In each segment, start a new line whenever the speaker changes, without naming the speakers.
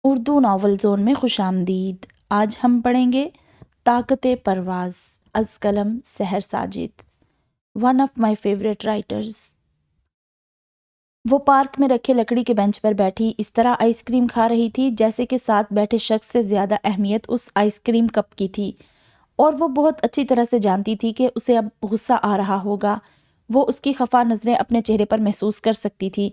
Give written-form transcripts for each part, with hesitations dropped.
Urdu novel zone میں خوش آمدید۔ آج ہم پڑھیں گے طاقت پرواز از قلم Sehar Sajid, one of my favourite writers. وہ پارک میں رکھے لکڑی کے بینچ پر بیٹھی اس طرح آئس کریم کھا رہی تھی جیسے کہ ساتھ بیٹھے شخص سے زیادہ اہمیت اس آئس کریم کپ کی تھی، اور وہ بہت اچھی طرح سے جانتی تھی کہ اسے اب غصہ آ رہا ہوگا۔ وہ اس کی خفا نظریں اپنے چہرے پر محسوس کر سکتی تھی،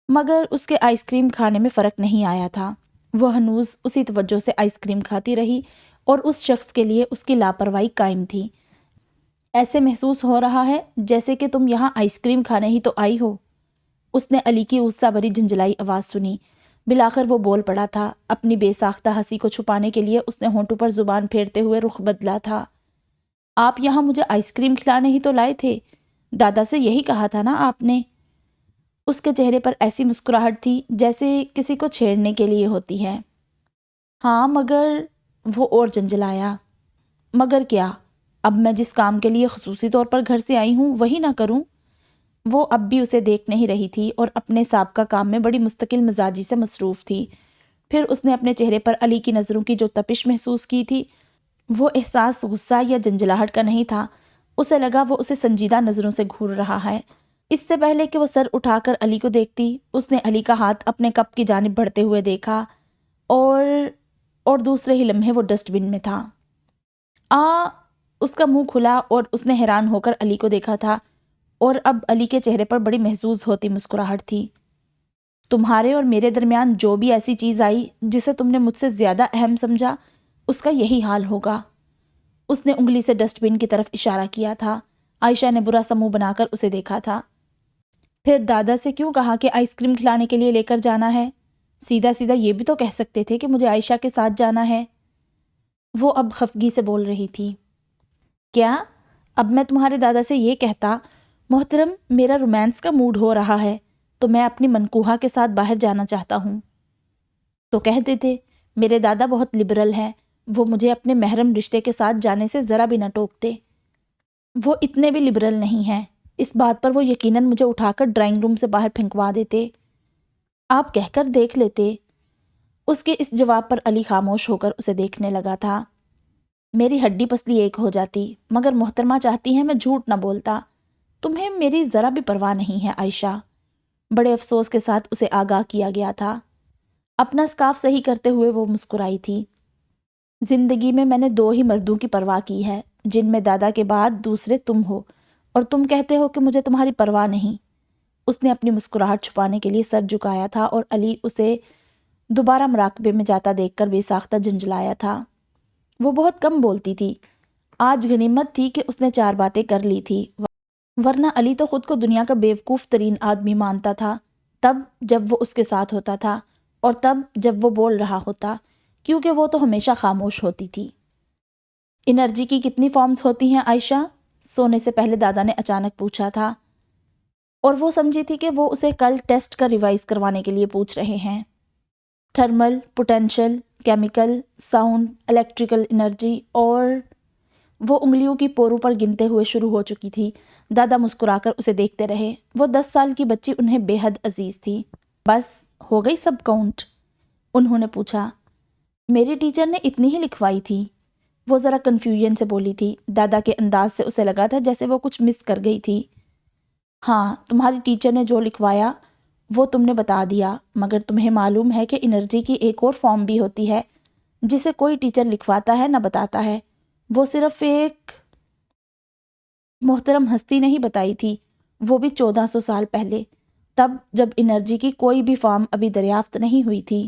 مگر اس کے آئس کریم کھانے میں فرق نہیں آیا تھا۔ وہ ہنوز اسی توجہ سے آئس کریم کھاتی رہی اور اس شخص کے لیے اس کی لاپرواہی قائم تھی۔ ایسے محسوس ہو رہا ہے جیسے کہ تم یہاں آئس کریم کھانے ہی تو آئی ہو۔ اس نے علی کی غصہ بھری جھنجھلائی آواز سنی۔ بالآخر وہ بول پڑا تھا۔ اپنی بے ساختہ ہنسی کو چھپانے کے لیے اس نے ہونٹوں پر زبان پھیرتے ہوئے رخ بدلا تھا۔ آپ یہاں مجھے آئس کریم کھلانے ہی تو لائے تھے، دادا سے یہی کہا تھا نا آپ نے؟ اس کے چہرے پر ایسی مسکراہٹ تھی جیسے کسی کو چھیڑنے کے لیے ہوتی ہے۔ ہاں مگر، وہ اور جھنجھلایا۔ مگر کیا؟ اب میں جس کام کے لیے خصوصی طور پر گھر سے آئی ہوں وہی نہ کروں؟ وہ اب بھی اسے دیکھ نہیں رہی تھی اور اپنے سابقہ کام میں بڑی مستقل مزاجی سے مصروف تھی۔ پھر اس نے اپنے چہرے پر علی کی نظروں کی جو تپش محسوس کی تھی، وہ احساس غصہ یا جھنجھلاہٹ کا نہیں تھا۔ اسے لگا وہ اسے سنجیدہ نظروں سے گھور رہا ہے۔ اس سے پہلے کہ وہ سر اٹھا کر علی کو دیکھتی، اس نے علی کا ہاتھ اپنے کپ کی جانب بڑھتے ہوئے دیکھا اور دوسرے ہی لمحے وہ ڈسٹ بن میں تھا۔ اس کا منہ کھلا اور اس نے حیران ہو کر علی کو دیکھا تھا، اور اب علی کے چہرے پر بڑی محظوظ ہوتی مسکراہٹ تھی۔ تمہارے اور میرے درمیان جو بھی ایسی چیز آئی جسے تم نے مجھ سے زیادہ اہم سمجھا، اس کا یہی حال ہوگا۔ اس نے انگلی سے ڈسٹ بن کی طرف اشارہ کیا تھا۔ عائشہ نے برا سا منہ بنا کر اسے دیکھا تھا۔ پھر دادا سے کیوں کہا کہ آئس کریم کھلانے کے لیے لے کر جانا ہے؟ سیدھا سیدھا یہ بھی تو کہہ سکتے تھے کہ مجھے عائشہ کے ساتھ جانا ہے۔ وہ اب خفگی سے بول رہی تھی۔ کیا؟ اب میں تمہارے دادا سے یہ کہتا، محترم میرا رومانس کا موڈ ہو رہا ہے تو میں اپنی منکوہا کے ساتھ باہر جانا چاہتا ہوں، تو کہہ دیتے میرے دادا بہت لبرل ہیں، وہ مجھے اپنے محرم رشتے کے ساتھ جانے سے ذرا بھی نہ ٹوکتے۔ وہ اتنے بھی لبرل نہیں ہیں، اس بات پر وہ یقیناً مجھے اٹھا کر ڈرائنگ روم سے باہر پھینکوا دیتے۔ آپ کہہ کر دیکھ لیتے۔ اس کے اس جواب پر علی خاموش ہو کر اسے دیکھنے لگا تھا۔ میری ہڈی پسلی ایک ہو جاتی، مگر محترمہ چاہتی ہیں میں جھوٹ نہ بولتا۔ تمہیں میری ذرا بھی پرواہ نہیں ہے عائشہ، بڑے افسوس کے ساتھ اسے آگاہ کیا گیا تھا۔ اپنا اسکارف صحیح کرتے ہوئے وہ مسکرائی تھی۔ زندگی میں نے دو ہی مردوں کی پرواہ کی ہے، جن میں دادا کے بعد دوسرے تم ہو، اور تم کہتے ہو کہ مجھے تمہاری پرواہ نہیں۔ اس نے اپنی مسکراہٹ چھپانے کے لیے سر جھکایا تھا اور علی اسے دوبارہ مراقبے میں جاتا دیکھ کر بے ساختہ جھنجھلایا تھا۔ وہ بہت کم بولتی تھی۔ آج غنیمت تھی کہ اس نے 4 باتیں کر لی تھی، ورنہ علی تو خود کو دنیا کا بیوقوف ترین آدمی مانتا تھا، تب جب وہ اس کے ساتھ ہوتا تھا اور تب جب وہ بول رہا ہوتا، کیونکہ وہ تو ہمیشہ خاموش ہوتی تھی۔ انرجی کی کتنی فارمز ہوتی ہیں عائشہ؟ سونے سے پہلے دادا نے اچانک پوچھا تھا، اور وہ سمجھی تھی کہ وہ اسے کل ٹیسٹ کا ریوائز کروانے کے لیے پوچھ رہے ہیں۔ Thermal, potential, chemical, sound, electrical energy, اور وہ انگلیوں کی پوروں پر گنتے ہوئے شروع ہو چکی تھی۔ دادا مسکرا کر اسے دیکھتے رہے۔ وہ 10 سال کی بچی انہیں بے حد عزیز تھی۔ بس ہو گئی سب کاؤنٹ؟ انہوں نے پوچھا۔ میری ٹیچر نے اتنی ہی لکھوائی تھی، وہ ذرا کنفیوژن سے بولی تھی۔ دادا کے انداز سے اسے لگا تھا جیسے وہ کچھ مس کر گئی تھی۔ ہاں، تمہاری ٹیچر نے جو لکھوایا وہ تم نے بتا دیا، مگر تمہیں معلوم ہے کہ انرجی کی ایک اور فارم بھی ہوتی ہے جسے کوئی ٹیچر لکھواتا ہے نہ بتاتا ہے، وہ صرف ایک محترم ہستی نہیں بتائی تھی، وہ بھی 1400 سال پہلے، تب جب انرجی کی کوئی بھی فارم ابھی دریافت نہیں ہوئی تھی۔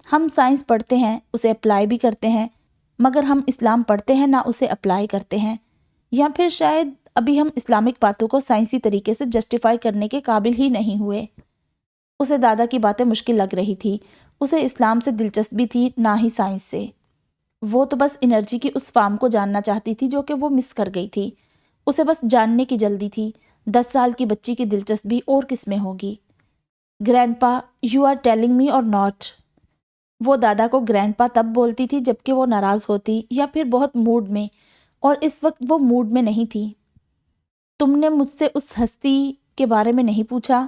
ہم سائنس پڑھتے ہیں، اسے اپلائی بھی کرتے ہیں، مگر ہم اسلام پڑھتے ہیں نہ اسے اپلائی کرتے ہیں، یا پھر شاید ابھی ہم اسلامک باتوں کو سائنسی طریقے سے جسٹیفائی کرنے کے قابل ہی نہیں ہوئے۔ اسے دادا کی باتیں مشکل لگ رہی تھی۔ اسے اسلام سے دلچسپی تھی نہ ہی سائنس سے۔ وہ تو بس انرجی کی اس فارم کو جاننا چاہتی تھی جو کہ وہ مس کر گئی تھی۔ اسے بس جاننے کی جلدی تھی۔ 10 سال کی بچی کی دلچسپی اور کس میں ہوگی؟ گرینڈ پا، یو آر ٹیلنگ می اور ناٹ؟ وہ دادا کو گرینڈ پا تب بولتی تھی جب کہ وہ ناراض ہوتی یا پھر بہت موڈ میں، اور اس وقت وہ موڈ میں نہیں تھی۔ تم نے مجھ سے اس ہستی کے بارے میں نہیں پوچھا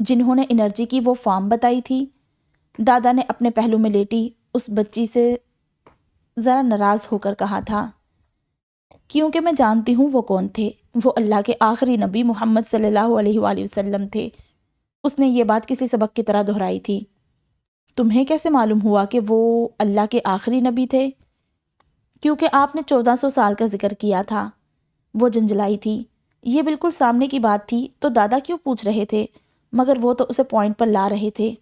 جنہوں نے انرجی کی وہ فارم بتائی تھی؟ دادا نے اپنے پہلو میں لیٹی اس بچی سے ذرا ناراض ہو کر کہا تھا، کیونکہ میں جانتی ہوں وہ کون تھے، وہ اللہ کے آخری نبی محمد صلی اللہ علیہ وآلہ وسلم تھے۔ اس نے یہ بات کسی سبق کی طرح دہرائی تھی۔ تمہیں کیسے معلوم ہوا کہ وہ اللہ کے آخری نبی تھے؟ کیونکہ آپ نے 1400 سال کا ذکر کیا تھا۔ وہ جنجلائی تھی۔ یہ بالکل سامنے کی بات تھی تو دادا کیوں پوچھ رہے تھے؟ مگر وہ تو اسے پوائنٹ پر لا رہے تھے۔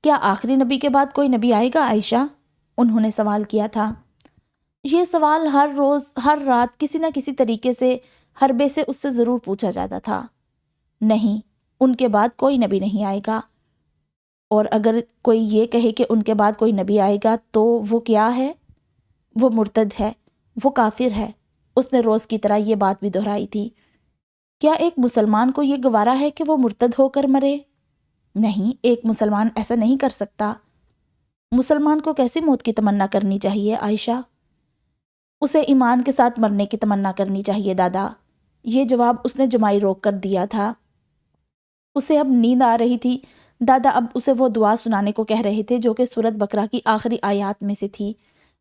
کیا آخری نبی کے بعد کوئی نبی آئے گا عائشہ؟ انہوں نے سوال کیا تھا۔ یہ سوال ہر روز ہر رات کسی نہ کسی طریقے سے حربے سے اس سے ضرور پوچھا جاتا تھا۔ نہیں، ان کے بعد کوئی نبی نہیں آئے گا، اور اگر کوئی یہ کہے کہ ان کے بعد کوئی نبی آئے گا تو وہ کیا ہے؟ وہ مرتد ہے، وہ کافر ہے۔ اس نے روز کی طرح یہ بات بھی دہرائی تھی۔ کیا ایک مسلمان کو یہ گوارا ہے کہ وہ مرتد ہو کر مرے؟ نہیں، ایک مسلمان ایسا نہیں کر سکتا۔ مسلمان کو کیسی موت کی تمنا کرنی چاہیے عائشہ؟ اسے ایمان کے ساتھ مرنے کی تمنا کرنی چاہیے دادا۔ یہ جواب اس نے جمائی روک کر دیا تھا۔ اسے اب نیند آ رہی تھی۔ دادا اب اسے وہ دعا سنانے کو کہہ رہے تھے جو کہ سورۃ بقرہ کی آخری آیات میں سے تھی۔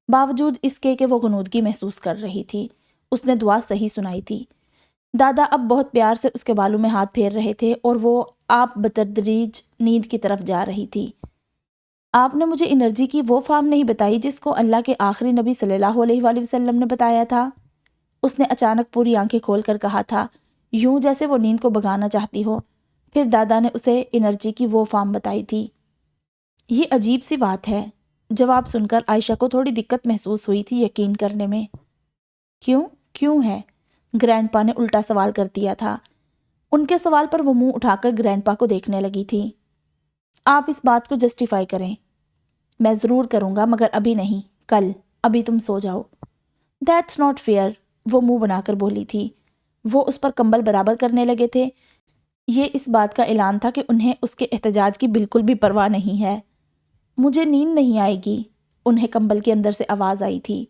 باوجود اس کے کہ وہ غنودگی محسوس کر رہی تھی، اس نے دعا صحیح سنائی تھی۔ دادا اب بہت پیار سے اس کے بالوں میں ہاتھ پھیر رہے تھے اور وہ آپ بتدریج نیند کی طرف جا رہی تھی۔ آپ نے مجھے انرجی کی وہ فارم نہیں بتائی جس کو اللہ کے آخری نبی صلی اللہ علیہ وآلہ وسلم نے بتایا تھا۔ اس نے اچانک پوری آنکھیں کھول کر کہا تھا، یوں جیسے وہ نیند کو بھگانا چاہتی ہو۔ پھر دادا نے اسے انرجی کی وہ فارم بتائی تھی۔ یہ عجیب سی بات ہے۔ جواب سن کر عائشہ کو تھوڑی دقت محسوس ہوئی تھی یقین کرنے میں۔ کیوں ہے؟ گرینڈ پا نے الٹا سوال کر دیا تھا۔ ان کے سوال پر وہ منہ اٹھا کر گرینڈ پا کو دیکھنے لگی تھی۔ آپ اس بات کو جسٹیفائی کریں۔ میں ضرور کروں گا مگر ابھی نہیں، کل۔ ابھی تم سو جاؤ۔ دیٹس ناٹ فیئر، وہ منہ بنا کر بولی تھی۔ وہ اس پر کمبل برابر کرنے لگے تھے۔ یہ اس بات کا اعلان تھا کہ انہیں اس کے احتجاج کی بالکل بھی پرواہ نہیں ہے۔ مجھے نیند نہیں آئے گی، انہیں کمبل کے اندر سے آواز آئی تھی۔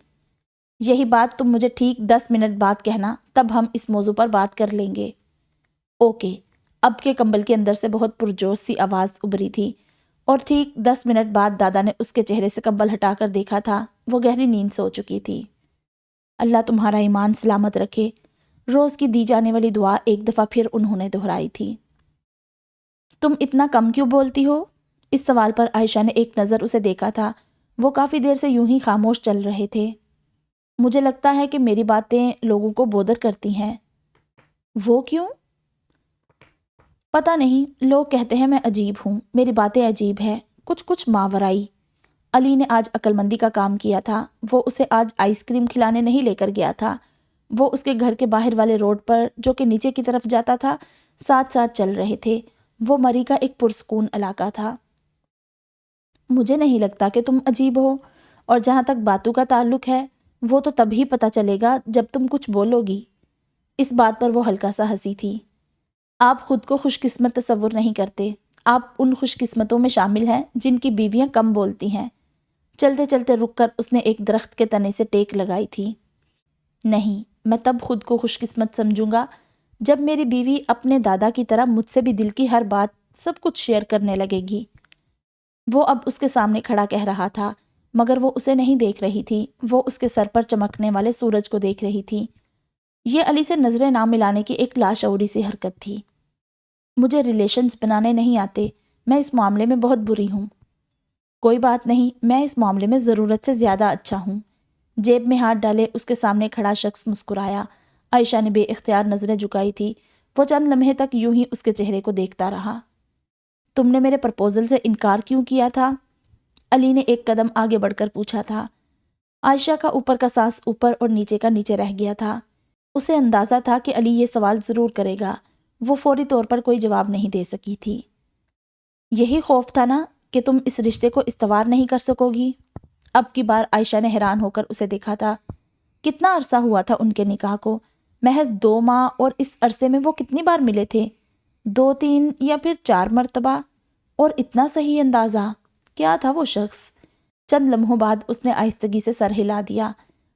یہی بات تم مجھے ٹھیک 10 منٹ بعد کہنا، تب ہم اس موضوع پر بات کر لیں گے۔ اوکے۔ اب کے کمبل کے اندر سے بہت پرجوش سی آواز ابھری تھی، اور ٹھیک 10 منٹ بعد دادا نے اس کے چہرے سے کمبل ہٹا کر دیکھا تھا۔ وہ گہری نیند سو چکی تھی۔ اللہ تمہارا ایمان سلامت رکھے، روز کی دی جانے والی دعا ایک دفعہ پھر انہوں نے دہرائی تھی۔ تم اتنا کم کیوں بولتی ہو؟ اس سوال پر عائشہ نے ایک نظر اسے دیکھا تھا۔ وہ کافی دیر سے یوں ہی خاموش چل رہے تھے۔ مجھے لگتا ہے کہ میری باتیں لوگوں کو بودر کرتی ہیں۔ وہ کیوں؟ پتہ نہیں، لوگ کہتے ہیں میں عجیب ہوں، میری باتیں عجیب ہیں، کچھ ماورائی۔ علی نے آج عقل مندی کا کام کیا تھا۔ وہ اسے آج آئس کریم کھلانے نہیں لے کر گیا تھا۔ وہ اس کے گھر کے باہر والے روڈ پر جو کہ نیچے کی طرف جاتا تھا ساتھ ساتھ چل رہے تھے۔ وہ مری کا ایک پرسکون علاقہ تھا۔ مجھے نہیں لگتا کہ تم عجیب ہو، اور جہاں تک باتوں کا تعلق ہے وہ تو تب ہی پتہ چلے گا جب تم کچھ بولو گی۔ اس بات پر وہ ہلکا سا ہنسی تھی۔ آپ خود کو خوش قسمت تصور نہیں کرتے۔ آپ ان خوش قسمتوں میں شامل ہیں جن کی بیویاں کم بولتی ہیں۔ چلتے چلتے رک کر اس نے ایک درخت کے تنے سے ٹیک لگائی تھی۔ نہیں، میں تب خود کو خوش قسمت سمجھوں گا جب میری بیوی اپنے دادا کی طرح مجھ سے بھی دل کی ہر بات سب کچھ شیئر کرنے لگے گی۔ وہ اب اس کے سامنے کھڑا کہہ رہا تھا، مگر وہ اسے نہیں دیکھ رہی تھی۔ وہ اس کے سر پر چمکنے والے سورج کو دیکھ رہی تھی۔ یہ علی سے نظریں نہ ملانے کی ایک لاشعوری سی حرکت تھی۔ مجھے ریلیشنز بنانے نہیں آتے، میں اس معاملے میں بہت بری ہوں۔ کوئی بات نہیں، میں اس معاملے میں ضرورت سے زیادہ اچھا ہوں۔ جیب میں ہاتھ ڈالے اس کے سامنے کھڑا شخص مسکرایا۔ عائشہ نے بے اختیار نظریں جھکائی تھی۔ وہ چند لمحے تک یوں ہی اس کے چہرے کو دیکھتا رہا۔ تم نے میرے پرپوزل سے انکار کیوں کیا تھا؟ علی نے ایک قدم آگے بڑھ کر پوچھا تھا۔ عائشہ کا اوپر کا سانس اوپر اور نیچے کا نیچے رہ گیا تھا۔ اسے اندازہ تھا کہ علی یہ سوال ضرور کرے گا۔ وہ فوری طور پر کوئی جواب نہیں دے سکی تھی۔ یہی خوف تھا نا کہ تم اس رشتے کو استوار نہیں کر سکو گی؟ اب کی بار عائشہ نے حیران ہو کر اسے دیکھا تھا۔ کتنا عرصہ ہوا تھا ان کے نکاح کو؟ محض 2 ماہ، اور اس عرصے میں وہ کتنی بار ملے تھے؟ 2 3 یا پھر 4 مرتبہ؟ اور اتنا صحیح اندازہ؟ کیا تھا وہ شخص؟ چند لمحوں بعد اس نے آہستگی سے سر ہلا دیا۔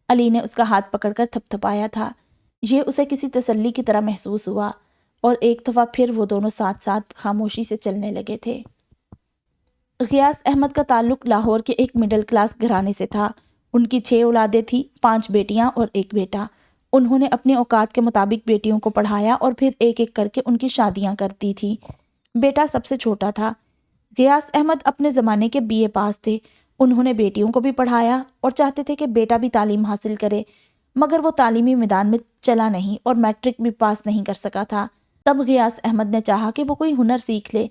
علی نے اس کا ہاتھ پکڑ کر تھپ تھپایا تھا۔ یہ اسے کسی تسلی کی طرح محسوس ہوا، اور ایک دفعہ پھر وہ دونوں ساتھ ساتھ خاموشی سے چلنے لگے تھے۔ غیاث احمد کا تعلق لاہور کے ایک مڈل کلاس گھرانے سے تھا۔ ان کی 6 اولادیں تھیں، 5 بیٹیاں اور 1 بیٹا۔ انہوں نے اپنے اوقات کے مطابق بیٹیوں کو پڑھایا اور پھر ایک ایک کر کے ان کی شادیاں کرتی تھی۔ بیٹا سب سے چھوٹا تھا۔ غیاث احمد اپنے زمانے کے BA پاس تھے۔ انہوں نے بیٹیوں کو بھی پڑھایا اور چاہتے تھے کہ بیٹا بھی تعلیم حاصل کرے، مگر وہ تعلیمی میدان میں چلا نہیں اور میٹرک بھی پاس نہیں کر سکا تھا۔ تب غیاث احمد نے چاہا کہ وہ کوئی ہنر سیکھ لے،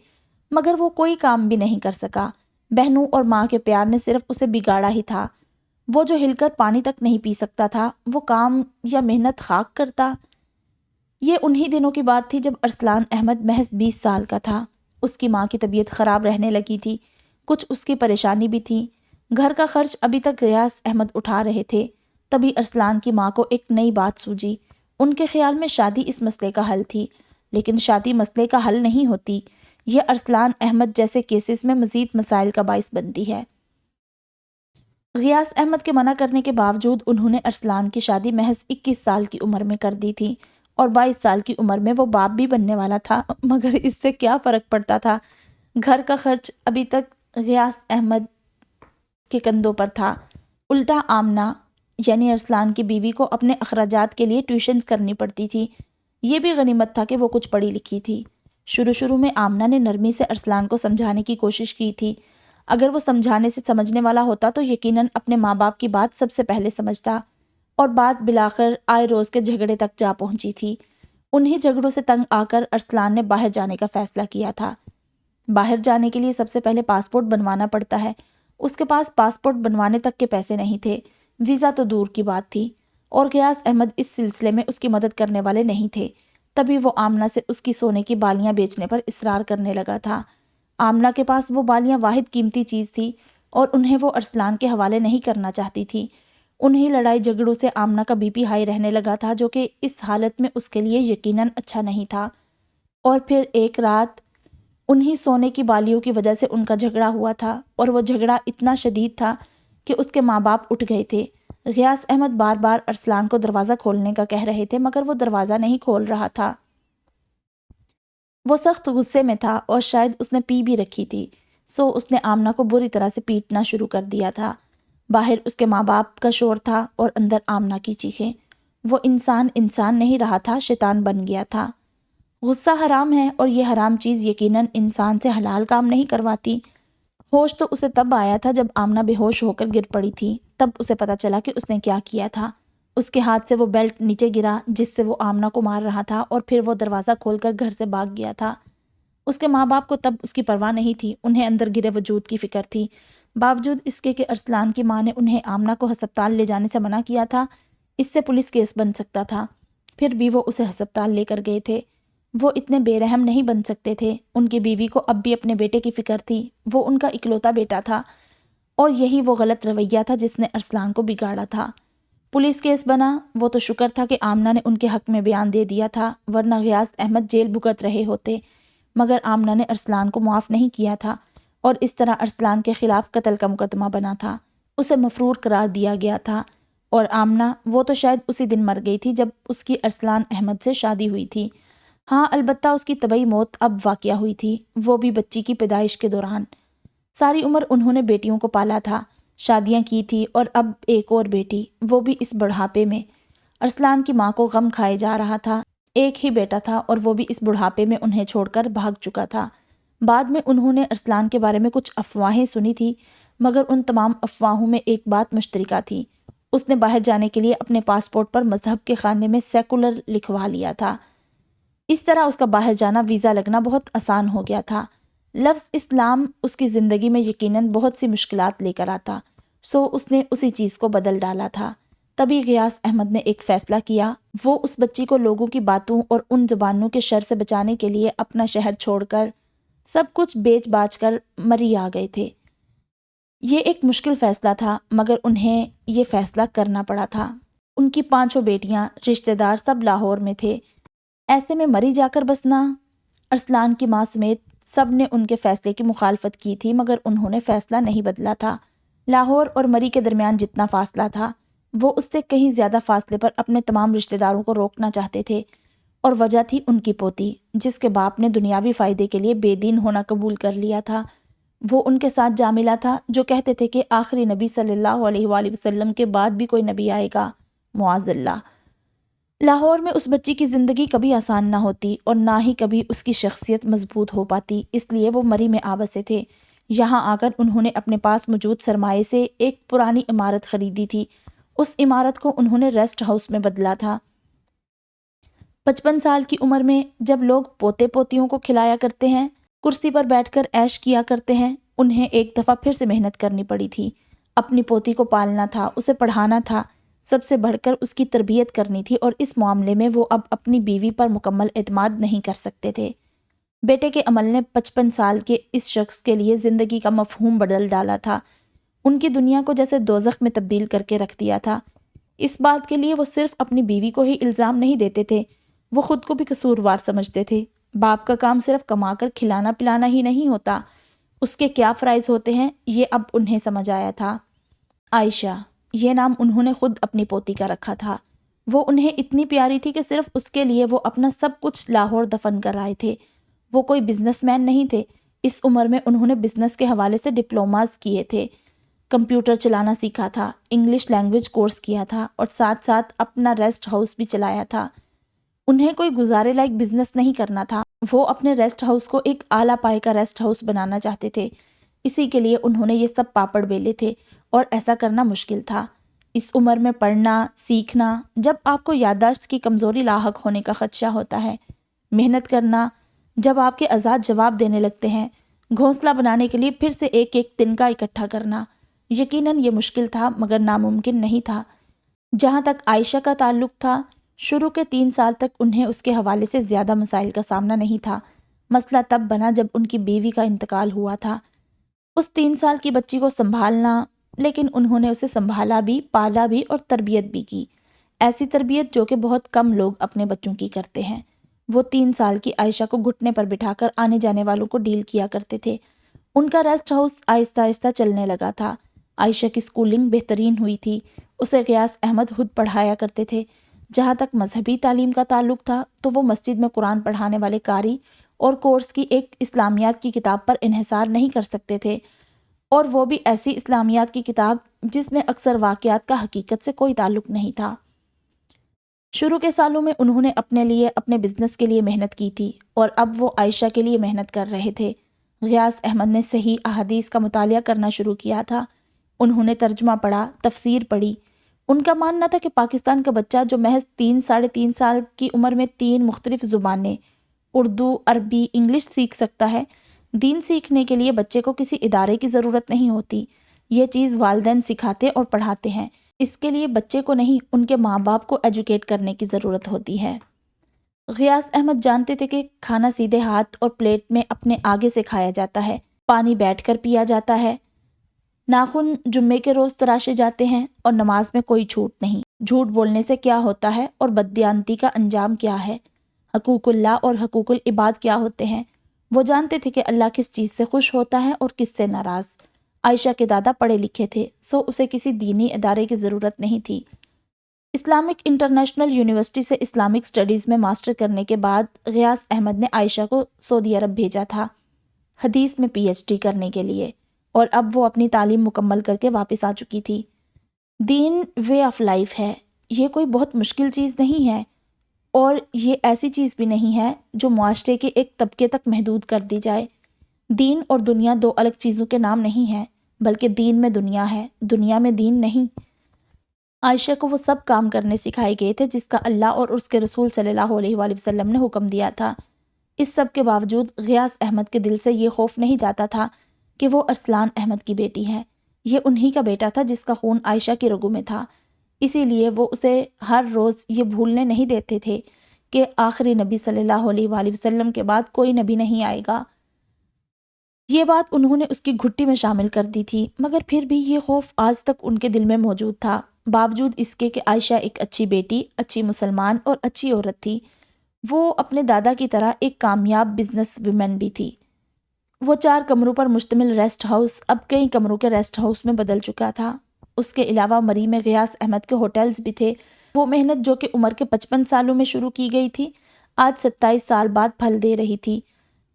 مگر وہ کوئی کام بھی نہیں کر سکا۔ بہنوں اور ماں کے پیار نے صرف اسے بگاڑا ہی تھا۔ وہ جو ہل کر پانی تک نہیں پی سکتا تھا، وہ کام یا محنت خاک کرتا۔ یہ انہی دنوں کی بات تھی جب ارسلان احمد محض 20 سال کا تھا۔ اس کی ماں کی طبیعت خراب رہنے لگی تھی، کچھ اس کی پریشانی بھی تھی۔ گھر کا خرچ ابھی تک غیاث احمد اٹھا رہے تھے، تبھی ارسلان کی ماں کو ایک نئی بات سوجی۔ ان کے خیال میں شادی اس مسئلے کا حل تھی، لیکن شادی مسئلے کا حل نہیں ہوتی، یہ ارسلان احمد جیسے کیسز میں مزید مسائل کا باعث بنتی ہے۔ غیاث احمد کے منع کرنے کے باوجود انہوں نے ارسلان کی شادی محض 21 سال کی عمر میں کر دی تھی، اور 22 سال کی عمر میں وہ باپ بھی بننے والا تھا، مگر اس سے کیا فرق پڑتا تھا؟ گھر کا خرچ ابھی تک غیاث احمد کے کندھوں پر تھا۔ الٹا آمنہ یعنی ارسلان کی بیوی کو اپنے اخراجات کے لیے ٹیوشنز کرنی پڑتی تھی۔ یہ بھی غنیمت تھا کہ وہ کچھ پڑھی لکھی تھی۔ شروع میں آمنہ نے نرمی سے ارسلان کو سمجھانے کی کوشش کی تھی۔ اگر وہ سمجھانے سے سمجھنے والا ہوتا تو یقیناً اپنے ماں باپ کی بات سب سے پہلے سمجھتا، اور بات بلاخر آئے روز کے جھگڑے تک جا پہنچی تھی۔ انہی جھگڑوں سے تنگ آ کر ارسلان نے باہر جانے کا فیصلہ کیا تھا۔ باہر جانے کے لیے سب سے پہلے پاسپورٹ بنوانا پڑتا ہے۔ اس کے پاس پاسپورٹ بنوانے تک کے پیسے نہیں تھے، ویزا تو دور کی بات تھی، اور غیاث احمد اس سلسلے میں اس کی مدد کرنے والے نہیں تھے۔ تبھی وہ آمنہ سے اس کی سونے کی بالیاں بیچنے پر اصرار کرنے لگا تھا۔ آمنہ کے پاس وہ بالیاں واحد قیمتی چیز تھی، اور انہیں وہ ارسلان کے حوالے نہیں کرنا چاہتی تھی۔ انہی لڑائی جھگڑوں سے آمنہ کا BP ہائی رہنے لگا تھا، جو کہ اس حالت میں اس کے لیے یقیناً اچھا نہیں تھا۔ اور پھر ایک رات انہی سونے کی بالیوں کی وجہ سے ان کا جھگڑا ہوا تھا، اور وہ جھگڑا اتنا شدید تھا کہ اس کے ماں باپ اٹھ گئے تھے۔ غیاث احمد بار بار ارسلان کو دروازہ کھولنے کا کہہ رہے تھے، مگر وہ دروازہ نہیں کھول رہا تھا۔ وہ سخت غصے میں تھا، اور شاید اس نے پی بھی رکھی تھی، سو اس نے آمنہ کو بری طرح سے پیٹنا شروع کر دیا تھا۔ باہر اس کے ماں باپ کا شور تھا اور اندر آمنہ کی چیخیں۔ وہ انسان نہیں رہا تھا، شیطان بن گیا تھا۔ غصہ حرام ہے، اور یہ حرام چیز یقیناً انسان سے حلال کام نہیں کرواتی۔ ہوش تو اسے تب آیا تھا جب آمنہ بے ہوش ہو کر گر پڑی تھی، تب اسے پتہ چلا کہ اس نے کیا کیا تھا۔ اس کے ہاتھ سے وہ بیلٹ نیچے گرا جس سے وہ آمنہ کو مار رہا تھا، اور پھر وہ دروازہ کھول کر گھر سے بھاگ گیا تھا۔ اس کے ماں باپ کو تب اس کی پرواہ نہیں تھی، انہیں اندر گرے وجود کی فکر تھی۔ باوجود اس کے کہ ارسلان کی ماں نے انہیں آمنہ کو ہسپتال لے جانے سے منع کیا تھا، اس سے پولیس کیس بن سکتا تھا، پھر بھی وہ اسے ہسپتال لے کر گئے تھے۔ وہ اتنے بے رحم نہیں بن سکتے تھے۔ ان کی بیوی کو اب بھی اپنے بیٹے کی فکر تھی، وہ ان کا اکلوتا بیٹا تھا، اور یہی وہ غلط رویہ تھا جس نے ارسلان کو بگاڑا تھا۔ پولیس کیس بنا، وہ تو شکر تھا کہ آمنہ نے ان کے حق میں بیان دے دیا تھا، ورنہ غیاث احمد جیل بھگت رہے ہوتے، مگر آمنہ نے ارسلان کو معاف نہیں کیا تھا، اور اس طرح ارسلان کے خلاف قتل کا مقدمہ بنا تھا۔ اسے مفرور قرار دیا گیا تھا، اور آمنہ وہ تو شاید اسی دن مر گئی تھی جب اس کی ارسلان احمد سے شادی ہوئی تھی۔ ہاں، البتہ اس کی طبعی موت اب واقع ہوئی تھی، وہ بھی بچی کی پیدائش کے دوران۔ ساری عمر انہوں نے بیٹیوں کو پالا تھا، شادیاں کی تھی، اور اب ایک اور بیٹی، وہ بھی اس بڑھاپے میں۔ ارسلان کی ماں کو غم کھائے جا رہا تھا۔ ایک ہی بیٹا تھا، اور وہ بھی اس بڑھاپے میں انہیں چھوڑ کر بھاگ چکا تھا۔ بعد میں انہوں نے ارسلان کے بارے میں کچھ افواہیں سنی تھی، مگر ان تمام افواہوں میں ایک بات مشترکہ تھی، اس نے باہر جانے کے لیے اپنے پاسپورٹ پر مذہب کے خانے میں سیکولر لکھوا لیا تھا۔ اس طرح اس کا باہر جانا، ویزا لگنا بہت آسان ہو گیا تھا۔ لفظ اسلام اس کی زندگی میں یقیناً بہت سی مشکلات لے کر آتا، سو اس نے اسی چیز کو بدل ڈالا تھا۔ تبھی غیاث احمد نے ایک فیصلہ کیا، وہ اس بچی کو لوگوں کی باتوں اور ان زبانوں کے شر سے بچانے کے لیے اپنا شہر چھوڑ کر سب کچھ بیچ باچ کر مری آ گئے تھے۔ یہ ایک مشکل فیصلہ تھا، مگر انہیں یہ فیصلہ کرنا پڑا تھا۔ ان کی 5 بیٹیاں، رشتہ دار سب لاہور میں تھے، ایسے میں مری جا کر بسنا۔ ارسلان کی ماں سمیت سب نے ان کے فیصلے کی مخالفت کی تھی، مگر انہوں نے فیصلہ نہیں بدلا تھا۔ لاہور اور مری کے درمیان جتنا فاصلہ تھا، وہ اس سے کہیں زیادہ فاصلے پر اپنے تمام رشتہ داروں کو روکنا چاہتے تھے، اور وجہ تھی ان کی پوتی، جس کے باپ نے دنیاوی فائدے کے لیے بے دین ہونا قبول کر لیا تھا۔ وہ ان کے ساتھ جا ملا تھا جو کہتے تھے کہ آخری نبی صلی اللہ علیہ وآلہ وسلم کے بعد بھی کوئی نبی آئے گا، معاذ اللہ۔ لاہور میں اس بچی کی زندگی کبھی آسان نہ ہوتی اور نہ ہی کبھی اس کی شخصیت مضبوط ہو پاتی، اس لیے وہ مری میں آ بسے تھے۔ یہاں آ کر انہوں نے اپنے پاس موجود سرمایے سے ایک پرانی عمارت خریدی تھی۔ اس عمارت کو انہوں نے ریسٹ ہاؤس میں بدلا تھا۔ 55 سال کی عمر میں جب لوگ پوتے پوتیوں کو کھلایا کرتے ہیں، کرسی پر بیٹھ کر عیش کیا کرتے ہیں، انہیں ایک دفعہ پھر سے محنت کرنی پڑی تھی۔ اپنی پوتی کو پالنا تھا، اسے پڑھانا تھا، سب سے بڑھ کر اس کی تربیت کرنی تھی، اور اس معاملے میں وہ اب اپنی بیوی پر مکمل اعتماد نہیں کر سکتے تھے۔ بیٹے کے عمل نے 55 سال کے اس شخص کے لیے زندگی کا مفہوم بدل ڈالا تھا، ان کی دنیا کو جیسے دوزخ میں تبدیل کر کے رکھ دیا تھا۔ اس بات کے لیے وہ صرف اپنی بیوی کو ہی الزام نہیں دیتے تھے، وہ خود کو بھی قصوروار سمجھتے تھے۔ باپ کا کام صرف کما کر کھلانا پلانا ہی نہیں ہوتا، اس کے کیا فرائض ہوتے ہیں یہ اب انہیں سمجھ آیا تھا۔ عائشہ، یہ نام انہوں نے خود اپنی پوتی کا رکھا تھا۔ وہ انہیں اتنی پیاری تھی کہ صرف اس کے لیے وہ اپنا سب کچھ لاہور دفن کر آئے تھے۔ وہ کوئی بزنس مین نہیں تھے، اس عمر میں انہوں نے بزنس کے حوالے سے ڈپلوماز کیے تھے، کمپیوٹر چلانا سیکھا تھا، انگلش لینگویج کورس کیا تھا، اور ساتھ ساتھ اپنا ریسٹ ہاؤس بھی چلایا تھا۔ انہیں کوئی گزارے لائق بزنس نہیں کرنا تھا، وہ اپنے ریسٹ ہاؤس کو ایک اعلیٰ پائے کا ریسٹ ہاؤس بنانا چاہتے تھے۔ اسی کے لیے انہوں نے یہ سب پاپڑ بیلے تھے، اور ایسا کرنا مشکل تھا۔ اس عمر میں پڑھنا، سیکھنا، جب آپ کو یادداشت کی کمزوری لاحق ہونے کا خدشہ ہوتا ہے، محنت کرنا، جب آپ کے اعضاء جواب دینے لگتے ہیں، گھونسلہ بنانے کے لیے پھر سے ایک ایک تنکا اکٹھا کرنا، یقیناً یہ مشکل تھا مگر ناممکن نہیں تھا۔ جہاں تک عائشہ کا تعلق تھا، شروع کے 3 سال تک انہیں اس کے حوالے سے زیادہ مسائل کا سامنا نہیں تھا۔ مسئلہ تب بنا جب ان کی بیوی کا انتقال ہوا تھا۔ اس 3 سال کی بچی کو سنبھالنا، لیکن انہوں نے اسے سنبھالا بھی، پالا بھی اور تربیت بھی کی، ایسی تربیت جو کہ بہت کم لوگ اپنے بچوں کی کرتے ہیں۔ وہ 3 سال کی عائشہ کو گھٹنے پر بٹھا کر آنے جانے والوں کو ڈیل کیا کرتے تھے۔ ان کا ریسٹ ہاؤس آہستہ آہستہ چلنے لگا تھا۔ عائشہ کی سکولنگ بہترین ہوئی تھی، اسے غیاث احمد خود پڑھایا کرتے تھے۔ جہاں تک مذہبی تعلیم کا تعلق تھا تو وہ مسجد میں قرآن پڑھانے والے قاری اور کورس کی ایک اسلامیات کی کتاب پر انحصار نہیں کر سکتے تھے، اور وہ بھی ایسی اسلامیات کی کتاب جس میں اکثر واقعات کا حقیقت سے کوئی تعلق نہیں تھا۔ شروع کے سالوں میں انہوں نے اپنے لیے، اپنے بزنس کے لیے محنت کی تھی، اور اب وہ عائشہ کے لیے محنت کر رہے تھے۔ غیاث احمد نے صحیح احادیث کا مطالعہ کرنا شروع کیا تھا، انہوں نے ترجمہ پڑھا، تفسیر پڑھی۔ ان کا ماننا تھا کہ پاکستان کا بچہ جو محض 3 سال کی عمر میں 3 مختلف زبانیں، اردو، عربی، انگلش سیکھ سکتا ہے۔ دین سیکھنے کے لیے بچے کو کسی ادارے کی ضرورت نہیں ہوتی، یہ چیز والدین سکھاتے اور پڑھاتے ہیں۔ اس کے لیے بچے کو نہیں، ان کے ماں باپ کو ایجوکیٹ کرنے کی ضرورت ہوتی ہے۔ غیاث احمد جانتے تھے کہ کھانا سیدھے ہاتھ اور پلیٹ میں اپنے آگے سے کھایا جاتا ہے، پانی بیٹھ کر پیا جاتا ہے، ناخن جمعے کے روز تراشے جاتے ہیں، اور نماز میں کوئی چھوٹ نہیں۔ جھوٹ بولنے سے کیا ہوتا ہے اور بددیانتی کا انجام کیا ہے، حقوق اللہ اور حقوق العباد کیا ہوتے ہیں۔ وہ جانتے تھے کہ اللہ کس چیز سے خوش ہوتا ہے اور کس سے ناراض۔ عائشہ کے دادا پڑھے لکھے تھے، سو اسے کسی دینی ادارے کی ضرورت نہیں تھی۔ اسلامک انٹرنیشنل یونیورسٹی سے اسلامک سٹڈیز میں ماسٹر کرنے کے بعد غیاث احمد نے عائشہ کو سعودی عرب بھیجا تھا حدیث میں PhD کرنے کے لیے، اور اب وہ اپنی تعلیم مکمل کر کے واپس آ چکی تھی۔ دین وے آف لائف ہے، یہ کوئی بہت مشکل چیز نہیں ہے، اور یہ ایسی چیز بھی نہیں ہے جو معاشرے کے ایک طبقے تک محدود کر دی جائے۔ دین اور دنیا 2 الگ چیزوں کے نام نہیں ہیں، بلکہ دین میں دنیا ہے، دنیا میں دین نہیں۔ عائشہ کو وہ سب کام کرنے سکھائے گئے تھے جس کا اللہ اور اس کے رسول صلی اللہ علیہ وآلہ وسلم نے حکم دیا تھا۔ اس سب کے باوجود غیاث احمد کے دل سے یہ خوف نہیں جاتا تھا کہ وہ ارسلان احمد کی بیٹی ہے، یہ انہی کا بیٹا تھا جس کا خون عائشہ کی رگوں میں تھا۔ اسی لیے وہ اسے ہر روز یہ بھولنے نہیں دیتے تھے کہ آخری نبی صلی اللہ علیہ وآلہ وسلم کے بعد کوئی نبی نہیں آئے گا۔ یہ بات انہوں نے اس کی گھٹی میں شامل کر دی تھی، مگر پھر بھی یہ خوف آج تک ان کے دل میں موجود تھا، باوجود اس کے کہ عائشہ ایک اچھی بیٹی، اچھی مسلمان اور اچھی عورت تھی۔ وہ اپنے دادا کی طرح ایک کامیاب بزنس ویمن بھی تھی۔ وہ 4 کمروں پر مشتمل ریسٹ ہاؤس اب کئی کمروں کے ریسٹ ہاؤس میں بدل چکا تھا۔ اس کے علاوہ مری میں غیاث احمد کے ہوٹلز بھی تھے۔ وہ محنت جو کہ عمر کے 55 سالوں میں شروع کی گئی تھی، آج 27 سال بعد پھل دے رہی تھی۔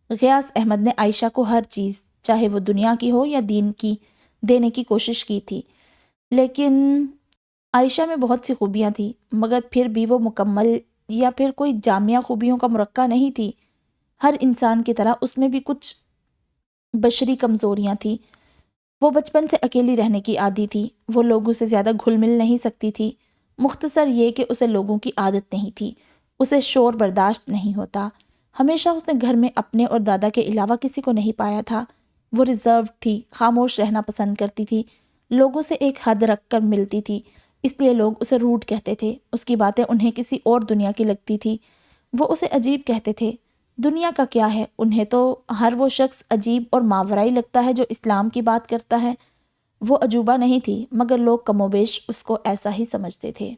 غیاث احمد نے عائشہ کو ہر چیز، چاہے وہ دنیا کی ہو یا دین کی، دینے کی کوشش کی تھی۔ لیکن عائشہ میں بہت سی خوبیاں تھیں، مگر پھر بھی وہ مکمل یا پھر کوئی جامع خوبیوں کا مرکہ نہیں تھی۔ ہر انسان کی طرح اس میں بھی کچھ بشری کمزوریاں تھیں۔ وہ بچپن سے اکیلی رہنے کی عادی تھی، وہ لوگوں سے زیادہ گھل مل نہیں سکتی تھی۔ مختصر یہ کہ اسے لوگوں کی عادت نہیں تھی، اسے شور برداشت نہیں ہوتا۔ ہمیشہ اس نے گھر میں اپنے اور دادا کے علاوہ کسی کو نہیں پایا تھا۔ وہ ریزروڈ تھی، خاموش رہنا پسند کرتی تھی، لوگوں سے ایک حد رکھ کر ملتی تھی، اس لیے لوگ اسے روڈ کہتے تھے۔ اس کی باتیں انہیں کسی اور دنیا کی لگتی تھی، وہ اسے عجیب کہتے تھے۔ دنیا کا کیا ہے، انہیں تو ہر وہ شخص عجیب اور ماورائی لگتا ہے جو اسلام کی بات کرتا ہے۔ وہ عجوبہ نہیں تھی، مگر لوگ کم و بیش اس کو ایسا ہی سمجھتے تھے۔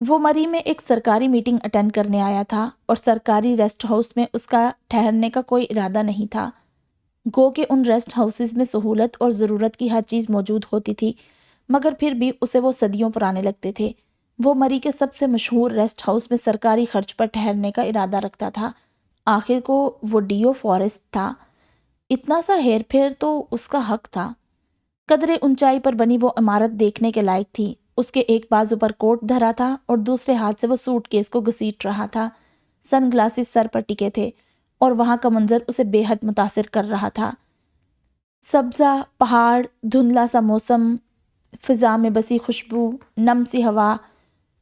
وہ مری میں ایک سرکاری میٹنگ اٹینڈ کرنے آیا تھا اور سرکاری ریسٹ ہاؤس میں اس کا ٹھہرنے کا کوئی ارادہ نہیں تھا۔ گو کہ ان ریسٹ ہاؤسز میں سہولت اور ضرورت کی ہر چیز موجود ہوتی تھی، مگر پھر بھی اسے وہ صدیوں پرانے لگتے تھے۔ وہ مری کے سب سے مشہور ریسٹ ہاؤس میں سرکاری خرچ پر ٹھہرنے کا ارادہ رکھتا تھا۔ آخر کو وہ ڈیو فارسٹ تھا، اتنا سا ہیر پھیر تو اس کا حق تھا۔ قدرے اونچائی پر بنی وہ عمارت دیکھنے کے لائق تھی۔ اس کے ایک بازو پر کوٹ دھرا تھا اور دوسرے ہاتھ سے وہ سوٹ کیس کو گھسیٹ رہا تھا۔ سن گلاسز سر پر ٹکے تھے اور وہاں کا منظر اسے بے حد متاثر کر رہا تھا۔ سبزہ پہاڑ، دھندلا سا موسم، فضا میں بسی خوشبو، نم سی ہوا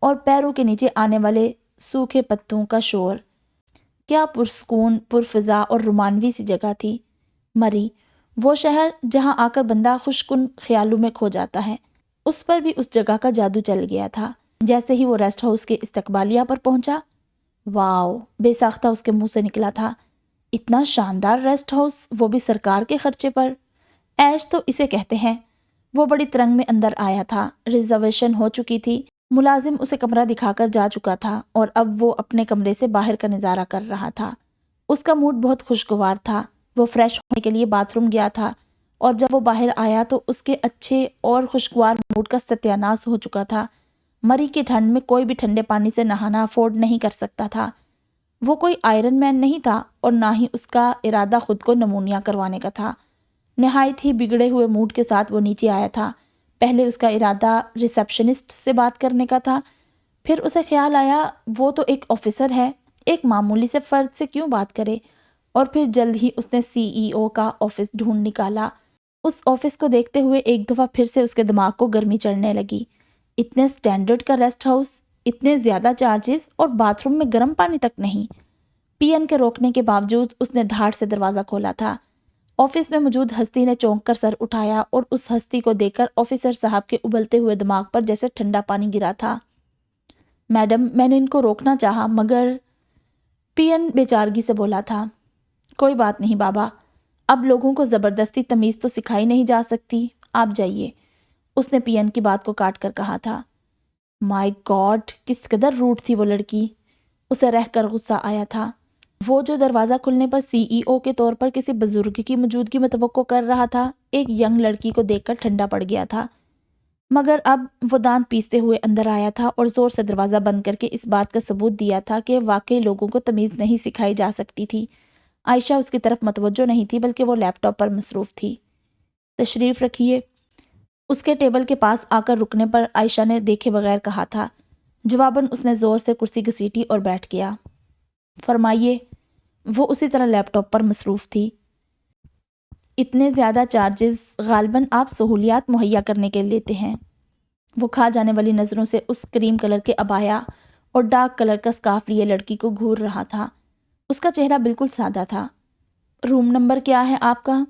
اور پیروں کے نیچے آنے والے سوکھے پتوں کا شور، کیا پرسکون، پرفضا اور رومانوی سی جگہ تھی مری، وہ شہر جہاں آ کر بندہ خوش کن خیالوں میں کھو جاتا ہے۔ اس پر بھی اس جگہ کا جادو چل گیا تھا۔ جیسے ہی وہ ریسٹ ہاؤس کے استقبالیہ پر پہنچا، واو، بے ساختہ اس کے منہ سے نکلا تھا۔ اتنا شاندار ریسٹ ہاؤس، وہ بھی سرکار کے خرچے پر، عیش تو اسے کہتے ہیں۔ وہ بڑی ترنگ میں اندر آیا تھا، ریزرویشن ہو چکی تھی، ملازم اسے کمرہ دکھا کر جا چکا تھا اور اب وہ اپنے کمرے سے باہر کا نظارہ کر رہا تھا۔ اس کا موڈ بہت خوشگوار تھا۔ وہ فریش ہونے کے لیے باتھ روم گیا تھا اور جب وہ باہر آیا تو اس کے اچھے اور خوشگوار موڈ کا ستیہ ناش ہو چکا تھا۔ مری کی ٹھنڈ میں کوئی بھی ٹھنڈے پانی سے نہانا افورڈ نہیں کر سکتا تھا۔ وہ کوئی آئرن مین نہیں تھا اور نہ ہی اس کا ارادہ خود کو نمونیا کروانے کا تھا۔ نہایت ہی بگڑے ہوئے موڈ کے ساتھ وہ نیچے آیا تھا۔ پہلے اس کا ارادہ ریسیپشنسٹ سے بات کرنے کا تھا، پھر اسے خیال آیا وہ تو ایک آفیسر ہے، ایک معمولی سے فرد سے کیوں بات کرے، اور پھر جلد ہی اس نے CEO کا آفس ڈھونڈ نکالا۔ اس آفس کو دیکھتے ہوئے ایک دفعہ پھر سے اس کے دماغ کو گرمی چڑھنے لگی۔ اتنے سٹینڈرڈ کا ریسٹ ہاؤس، اتنے زیادہ چارجز اور باتھ روم میں گرم پانی تک نہیں۔ پین کے روکنے کے باوجود اس نے دھاڑ سے دروازہ کھولا تھا۔ آفس میں موجود ہستی نے چونک کر سر اٹھایا اور اس ہستی کو دیکھ کر آفیسر صاحب کے ابلتے ہوئے دماغ پر جیسے ٹھنڈا پانی گرا تھا۔ میڈم، میں نے ان کو روکنا چاہا مگر، پین بے چارگی سے بولا تھا۔ کوئی بات نہیں بابا، اب لوگوں کو زبردستی تمیز تو سکھائی نہیں جا سکتی، آپ جائیے، اس نے پین کی بات کو کاٹ کر کہا تھا۔ مائی گاڈ، کس قدر روڈ تھی وہ لڑکی، اسے رہ کر غصہ آیا تھا۔ وہ جو دروازہ کھلنے پر CEO کے طور پر کسی بزرگ کی موجودگی میں توقع کر رہا تھا، ایک ینگ لڑکی کو دیکھ کر ٹھنڈا پڑ گیا تھا، مگر اب وہ دانت پیستے ہوئے اندر آیا تھا اور زور سے دروازہ بند کر کے اس بات کا ثبوت دیا تھا کہ واقعی لوگوں کو تمیز نہیں سکھائی جا سکتی تھی۔ عائشہ اس کی طرف متوجہ نہیں تھی بلکہ وہ لیپ ٹاپ پر مصروف تھی۔ تشریف رکھیے، اس کے ٹیبل کے پاس آ کر رکنے پر عائشہ نے دیکھے بغیر کہا تھا۔ جواباً اس نے زور سے کرسی گھسیٹی اور بیٹھ گیا۔ فرمائیے، وہ اسی طرح لیپ ٹاپ پر مصروف تھی۔ اتنے زیادہ چارجز غالباً آپ سہولیات مہیا کرنے کے لیتے ہیں۔ وہ کھا جانے والی نظروں سے اس کریم کلر کے عبایا اور ڈارک کلر کا سکارف لیے لڑکی کو گھور رہا تھا۔ اس کا چہرہ بالکل سادہ تھا۔ روم نمبر کیا ہے آپ کا؟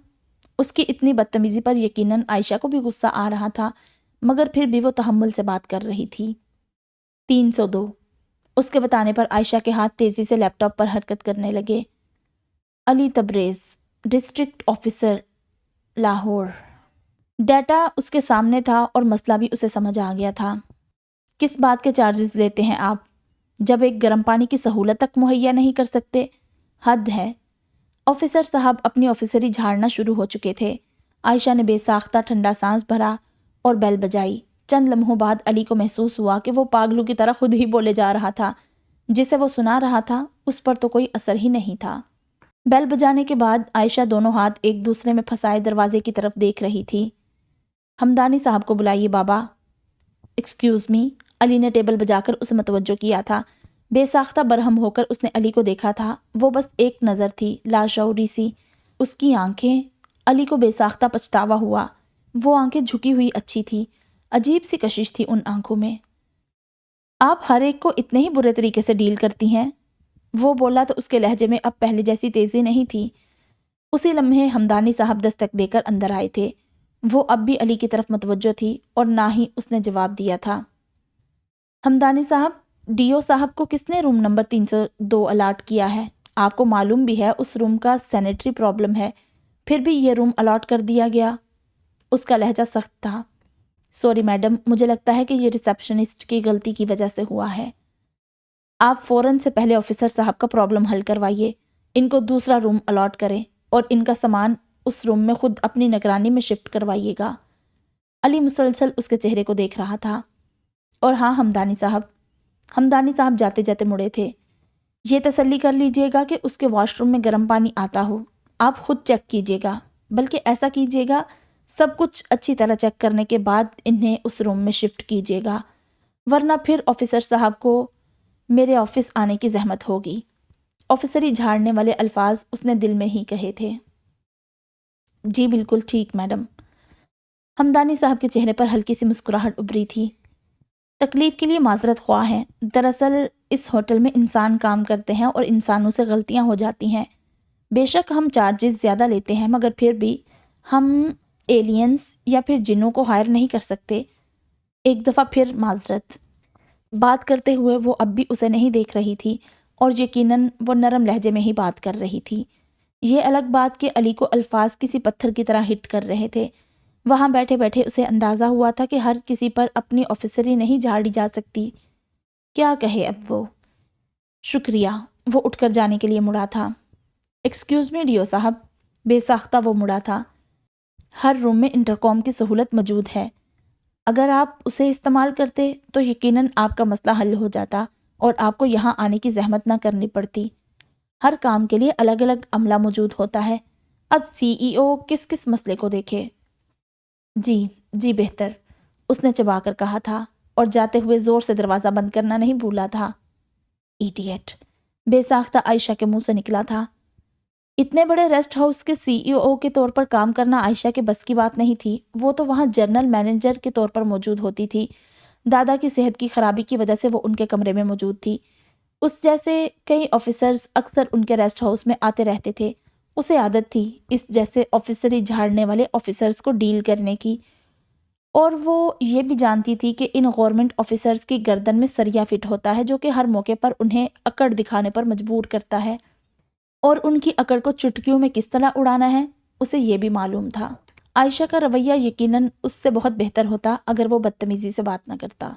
اس کی اتنی بدتمیزی پر یقیناً عائشہ کو بھی غصہ آ رہا تھا، مگر پھر بھی وہ تحمل سے بات کر رہی تھی۔ 302۔ اس کے بتانے پر عائشہ کے ہاتھ تیزی سے لیپ ٹاپ پر حرکت کرنے لگے۔ Ali Tabrez, district officer, Lahore. Data اس کے سامنے تھا اور مسئلہ بھی اسے سمجھ آ گیا تھا۔ کس بات کے چارجز لیتے ہیں آپ؟ جب ایک گرم پانی کی سہولت تک مہیا نہیں کر سکتے، حد ہے۔ آفیسر صاحب اپنی آفیسری جھاڑنا شروع ہو چکے تھے۔ عائشہ نے بے ساختہ ٹھنڈا سانس بھرا اور بیل بجائی۔ چند لمحوں بعد علی کو محسوس ہوا کہ وہ پاگلوں کی طرح خود ہی بولے جا رہا تھا۔ جسے وہ سنا رہا تھا اس پر تو کوئی اثر ہی نہیں تھا۔ بیل بجانے کے بعد عائشہ دونوں ہاتھ ایک دوسرے میں پھنسائے دروازے کی طرف دیکھ رہی تھی۔ ہمدانی صاحب کو بلائیے بابا۔ Excuse me. علی نے ٹیبل بجا کر اسے متوجہ کیا تھا۔ بے ساختہ برہم ہو کر اس نے علی کو دیکھا تھا۔ وہ بس ایک نظر تھی، لاشعوری سی۔ اس کی آنکھیں، علی کو بے ساختہ پچھتاوا ہوا۔ وہ آنکھیں جھکی ہوئی اچھی تھی، عجیب سی کشش تھی ان آنکھوں میں۔ آپ ہر ایک کو اتنے ہی برے طریقے سے ڈیل کرتی ہیں؟ وہ بولا تو اس کے لہجے میں اب پہلے جیسی تیزی نہیں تھی۔ اسی لمحے ہمدانی صاحب دستک دے کر اندر آئے تھے۔ وہ اب بھی علی کی طرف متوجہ تھی اور نہ ہی اس نے جواب دیا تھا۔ ہمدانی صاحب، ڈیو صاحب کو کس نے روم نمبر 302 الاٹ کیا ہے؟ آپ کو معلوم بھی ہے اس روم کا سینیٹری پرابلم ہے، پھر بھی یہ روم الاٹ کر دیا گیا۔ اس کا لہجہ سخت تھا۔ سوری میڈم، مجھے لگتا ہے کہ یہ ریسیپشنسٹ کی غلطی کی وجہ سے ہوا ہے۔ آپ فوراً سے پہلے آفیسر صاحب کا پرابلم حل کروائیے، ان کو دوسرا روم الاٹ کریں اور ان کا سامان اس روم میں خود اپنی نگرانی میں شفٹ کروائیے گا۔ علی مسلسل اس کے چہرے کو دیکھ رہا تھا۔ اور ہاں ہمدانی صاحب جاتے جاتے مڑے تھے۔ یہ تسلی کر لیجئے گا کہ اس کے واش روم میں گرم پانی آتا ہو۔ آپ خود چیک کیجئے گا، بلکہ ایسا کیجئے گا سب کچھ اچھی طرح چیک کرنے کے بعد انہیں اس روم میں شفٹ کیجئے گا، ورنہ پھر آفیسر صاحب کو میرے آفس آنے کی زحمت ہوگی۔ آفیسری جھاڑنے والے الفاظ اس نے دل میں ہی کہے تھے۔ جی بالکل ٹھیک میڈم۔ ہمدانی صاحب کے چہرے پر ہلکی سی مسکراہٹ ابھری تھی۔ تکلیف کے لیے معذرت خواہ ہیں۔ دراصل اس ہوٹل میں انسان کام کرتے ہیں اور انسانوں سے غلطیاں ہو جاتی ہیں۔ بے شک ہم چارجز زیادہ لیتے ہیں، مگر پھر بھی ہم ایلینز یا پھر جنوں کو ہائر نہیں کر سکتے۔ ایک دفعہ پھر معذرت۔ بات کرتے ہوئے وہ اب بھی اسے نہیں دیکھ رہی تھی اور یقیناً وہ نرم لہجے میں ہی بات کر رہی تھی۔ یہ الگ بات کہ علی کو الفاظ کسی پتھر کی طرح ہٹ کر رہے تھے۔ وہاں بیٹھے بیٹھے اسے اندازہ ہوا تھا کہ ہر کسی پر اپنی آفیسری نہیں جھاڑی جا سکتی۔ کیا کہے اب وہ؟ شکریہ۔ وہ اٹھ کر جانے کے لیے مڑا تھا۔ ایکسکیوز می ڈیو صاحب۔ بے ساختہ وہ مڑا تھا۔ ہر روم میں انٹرکام کی سہولت موجود ہے، اگر آپ اسے استعمال کرتے تو یقیناً آپ کا مسئلہ حل ہو جاتا اور آپ کو یہاں آنے کی زحمت نہ کرنی پڑتی۔ ہر کام کے لیے الگ الگ عملہ موجود ہوتا ہے۔ اب CEO کس کس مسئلے کو دیکھے؟ جی بہتر، اس نے چبا کر کہا تھا اور جاتے ہوئے زور سے دروازہ بند کرنا نہیں بھولا تھا۔ ایڈیٹ، بے ساختہ عائشہ کے منہ سے نکلا تھا۔ اتنے بڑے ریسٹ ہاؤس کے CEO کے طور پر کام کرنا عائشہ کے بس کی بات نہیں تھی۔ وہ تو وہاں جنرل مینیجر کے طور پر موجود ہوتی تھی۔ دادا کی صحت کی خرابی کی وجہ سے وہ ان کے کمرے میں موجود تھی۔ اس جیسے کئی آفیسرز اکثر ان کے ریسٹ ہاؤس میں آتے رہتے تھے۔ اسے عادت تھی اس جیسے آفیسری جھاڑنے والے آفیسرز کو ڈیل کرنے کی، اور وہ یہ بھی جانتی تھی کہ ان گورنمنٹ آفیسرز کی گردن میں سریا فٹ ہوتا ہے جو کہ ہر موقع پر انہیں اکڑ دکھانے پر مجبور کرتا ہے، اور ان کی اکڑ کو چٹکیوں میں کس طرح اڑانا ہے اسے یہ بھی معلوم تھا۔ عائشہ کا رویہ یقیناً اس سے بہت بہتر ہوتا اگر وہ بدتمیزی سے بات نہ کرتا۔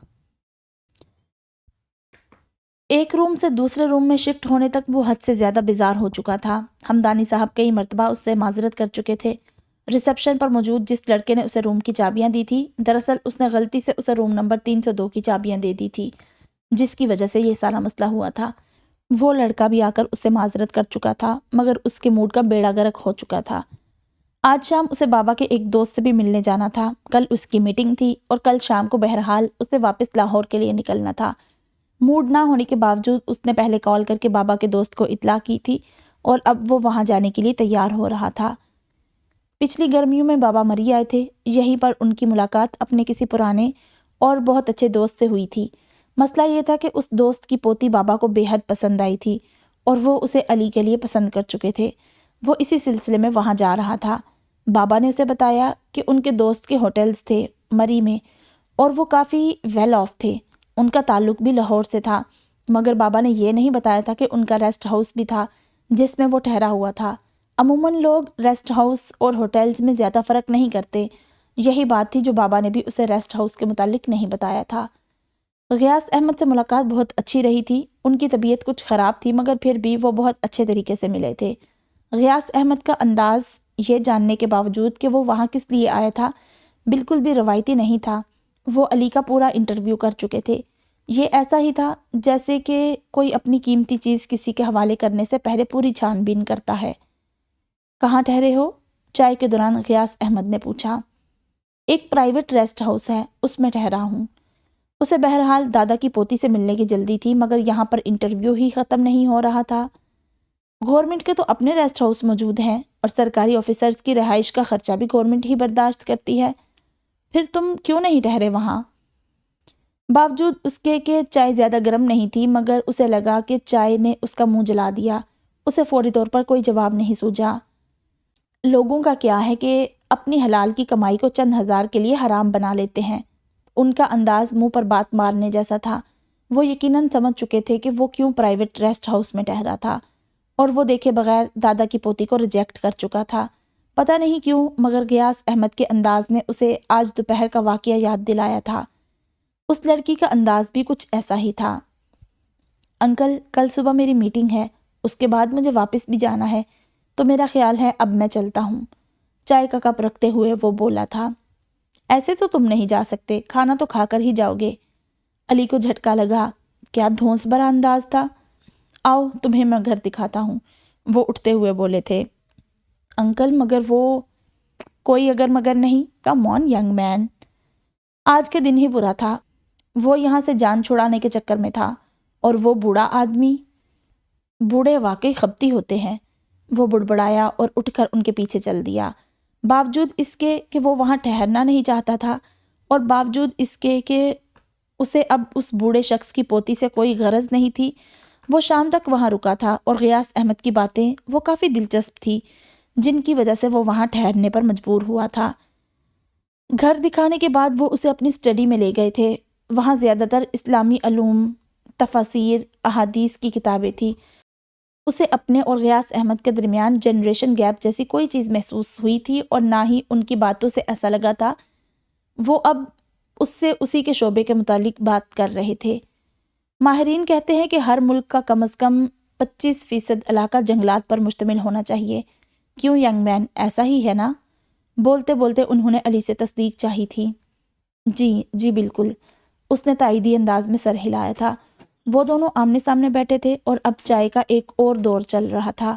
ایک روم سے دوسرے روم میں شفٹ ہونے تک وہ حد سے زیادہ بیزار ہو چکا تھا۔ ہمدانی صاحب کئی مرتبہ اس سے معذرت کر چکے تھے۔ ریسیپشن پر موجود جس لڑکے نے اسے روم کی چابیاں دی تھی، دراصل اس نے غلطی سے اسے روم نمبر 302 کی چابیاں دے دی تھی، جس کی وجہ سے یہ سارا مسئلہ ہوا تھا۔ وہ لڑکا بھی آ کر اس سے معذرت کر چکا تھا، مگر اس کے موڈ کا بیڑا غرق ہو چکا تھا۔ آج شام اسے بابا کے ایک دوست سے بھی ملنے جانا تھا۔ کل اس کی میٹنگ تھی اور کل شام کو بہرحال اسے واپس لاہور کے لیے نکلنا تھا۔ موڈ نہ ہونے کے باوجود اس نے پہلے کال کر کے بابا کے دوست کو اطلاع کی تھی اور اب وہ وہاں جانے کے لیے تیار ہو رہا تھا۔ پچھلی گرمیوں میں بابا مری آئے تھے، یہیں پر ان کی ملاقات اپنے کسی پرانے اور بہت اچھے دوست سے ہوئی تھی۔ مسئلہ یہ تھا کہ اس دوست کی پوتی بابا کو بے حد پسند آئی تھی اور وہ اسے علی کے لیے پسند کر چکے تھے۔ وہ اسی سلسلے میں وہاں جا رہا تھا۔ بابا نے اسے بتایا کہ ان کے دوست کے ہوٹلز تھے مری میں اور وہ کافی ویل آف تھے۔ ان کا تعلق بھی لاہور سے تھا، مگر بابا نے یہ نہیں بتایا تھا کہ ان کا ریسٹ ہاؤس بھی تھا جس میں وہ ٹھہرا ہوا تھا۔ عموماً لوگ ریسٹ ہاؤس اور ہوٹلز میں زیادہ فرق نہیں کرتے۔ یہی بات تھی جو بابا نے بھی اسے ریسٹ ہاؤس کے متعلق نہیں بتایا تھا۔ غیاث احمد سے ملاقات بہت اچھی رہی تھی۔ ان کی طبیعت کچھ خراب تھی، مگر پھر بھی وہ بہت اچھے طریقے سے ملے تھے۔ غیاث احمد کا انداز یہ جاننے کے باوجود کہ وہ وہاں کس لیے آیا تھا بالکل بھی روایتی نہیں تھا۔ وہ علی کا پورا انٹرویو کر چکے تھے، یہ ایسا ہی تھا جیسے کہ کوئی اپنی قیمتی چیز کسی کے حوالے کرنے سے پہلے پوری چھان بین کرتا ہے۔ کہاں ٹھہرے ہو؟ چائے کے دوران غیاث احمد نے پوچھا۔ ایک پرائیویٹ ریسٹ ہاؤس ہے، اس میں ٹھہرا ہوں۔ اسے بہرحال دادا کی پوتی سے ملنے کی جلدی تھی، مگر یہاں پر انٹرویو ہی ختم نہیں ہو رہا تھا۔ گورنمنٹ کے تو اپنے ریسٹ ہاؤس موجود ہیں اور سرکاری آفیسرز کی رہائش کا خرچہ بھی گورنمنٹ ہی برداشت کرتی ہے، پھر تم کیوں نہیں ٹھہرے وہاں؟ باوجود اس کے کہ چائے زیادہ گرم نہیں تھی، مگر اسے لگا کہ چائے نے اس کا منہ جلا دیا۔ اسے فوری طور پر کوئی جواب نہیں سوجا۔ لوگوں کا کیا ہے کہ اپنی حلال کی کمائی کو چند ہزار کے لیے حرام بنا لیتے ہیں۔ ان کا انداز منہ پر بات مارنے جیسا تھا۔ وہ یقیناً سمجھ چکے تھے کہ وہ کیوں پرائیویٹ ریسٹ ہاؤس میں ٹھہرا تھا، اور وہ دیکھے بغیر دادا کی پوتی کو ریجیکٹ کر چکا تھا۔ پتہ نہیں کیوں، مگر غیاث احمد کے انداز نے اسے آج دوپہر کا واقعہ یاد دلایا تھا۔ اس لڑکی کا انداز بھی کچھ ایسا ہی تھا۔ انکل، کل صبح میری میٹنگ ہے، اس کے بعد مجھے واپس بھی جانا ہے، تو میرا خیال ہے اب میں چلتا ہوں۔ چائے کا کپ رکھتے ہوئے وہ بولا تھا۔ ایسے تو تم نہیں جا سکتے، کھانا تو کھا کر ہی جاؤ گے۔ علی کو جھٹکا لگا۔ کیا دھونس بھرا انداز تھا۔ آؤ تمہیں میں گھر دکھاتا ہوں، وہ اٹھتے ہوئے بولے تھے۔ انکل مگر وہ… کوئی اگر مگر نہیں، کم آن ینگ مین۔ آج کے دن ہی برا تھا، وہ یہاں سے جان چھڑانے کے چکر میں تھا، اور وہ بوڑھا آدمی… بوڑھے واقعی خبتی ہوتے ہیں، وہ بڑبڑایا اور اٹھ کر ان کے پیچھے چل دیا۔ باوجود اس کے کہ وہ وہاں ٹھہرنا نہیں چاہتا تھا، اور باوجود اس کے کہ اسے اب اس بوڑھے شخص کی پوتی سے کوئی غرض نہیں تھی، وہ شام تک وہاں رکا تھا، اور غیاث احمد کی باتیں وہ کافی دلچسپ تھی، جن کی وجہ سے وہ وہاں ٹھہرنے پر مجبور ہوا تھا۔ گھر دکھانے کے بعد وہ اسے اپنی اسٹڈی میں لے گئے تھے۔ وہاں زیادہ تر اسلامی علوم، تفاسیر، احادیث کی کتابیں تھیں۔ اسے اپنے اور غیاث احمد کے درمیان جنریشن گیپ جیسی کوئی چیز محسوس ہوئی تھی، اور نہ ہی ان کی باتوں سے ایسا لگا تھا وہ اب اس سے اسی کے شعبے کے متعلق بات کر رہے تھے۔ ماہرین کہتے ہیں کہ ہر ملک کا کم از کم 25% علاقہ جنگلات پر مشتمل ہونا چاہیے۔ کیوں ینگ مین، ایسا ہی ہے نا؟ بولتے بولتے انہوں نے علی سے تصدیق چاہی تھی۔ جی بالکل، اس نے تائیدی انداز میں سر ہلایا تھا۔ وہ دونوں آمنے سامنے بیٹھے تھے، اور اب چائے کا ایک اور دور چل رہا تھا۔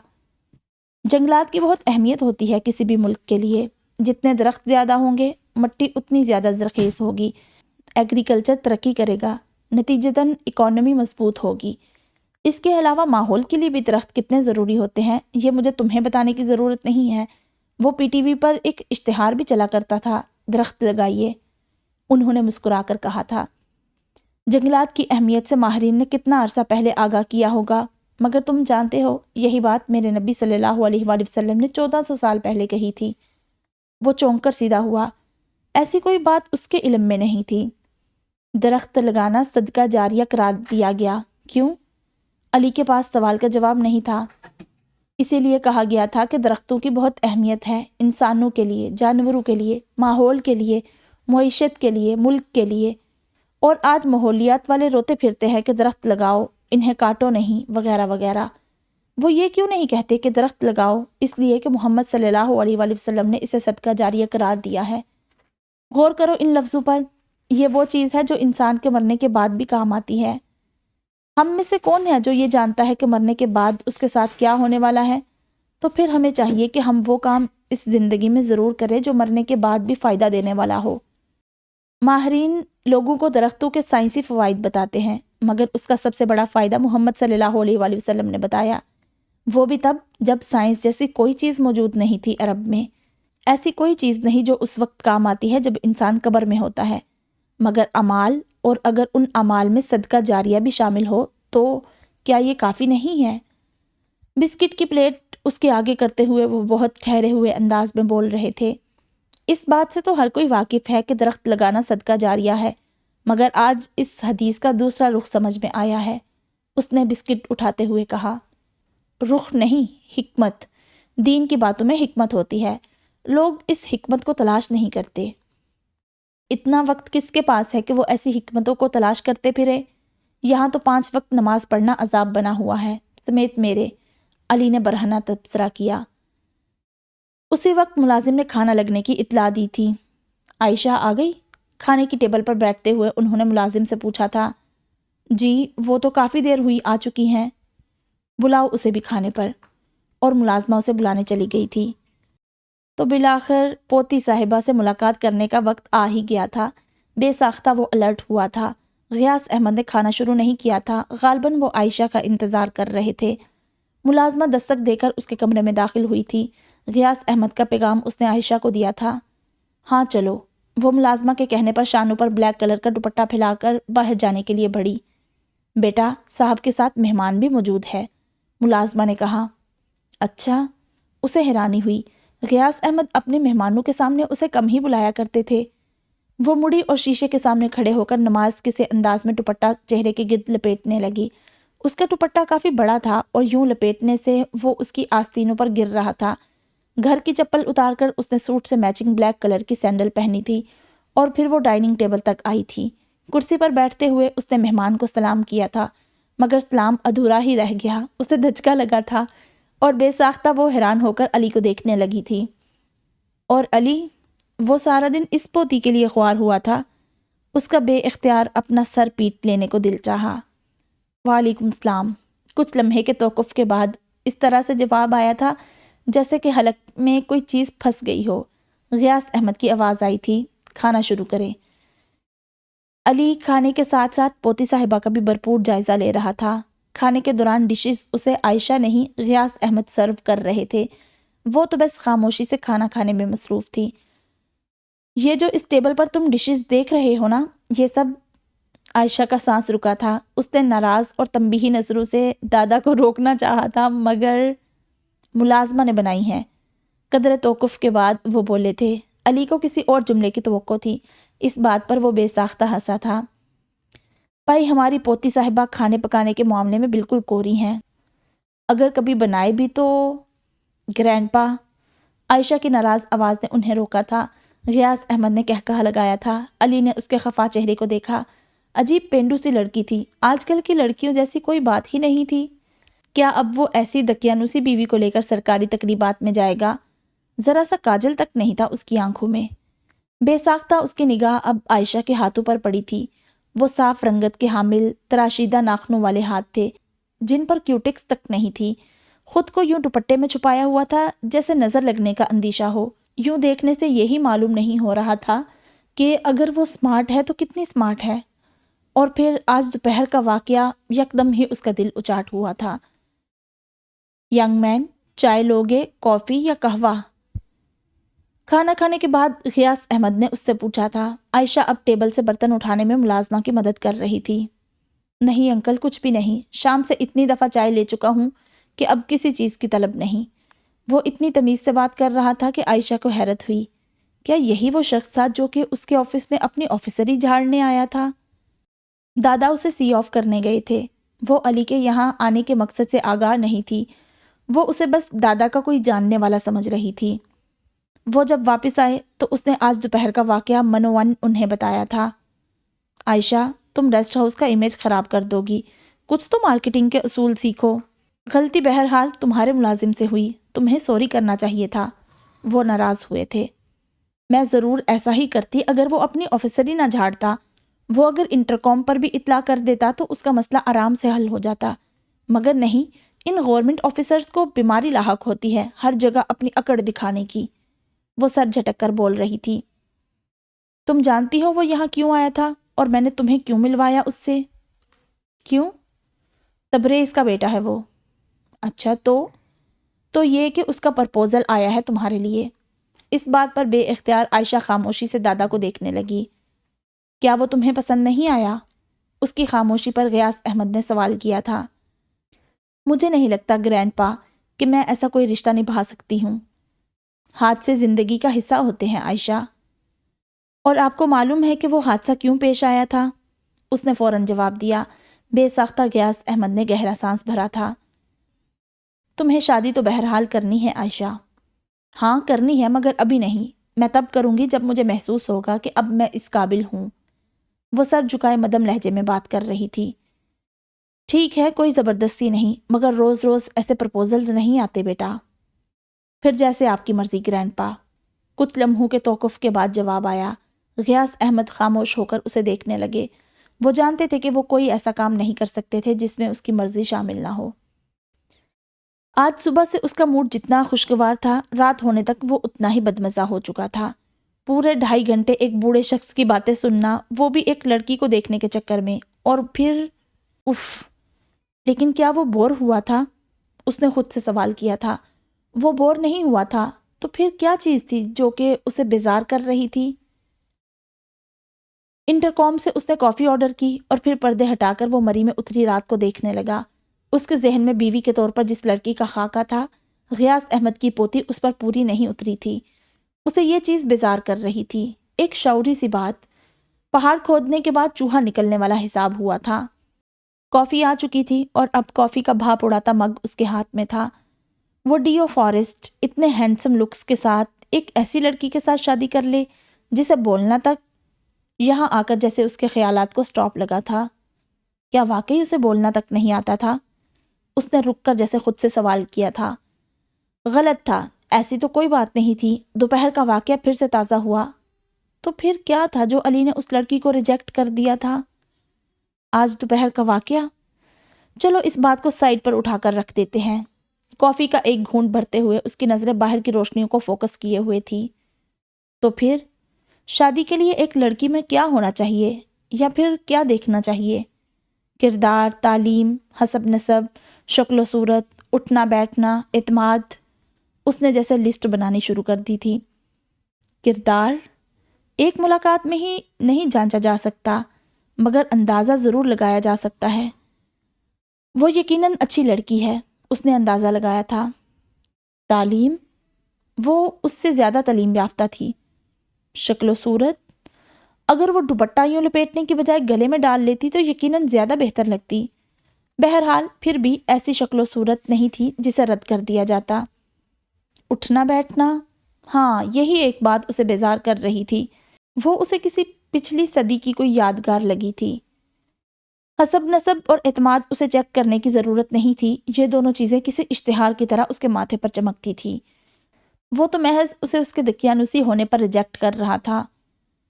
جنگلات کی بہت اہمیت ہوتی ہے کسی بھی ملک کے لیے۔ جتنے درخت زیادہ ہوں گے، مٹی اتنی زیادہ زرخیز ہوگی، ایگریکلچر ترقی کرے گا، نتیجتاً اکانومی مضبوط ہوگی۔ اس کے علاوہ ماحول کے لیے بھی درخت کتنے ضروری ہوتے ہیں، یہ مجھے تمہیں بتانے کی ضرورت نہیں ہے۔ وہ پی ٹی وی پر ایک اشتہار بھی چلا کرتا تھا، درخت لگائیے، انہوں نے مسکرا کر کہا تھا۔ جنگلات کی اہمیت سے ماہرین نے کتنا عرصہ پہلے آگاہ کیا ہوگا، مگر تم جانتے ہو یہی بات میرے نبی صلی اللہ علیہ وآلہ وسلم نے 1400 سال پہلے کہی تھی۔ وہ چونک کر سیدھا ہوا۔ ایسی کوئی بات اس کے علم میں نہیں تھی۔ درخت لگانا صدقہ جاریہ قرار دیا گیا، کیوں؟ علی کے پاس سوال کا جواب نہیں تھا۔ اسی لیے کہا گیا تھا کہ درختوں کی بہت اہمیت ہے، انسانوں کے لیے، جانوروں کے لیے، ماحول کے لیے، معیشت کے لیے، ملک کے لیے۔ اور آج ماحولیات والے روتے پھرتے ہیں کہ درخت لگاؤ، انہیں کاٹو نہیں، وغیرہ وغیرہ۔ وہ یہ کیوں نہیں کہتے کہ درخت لگاؤ، اس لیے کہ محمد صلی اللہ علیہ وآلہ وسلم نے اسے صدقہ جاریہ قرار دیا ہے۔ غور کرو ان لفظوں پر، یہ وہ چیز ہے جو انسان کے مرنے کے بعد بھی کام آتی ہے۔ ہم میں سے کون ہے جو یہ جانتا ہے کہ مرنے کے بعد اس کے ساتھ کیا ہونے والا ہے؟ تو پھر ہمیں چاہیے کہ ہم وہ کام اس زندگی میں ضرور کریں جو مرنے کے بعد بھی فائدہ دینے والا ہو۔ ماہرین لوگوں کو درختوں کے سائنسی فوائد بتاتے ہیں، مگر اس کا سب سے بڑا فائدہ محمد صلی اللہ علیہ وآلہ وسلم نے بتایا، وہ بھی تب جب سائنس جیسی کوئی چیز موجود نہیں تھی عرب میں۔ ایسی کوئی چیز نہیں جو اس وقت کام آتی ہے جب انسان قبر میں ہوتا ہے، مگر اعمال، اور اگر ان اعمال میں صدقہ جاریہ بھی شامل ہو تو کیا یہ کافی نہیں ہے؟ بسکٹ کی پلیٹ اس کے آگے کرتے ہوئے وہ بہت ٹھہرے ہوئے انداز میں بول رہے تھے۔ اس بات سے تو ہر کوئی واقف ہے کہ درخت لگانا صدقہ جاریہ ہے، مگر آج اس حدیث کا دوسرا رخ سمجھ میں آیا ہے، اس نے بسکٹ اٹھاتے ہوئے کہا۔ رخ نہیں، حکمت۔ دین کی باتوں میں حکمت ہوتی ہے، لوگ اس حکمت کو تلاش نہیں کرتے۔ اتنا وقت کس کے پاس ہے کہ وہ ایسی حکمتوں کو تلاش کرتے پھرے؟ یہاں تو 5 وقت نماز پڑھنا عذاب بنا ہوا ہے، سمیت میرے، علی نے برہنہ تبصرہ کیا۔ اسی وقت ملازم نے کھانا لگنے کی اطلاع دی تھی۔ عائشہ آ گئی؟ کھانے کی ٹیبل پر بیٹھتے ہوئے انہوں نے ملازم سے پوچھا تھا۔ جی وہ تو کافی دیر ہوئی آ چکی ہیں، بلاؤ اسے بھی کھانے پر۔ اور ملازمہ اسے بلانے چلی گئی تھی۔ تو بالآخر پوتی صاحبہ سے ملاقات کرنے کا وقت آ ہی گیا تھا۔ بے ساختہ وہ الرٹ ہوا تھا۔ غیاث احمد نے کھانا شروع نہیں کیا تھا، غالباً وہ عائشہ کا انتظار کر رہے تھے۔ ملازمہ دستک دے کر اس کے کمرے میں داخل ہوئی تھی۔ غیاث احمد کا پیغام اس نے عائشہ کو دیا تھا۔ ہاں چلو۔ وہ ملازمہ کے کہنے پر شانوں پر بلیک کلر کا دوپٹہ پھیلا کر باہر جانے کے لیے بڑھی۔ بیٹا صاحب کے ساتھ مہمان بھی موجود ہے، ملازمہ نے کہا۔ اچھا؟ اسے حیرانی ہوئی۔ غیاث احمد اپنے مہمانوں کے سامنے اسے کم ہی بلایا کرتے تھے۔ وہ مڑی اور شیشے کے سامنے کھڑے ہو کر نماز کے سے انداز میں دوپٹہ چہرے کے گرد لپیٹنے لگی۔ اس کا دوپٹہ کافی بڑا تھا اور یوں لپیٹنے سے وہ اس کی آستینوں پر گر رہا تھا۔ گھر کی چپل اتار کر اس نے سوٹ سے میچنگ بلیک کلر کی سینڈل پہنی تھی اور پھر وہ ڈائننگ ٹیبل تک آئی تھی۔ کرسی پر بیٹھتے ہوئے اس نے مہمان کو سلام کیا تھا، مگر سلام ادھورا ہی رہ گیا۔ اسے دھچکا لگا تھا اور بے ساختہ وہ حیران ہو کر علی کو دیکھنے لگی تھی۔ اور علی؟ وہ سارا دن اس پوتی کے لیے خوار ہوا تھا۔ اس کا بے اختیار اپنا سر پیٹ لینے کو دل چاہا۔ وعلیکم السلام۔ کچھ لمحے کے توقف کے بعد اس طرح سے جواب آیا تھا جیسے کہ حلق میں کوئی چیز پھنس گئی ہو۔ غیاث احمد کی آواز آئی تھی، کھانا شروع کریں۔ علی کھانے کے ساتھ ساتھ پوتی صاحبہ کا بھی بھرپور جائزہ لے رہا تھا۔ کھانے کے دوران ڈشز اسے عائشہ نہیں غیاث احمد سرو کر رہے تھے۔ وہ تو بس خاموشی سے کھانا کھانے میں مصروف تھی۔ یہ جو اس ٹیبل پر تم ڈشز دیکھ رہے ہو نا، یہ سب… عائشہ کا سانس رکا تھا۔ اس نے ناراض اور تنبیہی نظروں سے دادا کو روکنا چاہا تھا، مگر ملازمہ نے بنائی ہیں۔ قدر توقف کے بعد وہ بولے تھے۔ علی کو کسی اور جملے کی توقع تھی، اس بات پر وہ بے ساختہ ہنسا تھا۔ بھائی ہماری پوتی صاحبہ کھانے پکانے کے معاملے میں بالکل کوری ہیں، اگر کبھی بنائے بھی تو… گرینڈ پا… عائشہ کی ناراض آواز نے انہیں روکا تھا۔ غیاث احمد نے کہکہا لگایا تھا۔ علی نے اس کے خفا چہرے کو دیکھا۔ عجیب پینڈو سی لڑکی تھی، آج کل کی لڑکیوں جیسی کوئی بات ہی نہیں تھی۔ کیا اب وہ ایسی دکیانوسی بیوی کو لے کر سرکاری تقریبات میں جائے گا؟ ذرا سا کاجل تک نہیں تھا اس کی آنکھوں میں۔ بے ساختہ اس کی نگاہ اب عائشہ کے ہاتھوں پر پڑی تھی۔ وہ صاف رنگت کے حامل تراشیدہ ناخنوں والے ہاتھ تھے جن پر کیوٹکس تک نہیں تھی۔ خود کو یوں دوپٹے میں چھپایا ہوا تھا جیسے نظر لگنے کا اندیشہ ہو۔ یوں دیکھنے سے یہی معلوم نہیں ہو رہا تھا کہ اگر وہ سمارٹ ہے تو کتنی سمارٹ ہے۔ اور پھر آج دوپہر کا واقعہ یکدم ہی اس کا دل اچاٹ ہوا تھا۔ ینگ مین، چائے لوگے، کافی یا قہوہ؟ کھانا کھانے کے بعد غیاث احمد نے اس سے پوچھا تھا۔ عائشہ اب ٹیبل سے برتن اٹھانے میں ملازمہ کی مدد کر رہی تھی۔ نہیں انکل، کچھ بھی نہیں، شام سے اتنی دفعہ چائے لے چکا ہوں کہ اب کسی چیز کی طلب نہیں۔ وہ اتنی تمیز سے بات کر رہا تھا کہ عائشہ کو حیرت ہوئی۔ کیا یہی وہ شخص تھا جو کہ اس کے آفس میں اپنی آفیسری جھاڑنے آیا تھا؟ دادا اسے سی آف کرنے گئے تھے۔ وہ علی کے یہاں آنے کے مقصد سے آگاہ نہیں تھی۔ وہ اسے بس دادا کا کوئی جاننے والا سمجھ رہی تھی۔ وہ جب واپس آئے تو اس نے آج دوپہر کا واقعہ منوون انہیں بتایا تھا۔ عائشہ، تم ریسٹ ہاؤس کا امیج خراب کر دو گی، کچھ تو مارکیٹنگ کے اصول سیکھو۔ غلطی بہرحال تمہارے ملازم سے ہوئی، تمہیں سوری کرنا چاہیے تھا۔ وہ ناراض ہوئے تھے۔ میں ضرور ایسا ہی کرتی اگر وہ اپنی آفیسری نہ جھاڑتا۔ وہ اگر انٹرکام پر بھی اطلاع کر دیتا تو اس کا مسئلہ آرام سے حل ہو جاتا، مگر نہیں، ان گورنمنٹ آفیسرز کو بیماری لاحق ہوتی ہے ہر جگہ اپنی اکڑ دکھانے کی۔ وہ سر جھٹک کر بول رہی تھی۔ تم جانتی ہو وہ یہاں کیوں آیا تھا اور میں نے تمہیں کیوں ملوایا اس سے؟ کیوں؟ تبریز کا بیٹا ہے وہ۔ اچھا تو یہ کہ اس کا پرپوزل آیا ہے تمہارے لیے۔ اس بات پر بے اختیار عائشہ خاموشی سے دادا کو دیکھنے لگی۔ کیا وہ تمہیں پسند نہیں آیا؟ اس کی خاموشی پر غیاث احمد نے سوال کیا تھا۔ مجھے نہیں لگتا گرینڈ پا کہ میں ایسا کوئی رشتہ نبھا سکتی ہوں۔ حادثے زندگی کا حصہ ہوتے ہیں عائشہ۔ اور آپ کو معلوم ہے کہ وہ حادثہ کیوں پیش آیا تھا؟ اس نے فوراً جواب دیا۔ بے ساختہ غیاث احمد نے گہرا سانس بھرا تھا۔ تمہیں شادی تو بہرحال کرنی ہے عائشہ۔ ہاں کرنی ہے، مگر ابھی نہیں۔ میں تب کروں گی جب مجھے محسوس ہوگا کہ اب میں اس قابل ہوں۔ وہ سر جھکائے مدھم لہجے میں بات کر رہی تھی۔ ٹھیک ہے، کوئی زبردستی نہیں، مگر روز روز ایسے پرپوزلز نہیں آتے بیٹا۔ پھر جیسے آپ کی مرضی گرینڈ پا۔ کچھ لمحوں کے توقف کے بعد جواب آیا۔ غیاث احمد خاموش ہو کر اسے دیکھنے لگے۔ وہ جانتے تھے کہ وہ کوئی ایسا کام نہیں کر سکتے تھے جس میں اس کی مرضی شامل نہ ہو۔ آج صبح سے اس کا موڈ جتنا خوشگوار تھا، رات ہونے تک وہ اتنا ہی بدمزہ ہو چکا تھا۔ پورے 2.5 گھنٹے ایک بوڑھے شخص کی باتیں سننا، وہ بھی ایک لڑکی کو دیکھنے کے چکر میں، اور پھر اف۔ لیکن کیا وہ بور ہوا تھا؟ اس نے خود سے سوال کیا تھا۔ وہ بور نہیں ہوا تھا تو پھر کیا چیز تھی جو کہ اسے بیزار کر رہی تھی؟ انٹرکام سے اس نے کافی آرڈر کی اور پھر پردے ہٹا کر وہ مری میں اتری رات کو دیکھنے لگا۔ اس کے ذہن میں بیوی کے طور پر جس لڑکی کا خاکہ تھا، غیاث احمد کی پوتی، اس پر پوری نہیں اتری تھی۔ اسے یہ چیز بیزار کر رہی تھی۔ ایک شعوری سی بات۔ پہاڑ کھودنے کے بعد چوہا نکلنے والا حساب ہوا تھا۔ کافی آ چکی تھی اور اب کافی کا بھاپ اڑاتا مگ اس کے ہاتھ میں تھا۔ وہ ڈیو فارسٹ اتنے ہینڈسم لکس کے ساتھ ایک ایسی لڑکی کے ساتھ شادی کر لے جسے بولنا تک، یہاں آ کر جیسے اس کے خیالات کو سٹاپ لگا تھا۔ کیا واقعی اسے بولنا تک نہیں آتا تھا؟ اس نے رک کر جیسے خود سے سوال کیا تھا۔ غلط تھا، ایسی تو کوئی بات نہیں تھی۔ دوپہر کا واقعہ پھر سے تازہ ہوا۔ تو پھر کیا تھا جو علی نے اس لڑکی کو ریجیکٹ کر دیا تھا؟ آج دوپہر کا واقعہ؟ چلو اس بات کو سائڈ پر اٹھا کر رکھ دیتے ہیں۔ کافی کا ایک گھونٹ بھرتے ہوئے اس کی نظریں باہر کی روشنیوں کو فوکس کیے ہوئے تھی۔ تو پھر شادی کے لیے ایک لڑکی میں کیا ہونا چاہیے، یا پھر کیا دیکھنا چاہیے؟ کردار، تعلیم، حسب نسب، شکل و صورت، اٹھنا بیٹھنا، اعتماد۔ اس نے جیسے لسٹ بنانی شروع کر دی تھی۔ کردار ایک ملاقات میں ہی نہیں جانچا جا سکتا، مگر اندازہ ضرور لگایا جا سکتا ہے۔ وہ یقیناً اچھی لڑکی ہے، اس نے اندازہ لگایا تھا۔ تعلیم، وہ اس سے زیادہ تعلیم یافتہ تھی۔ شکل و صورت، اگر وہ دوپٹہ یوں لپیٹنے کی بجائے گلے میں ڈال لیتی تو یقیناً زیادہ بہتر لگتی۔ بہرحال پھر بھی ایسی شکل و صورت نہیں تھی جسے رد کر دیا جاتا۔ اٹھنا بیٹھنا، ہاں یہی ایک بات اسے بیزار کر رہی تھی۔ وہ اسے کسی پچھلی صدی کی کوئی یادگار لگی تھی۔ حسب نسب اور اعتماد اسے چیک کرنے کی ضرورت نہیں تھی، یہ دونوں چیزیں کسی اشتہار کی طرح اس کے ماتھے پر چمکتی تھی۔ وہ تو محض اسے اس کے دقیانوسی ہونے پر ریجیکٹ کر رہا تھا۔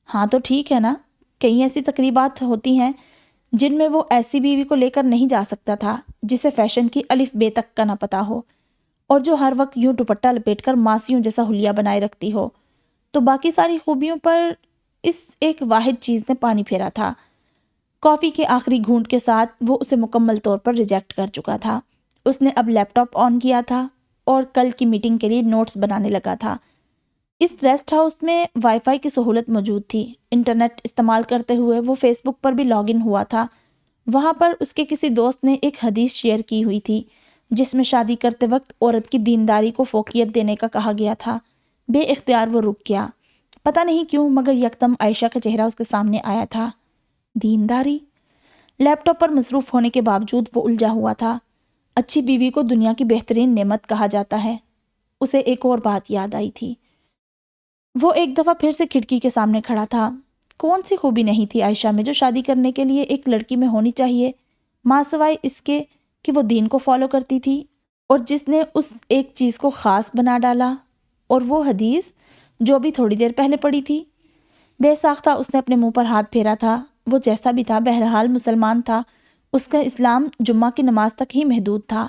ہاں تو ٹھیک ہے نا، کئی ایسی تقریبات ہوتی ہیں جن میں وہ ایسی بیوی کو لے کر نہیں جا سکتا تھا جسے فیشن کی الف بے تک کا نہ پتہ ہو، اور جو ہر وقت یوں دوپٹہ لپیٹ کر ماسیوں جیسا حلیہ بنائے رکھتی ہو۔ تو باقی ساری خوبیوں پر اس ایک واحد چیز نے پانی پھیرا تھا۔ کافی کے آخری گھونٹ کے ساتھ وہ اسے مکمل طور پر ریجیکٹ کر چکا تھا۔ اس نے اب لیپ ٹاپ آن کیا تھا اور کل کی میٹنگ کے لیے نوٹس بنانے لگا تھا۔ اس ریسٹ ہاؤس میں وائی فائی کی سہولت موجود تھی۔ انٹرنیٹ استعمال کرتے ہوئے وہ فیس بک پر بھی لاگ ان ہوا تھا۔ وہاں پر اس کے کسی دوست نے ایک حدیث شیئر کی ہوئی تھی جس میں شادی کرتے وقت عورت کی دینداری کو فوقیت دینے کا کہا گیا تھا۔ بے اختیار وہ رک گیا، پتہ نہیں کیوں، مگر یکدم عائشہ کا چہرہ اس کے سامنے آیا تھا۔ دینداری؟ لیپ ٹاپ پر مصروف ہونے کے باوجود وہ الجھا ہوا تھا۔ اچھی بیوی کو دنیا کی بہترین نعمت کہا جاتا ہے۔ اسے ایک اور بات یاد آئی تھی۔ وہ ایک دفعہ پھر سے کھڑکی کے سامنے کھڑا تھا۔ کون سی خوبی نہیں تھی عائشہ میں جو شادی کرنے کے لیے ایک لڑکی میں ہونی چاہیے، ماں سوائے اس کے کہ وہ دین کو فالو کرتی تھی، اور جس نے اس ایک چیز کو خاص بنا ڈالا، اور وہ حدیث جو بھی تھوڑی دیر پہلے پڑھی تھی۔ بے ساختہ اس نے اپنے منہ پر ہاتھ پھیرا تھا۔ وہ جیسا بھی تھا بہرحال مسلمان تھا، اس کا اسلام جمعہ کی نماز تک ہی محدود تھا۔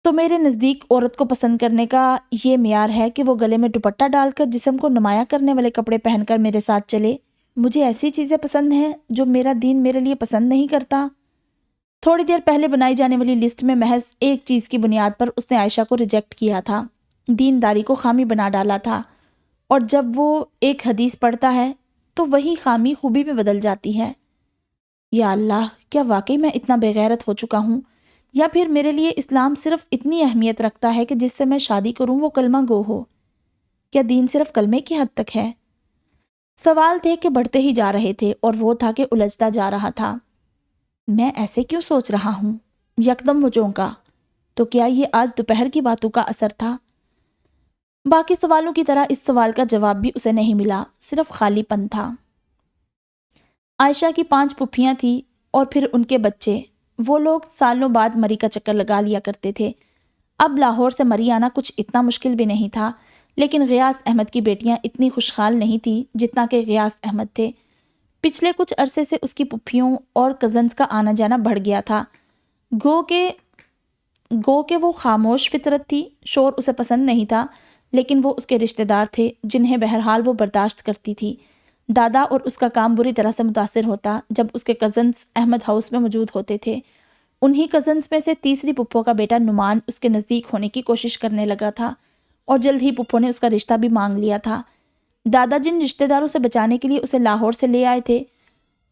تو میرے نزدیک عورت کو پسند کرنے کا یہ معیار ہے کہ وہ گلے میں دوپٹہ ڈال کر جسم کو نمایاں کرنے والے کپڑے پہن کر میرے ساتھ چلے۔ مجھے ایسی چیزیں پسند ہیں جو میرا دین میرے لیے پسند نہیں کرتا۔ تھوڑی دیر پہلے بنائی جانے والی لسٹ میں محض ایک چیز کی بنیاد پر اس نے عائشہ کو ریجیکٹ کیا تھا، دینداری کو خامی بنا ڈالا تھا، اور جب وہ ایک حدیث پڑھتا ہے تو وہی خامی خوبی میں بدل جاتی ہے۔ یا اللہ، کیا واقعی میں اتنا بے غیرت ہو چکا ہوں، یا پھر میرے لیے اسلام صرف اتنی اہمیت رکھتا ہے کہ جس سے میں شادی کروں وہ کلمہ گو ہو؟ کیا دین صرف کلمے کی حد تک ہے؟ سوال تھے کہ بڑھتے ہی جا رہے تھے، اور وہ تھا کہ الجھتا جا رہا تھا۔ میں ایسے کیوں سوچ رہا ہوں؟ یکدم وہ چونکا۔ تو کیا یہ آج دوپہر کی باتوں کا اثر تھا؟ باقی سوالوں کی طرح اس سوال کا جواب بھی اسے نہیں ملا، صرف خالی پن تھا۔ عائشہ کی 5 پھوپھیاں تھیں اور پھر ان کے بچے۔ وہ لوگ سالوں بعد مری کا چکر لگا لیا کرتے تھے۔ اب لاہور سے مری آنا کچھ اتنا مشکل بھی نہیں تھا، لیکن غیاث احمد کی بیٹیاں اتنی خوشحال نہیں تھیں جتنا کہ غیاث احمد تھے۔ پچھلے کچھ عرصے سے اس کی پھوپھیوں اور کزنز کا آنا جانا بڑھ گیا تھا۔ گو کہ وہ خاموش فطرت تھی، شور اسے پسند نہیں تھا، لیکن وہ اس کے رشتہ دار تھے جنہیں بہرحال وہ برداشت کرتی تھی۔ دادا اور اس کا کام بری طرح سے متاثر ہوتا جب اس کے کزنز احمد ہاؤس میں موجود ہوتے تھے۔ انہی کزنز میں سے تیسری پھپھو کا بیٹا نعمان اس کے نزدیک ہونے کی کوشش کرنے لگا تھا اور جلد ہی پھپھو نے اس کا رشتہ بھی مانگ لیا تھا۔ دادا جن رشتہ داروں سے بچانے کے لیے اسے لاہور سے لے آئے تھے،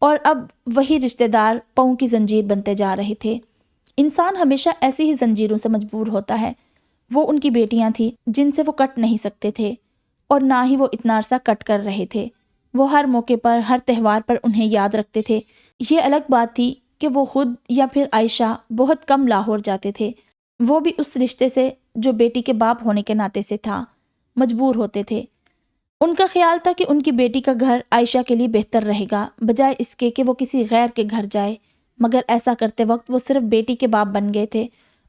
اور اب وہی رشتہ دار پاؤں کی زنجیر بنتے جا رہے تھے۔ انسان ہمیشہ ایسی ہی زنجیروں سے مجبور ہوتا ہے۔ وہ ان کی بیٹیاں تھیں جن سے وہ کٹ نہیں سکتے تھے، اور نہ ہی وہ اتنا عرصہ کٹ کر رہے تھے۔ وہ ہر موقع پر، ہر تہوار پر انہیں یاد رکھتے تھے۔ یہ الگ بات تھی کہ وہ خود یا پھر عائشہ بہت کم لاہور جاتے تھے، وہ بھی اس رشتے سے جو بیٹی کے باپ ہونے کے ناطے سے تھا مجبور ہوتے تھے۔ ان کا خیال تھا کہ ان کی بیٹی کا گھر عائشہ کے لیے بہتر رہے گا بجائے اس کے کہ وہ کسی غیر کے گھر جائے، مگر ایسا کرتے وقت وہ صرف بیٹی کے باپ بن گئے تھے۔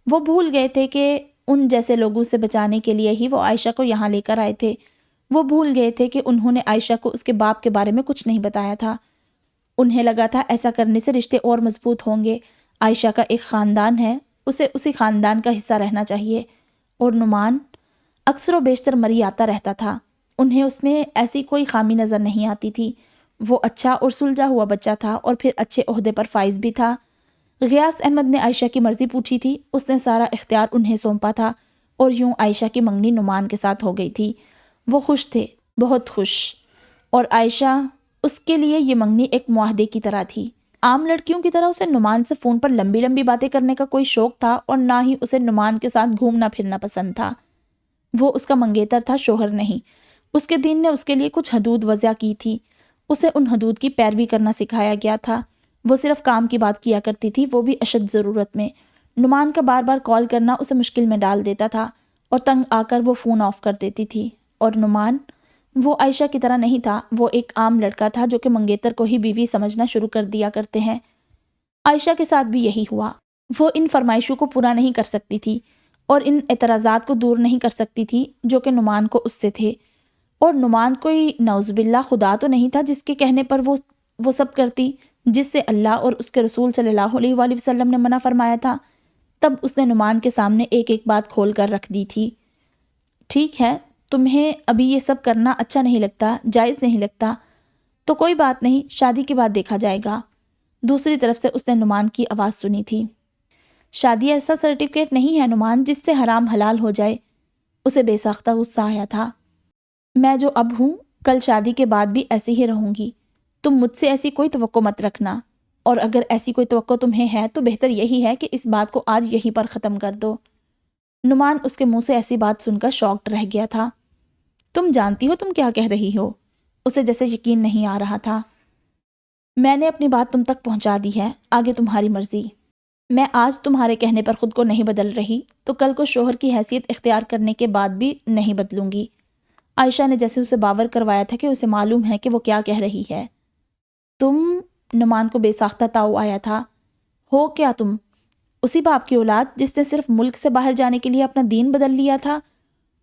وہ بھول گئے تھے کہ ان جیسے لوگوں سے بچانے کے لیے ہی وہ عائشہ کو یہاں لے کر آئے تھے۔ وہ بھول گئے تھے کہ انہوں نے عائشہ کو اس کے باپ کے بارے میں کچھ نہیں بتایا تھا۔ انہیں لگا تھا ایسا کرنے سے رشتے اور مضبوط ہوں گے۔ عائشہ کا ایک خاندان ہے، اسے اسی خاندان کا حصہ رہنا چاہیے۔ اور نعمان اکثر و بیشتر مری آتا رہتا تھا، انہیں اس میں ایسی کوئی خامی نظر نہیں آتی تھی۔ وہ اچھا اور سلجھا ہوا بچہ تھا اور پھر اچھے عہدے پر فائز بھی تھا۔ غیاث احمد نے عائشہ کی مرضی پوچھی تھی، اس نے سارا اختیار انہیں سونپا تھا، اور یوں عائشہ کی منگنی نعمان کے ساتھ ہو گئی تھی۔ وہ خوش تھے، بہت خوش، اور عائشہ اس کے لیے یہ منگنی ایک معاہدے کی طرح تھی۔ عام لڑکیوں کی طرح اسے نعمان سے فون پر لمبی لمبی باتیں کرنے کا کوئی شوق تھا، اور نہ ہی اسے نعمان کے ساتھ گھومنا پھرنا پسند تھا۔ وہ اس کا منگیتر تھا، شوہر نہیں۔ اس کے دین نے اس کے لیے کچھ حدود وضع کی تھی، اسے ان حدود کی پیروی کرنا سکھایا گیا تھا۔ وہ صرف کام کی بات کیا کرتی تھی، وہ بھی اشد ضرورت میں۔ نعمان کا بار بار کال کرنا اسے مشکل میں ڈال دیتا تھا، اور تنگ آ کر وہ فون آف کر دیتی تھی۔ اور نعمان وہ عائشہ کی طرح نہیں تھا، وہ ایک عام لڑکا تھا جو کہ منگیتر کو ہی بیوی سمجھنا شروع کر دیا کرتے ہیں۔ عائشہ کے ساتھ بھی یہی ہوا۔ وہ ان فرمائشوں کو پورا نہیں کر سکتی تھی اور ان اعتراضات کو دور نہیں کر سکتی تھی جو کہ نعمان کو اس سے تھے۔ اور نعمان کوئی نعوذ باللہ خدا تو نہیں تھا جس کے کہنے پر وہ سب کرتی جس سے اللہ اور اس کے رسول صلی اللہ علیہ وآلہ وسلم نے منع فرمایا تھا۔ تب اس نے نعمان کے سامنے ایک ایک بات کھول کر رکھ دی تھی۔ ٹھیک ہے، تمہیں ابھی یہ سب کرنا اچھا نہیں لگتا، جائز نہیں لگتا، تو کوئی بات نہیں، شادی کے بعد دیکھا جائے گا۔ دوسری طرف سے اس نے نعمان کی آواز سنی تھی، شادی ایسا سرٹیفکیٹ نہیں ہے نعمان جس سے حرام حلال ہو جائے۔ اسے بے ساختہ غصہ آیا تھا۔ میں جو اب ہوں، کل شادی کے بعد بھی ایسی ہی رہوں گی۔ تم مجھ سے ایسی کوئی توقع مت رکھنا، اور اگر ایسی کوئی توقع تمہیں ہے تو بہتر یہی ہے کہ اس بات کو آج یہیں پر ختم کر دو۔ نعمان اس کے منہ سے ایسی بات سن کر شاکڈ رہ گیا تھا۔ تم جانتی ہو تم کیا کہہ رہی ہو؟ اسے جیسے یقین نہیں آ رہا تھا۔ میں نے اپنی بات تم تک پہنچا دی ہے، آگے تمہاری مرضی۔ میں آج تمہارے کہنے پر خود کو نہیں بدل رہی تو کل کو شوہر کی حیثیت اختیار کرنے کے بعد بھی نہیں بدلوں گی۔ عائشہ نے جیسے اسے باور کروایا تھا کہ اسے معلوم ہے کہ وہ کیا کہہ رہی ہے۔ تم، نعمان کو بے ساختہ تاؤ آیا تھا، ہو کیا تم؟ اسی باپ کی اولاد جس نے صرف ملک سے باہر جانے کے لیے اپنا دین بدل لیا تھا،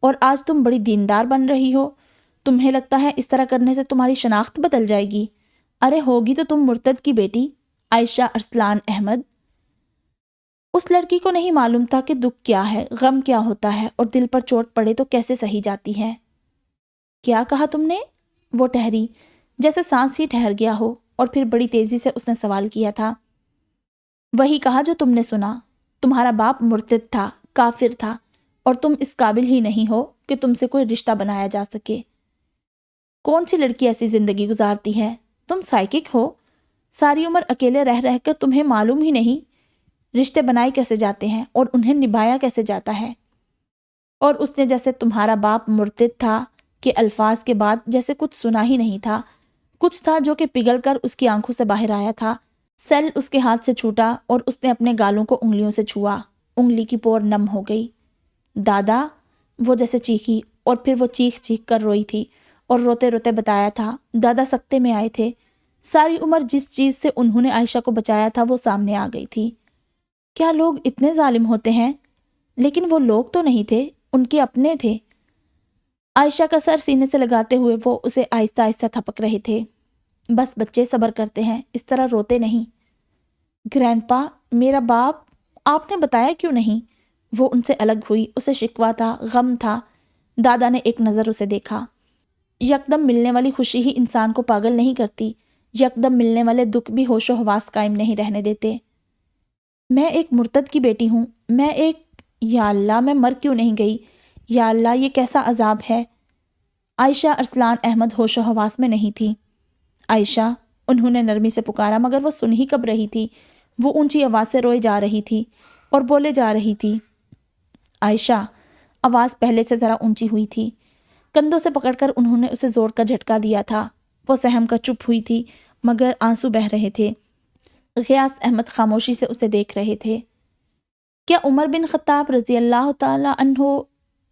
اور آج تم بڑی دیندار بن رہی ہو۔ تمہیں لگتا ہے اس طرح کرنے سے تمہاری شناخت بدل جائے گی؟ ارے ہوگی تو تم مرتد کی بیٹی عائشہ ارسلان احمد۔ اس لڑکی کو نہیں معلوم تھا کہ دکھ کیا ہے، غم کیا ہوتا ہے، اور دل پر چوٹ پڑے تو کیسے سہی جاتی ہے۔ کیا کہا تم نے؟ وہ ٹھہری، جیسے سانس ہی ٹھہر گیا ہو، اور پھر بڑی تیزی سے اس نے سوال کیا تھا۔ وہی کہا جو تم نے سنا، تمہارا باپ مرتد تھا، کافر تھا، اور تم اس قابل ہی نہیں ہو کہ تم سے کوئی رشتہ بنایا جا سکے۔ کون سی لڑکی ایسی زندگی گزارتی ہے؟ تم سائیکک ہو؟ ساری عمر اکیلے رہ رہ کر تمہیں معلوم ہی نہیں رشتے بنائے کیسے جاتے ہیں اور انہیں نبھایا کیسے جاتا ہے؟ اور اس نے جیسے تمہارا باپ مرتد تھا کہ الفاظ کے بعد جیسے کچھ سنا ہی نہیں تھا، کچھ تھا جو کہ پگھل کر اس کی آنکھوں سے باہر آیا تھا۔ سیل اس کے ہاتھ سے چھوٹا اور اس نے اپنے گالوں کو انگلیوں سے چھوا، انگلی کی پور نم ہو گئی۔ دادا، وہ جیسے چیخی، اور پھر وہ چیخ چیخ کر روئی تھی، اور روتے روتے بتایا تھا دادا سکتے میں آئے تھے۔ ساری عمر جس چیز سے انہوں نے عائشہ کو بچایا تھا وہ سامنے آ گئی تھی۔ کیا لوگ اتنے ظالم ہوتے ہیں؟ لیکن وہ لوگ تو نہیں تھے، ان کے اپنے تھے۔ عائشہ کا سر سینے سے لگاتے ہوئے وہ اسے آہستہ آہستہ تھپک رہے تھے۔ بس بچے صبر کرتے ہیں، اس طرح روتے نہیں۔ گرینڈپا، میرا باپ، آپ نے بتایا کیوں نہیں؟ وہ ان سے الگ ہوئی، اسے شکوہ تھا، غم تھا۔ دادا نے ایک نظر اسے دیکھا۔ یکدم ملنے والی خوشی ہی انسان کو پاگل نہیں کرتی، یکدم ملنے والے دکھ بھی ہوش و حواس قائم نہیں رہنے دیتے۔ میں ایک مرتد کی بیٹی ہوں، یا اللہ میں مر کیوں نہیں گئی؟ یا اللہ یہ کیسا عذاب ہے؟ عائشہ ارسلان احمد ہوش و حواس میں نہیں تھی۔ عائشہ، انہوں نے نرمی سے پکارا، مگر وہ سن ہی کب رہی تھی۔ وہ اونچی آواز سے روئے جا رہی تھی اور بولے جا رہی تھی۔ عائشہ، آواز پہلے سے ذرا اونچی ہوئی تھی۔ کندھوں سے پکڑ کر انہوں نے اسے زور کا جھٹکا دیا تھا۔ وہ سہم کر چپ ہوئی تھی، مگر آنسو بہہ رہے تھے۔ غیاث احمد خاموشی سے اسے دیکھ رہے تھے۔ کیا عمر بن خطاب رضی اللہ تعالی عنہ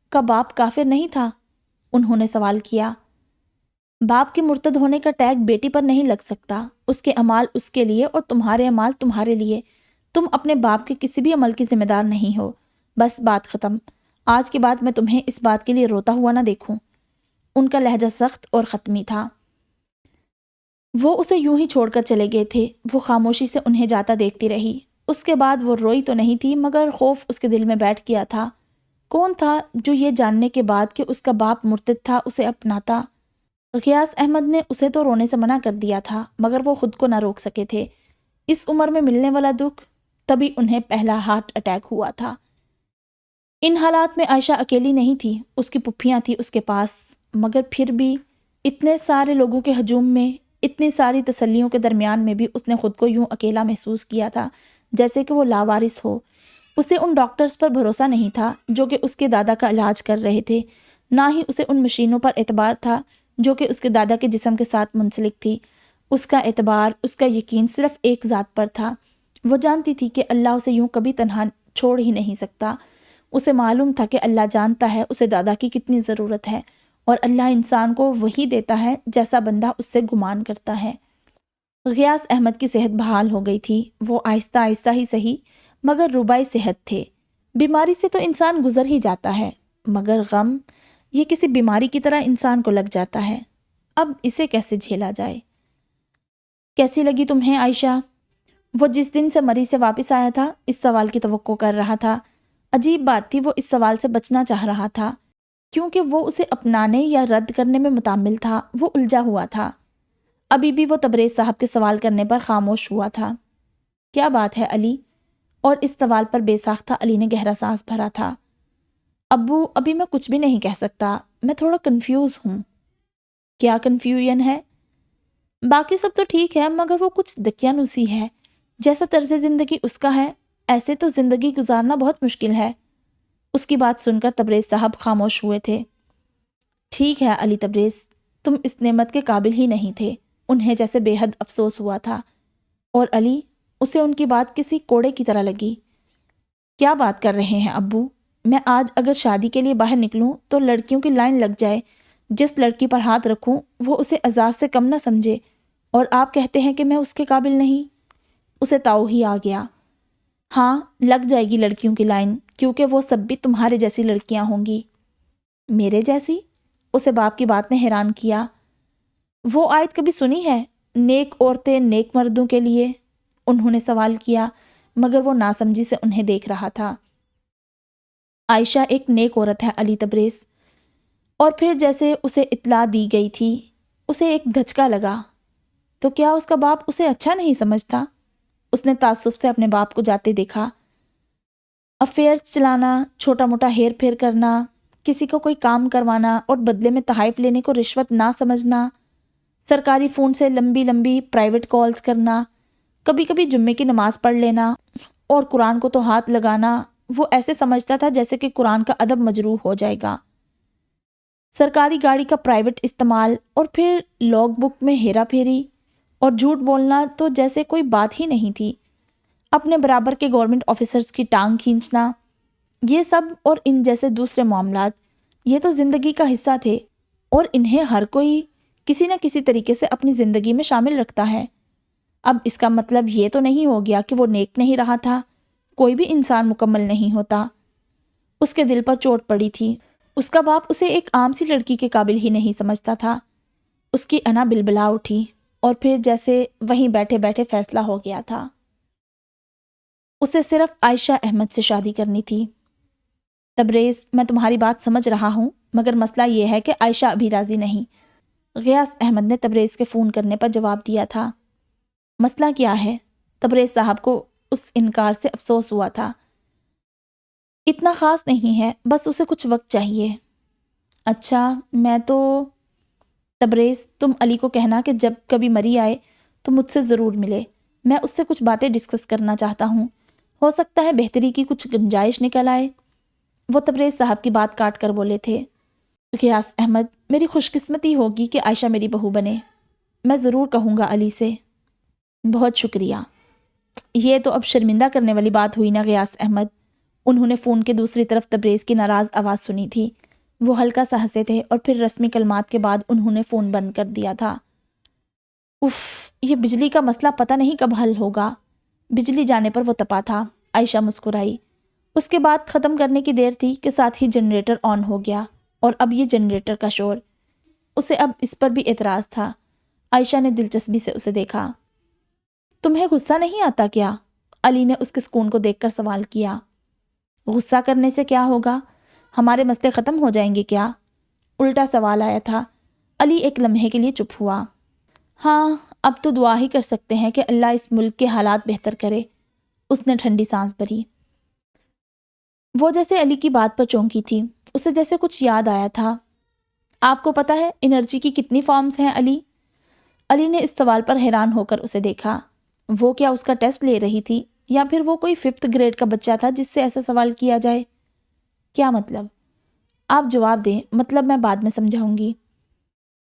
کا باپ کافر نہیں تھا؟ انہوں نے سوال کیا۔ باپ کے مرتد ہونے کا ٹیگ بیٹی پر نہیں لگ سکتا۔ اس کے اعمال اس کے لیے اور تمہارے اعمال تمہارے لیے۔ تم اپنے باپ کے کسی بھی عمل کی ذمہ دار نہیں ہو۔ بس بات ختم۔ آج کے بعد میں تمہیں اس بات کے لیے روتا ہوا نہ دیکھوں۔ ان کا لہجہ سخت اور ختمی تھا۔ وہ اسے یوں ہی چھوڑ کر چلے گئے تھے۔ وہ خاموشی سے انہیں جاتا دیکھتی رہی۔ اس کے بعد وہ روئی تو نہیں تھی، مگر خوف اس کے دل میں بیٹھ گیا تھا۔ کون تھا جو یہ جاننے کے بعد کہ اس کا باپ مرتد تھا اسے اپناتا؟ غیاث احمد نے اسے تو رونے سے منع کر دیا تھا، مگر وہ خود کو نہ روک سکے تھے۔ اس عمر میں ملنے والا دکھ، تبھی انہیں پہلا ہارٹ اٹیک ہوا تھا۔ ان حالات میں عائشہ اکیلی نہیں تھی، اس کی پھپھیاں تھیں اس کے پاس، مگر پھر بھی اتنے سارے لوگوں کے ہجوم میں، اتنی ساری تسلیوں کے درمیان میں بھی اس نے خود کو یوں اکیلا محسوس کیا تھا جیسے کہ وہ لاوارث ہو۔ اسے ان ڈاکٹرز پر بھروسہ نہیں تھا جو کہ اس کے دادا کا علاج کر رہے تھے، نہ ہی اسے ان مشینوں پر اعتبار تھا جو کہ اس کے دادا کے جسم کے ساتھ منسلک تھی۔ اس کا اعتبار، اس کا یقین صرف ایک ذات پر تھا۔ وہ جانتی تھی کہ اللہ اسے یوں کبھی تنہا چھوڑ ہی نہیں سکتا۔ اسے معلوم تھا کہ اللہ جانتا ہے اسے دادا کی کتنی ضرورت ہے، اور اللہ انسان کو وہی دیتا ہے جیسا بندہ اس سے گمان کرتا ہے۔ غیاث احمد کی صحت بحال ہو گئی تھی۔ وہ آہستہ آہستہ ہی صحیح، مگر ربائی صحت تھے۔ بیماری سے تو انسان گزر ہی جاتا ہے، مگر غم، یہ کسی بیماری کی طرح انسان کو لگ جاتا ہے۔ اب اسے کیسے جھیلا جائے؟ کیسی لگی تمہیں عائشہ؟ وہ جس دن سے مری سے واپس آیا تھا، اس سوال کی توقع کر رہا تھا۔ عجیب بات تھی، وہ اس سوال سے بچنا چاہ رہا تھا، کیونکہ وہ اسے اپنانے یا رد کرنے میں متعمل تھا۔ وہ الجھا ہوا تھا۔ ابھی بھی وہ تبریز صاحب کے سوال کرنے پر خاموش ہوا تھا۔ کیا بات ہے علی؟ اور اس سوال پر بے ساختہ علی نے گہرا سانس بھرا تھا۔ ابو، ابھی میں کچھ بھی نہیں کہہ سکتا، میں تھوڑا کنفیوز ہوں۔ کیا کنفیوژن ہے؟ باقی سب تو ٹھیک ہے، مگر وہ کچھ دقیانوسی ہے۔ جیسا طرز زندگی اس کا ہے، ایسے تو زندگی گزارنا بہت مشکل ہے۔ اس کی بات سن کر تبریز صاحب خاموش ہوئے تھے۔ ٹھیک ہے علی تبریز، تم اس نعمت کے قابل ہی نہیں تھے۔ انہیں جیسے بے حد افسوس ہوا تھا، اور علی، اسے ان کی بات کسی کوڑے کی طرح لگی۔ کیا بات کر رہے ہیں ابو؟ میں آج اگر شادی کے لیے باہر نکلوں تو لڑکیوں کی لائن لگ جائے، جس لڑکی پر ہاتھ رکھوں وہ اسے اعزاز سے کم نہ سمجھے، اور آپ کہتے ہیں کہ میں اس کے قابل نہیں؟ اسے تاؤ ہی آ گیا۔ ہاں، لگ جائے گی لڑکیوں کی لائن، کیونکہ وہ سب بھی تمہارے جیسی لڑکیاں ہوں گی۔ میرے جیسی؟ اسے باپ کی بات نے حیران کیا۔ وہ آیت کبھی سنی ہے، نیک عورتیں نیک مردوں کے لیے؟ انہوں نے سوال کیا، مگر وہ ناسمجھی سے انہیں دیکھ رہا تھا۔ عائشہ ایک نیک عورت ہے علی تبریز۔ اور پھر جیسے اسے اطلاع دی گئی تھی، اسے ایک دھچکا لگا۔ تو کیا اس کا باپ اسے اچھا نہیں سمجھتا؟ اس نے تعصب سے اپنے باپ کو جاتے دیکھا۔ افیئرز چلانا، چھوٹا موٹا ہیر پھیر کرنا، کسی کو کوئی کام کروانا اور بدلے میں تحائف لینے کو رشوت نہ سمجھنا، سرکاری فون سے لمبی لمبی پرائیویٹ کالز کرنا، کبھی کبھی جمعے کی نماز پڑھ لینا، اور قرآن کو تو ہاتھ لگانا وہ ایسے سمجھتا تھا جیسے کہ قرآن کا ادب مجروح ہو جائے گا۔ سرکاری گاڑی کا پرائیویٹ استعمال، اور پھر لاگ بک میں ہیرا پھیری اور جھوٹ بولنا تو جیسے کوئی بات ہی نہیں تھی۔ اپنے برابر کے گورنمنٹ آفیسرز کی ٹانگ کھینچنا، یہ سب اور ان جیسے دوسرے معاملات، یہ تو زندگی کا حصہ تھے، اور انہیں ہر کوئی کسی نہ کسی طریقے سے اپنی زندگی میں شامل رکھتا ہے۔ اب اس کا مطلب یہ تو نہیں ہو گیا کہ وہ نیک نہیں رہا تھا۔ کوئی بھی انسان مکمل نہیں ہوتا۔ اس کے دل پر چوٹ پڑی تھی۔ اس کا باپ اسے ایک عام سی لڑکی کے قابل ہی نہیں سمجھتا تھا۔ اس کی انا بلبلا اٹھی۔ اور پھر جیسے وہیں بیٹھے بیٹھے فیصلہ ہو گیا تھا۔ اسے صرف عائشہ احمد سے شادی کرنی تھی۔ تبریز، میں تمہاری بات سمجھ رہا ہوں، مگر مسئلہ یہ ہے کہ عائشہ ابھی راضی نہیں۔ غیاث احمد نے تبریز کے فون کرنے پر جواب دیا تھا۔ مسئلہ کیا ہے؟ تبریز صاحب کو اس انکار سے افسوس ہوا تھا۔ اتنا خاص نہیں ہے، بس اسے کچھ وقت چاہیے۔ اچھا، میں تو… تبریز، تم علی کو کہنا کہ جب کبھی مری آئے تو مجھ سے ضرور ملے۔ میں اس سے کچھ باتیں ڈسکس کرنا چاہتا ہوں، ہو سکتا ہے بہتری کی کچھ گنجائش نکل آئے۔ وہ تبریز صاحب کی بات کاٹ کر بولے تھے۔ غیاث احمد، میری خوش قسمتی ہوگی کہ عائشہ میری بہو بنے۔ میں ضرور کہوں گا علی سے۔ بہت شکریہ۔ یہ تو اب شرمندہ کرنے والی بات ہوئی نا غیاث احمد۔ انہوں نے فون کے دوسری طرف تبریز کی ناراض آواز سنی تھی۔ وہ ہلکا سا ہنسے تھے اور پھر رسمی کلمات کے بعد انہوں نے فون بند کر دیا تھا۔ اف، یہ بجلی کا مسئلہ پتہ نہیں کب حل ہوگا۔ بجلی جانے پر وہ تپا تھا۔ عائشہ مسکرائی۔ اس کے بعد ختم کرنے کی دیر تھی کہ ساتھ ہی جنریٹر آن ہو گیا، اور اب یہ جنریٹر کا شور، اسے اب اس پر بھی اعتراض تھا۔ عائشہ نے دلچسپی سے اسے دیکھا۔ تمہیں غصہ نہیں آتا کیا؟ علی نے اس کے سکون کو دیکھ کر سوال کیا۔ غصہ کرنے سے کیا ہوگا؟ ہمارے مسئلے ختم ہو جائیں گے کیا؟ الٹا سوال آیا تھا۔ علی ایک لمحے کے لیے چپ ہوا۔ ہاں، اب تو دعا ہی کر سکتے ہیں کہ اللہ اس ملک کے حالات بہتر کرے۔ اس نے ٹھنڈی سانس بھری۔ وہ جیسے علی کی بات پر چونکی تھی، اسے جیسے کچھ یاد آیا تھا۔ آپ کو پتہ ہے انرجی کی کتنی فارمز ہیں علی؟ علی نے اس سوال پر حیران ہو کر اسے دیکھا۔ وہ کیا اس کا ٹیسٹ لے رہی تھی، یا پھر وہ کوئی 5th گریڈ کا بچہ تھا جس سے ایسا سوال کیا جائے؟ کیا مطلب؟ آپ جواب دیں، مطلب میں بعد میں سمجھاؤں گی۔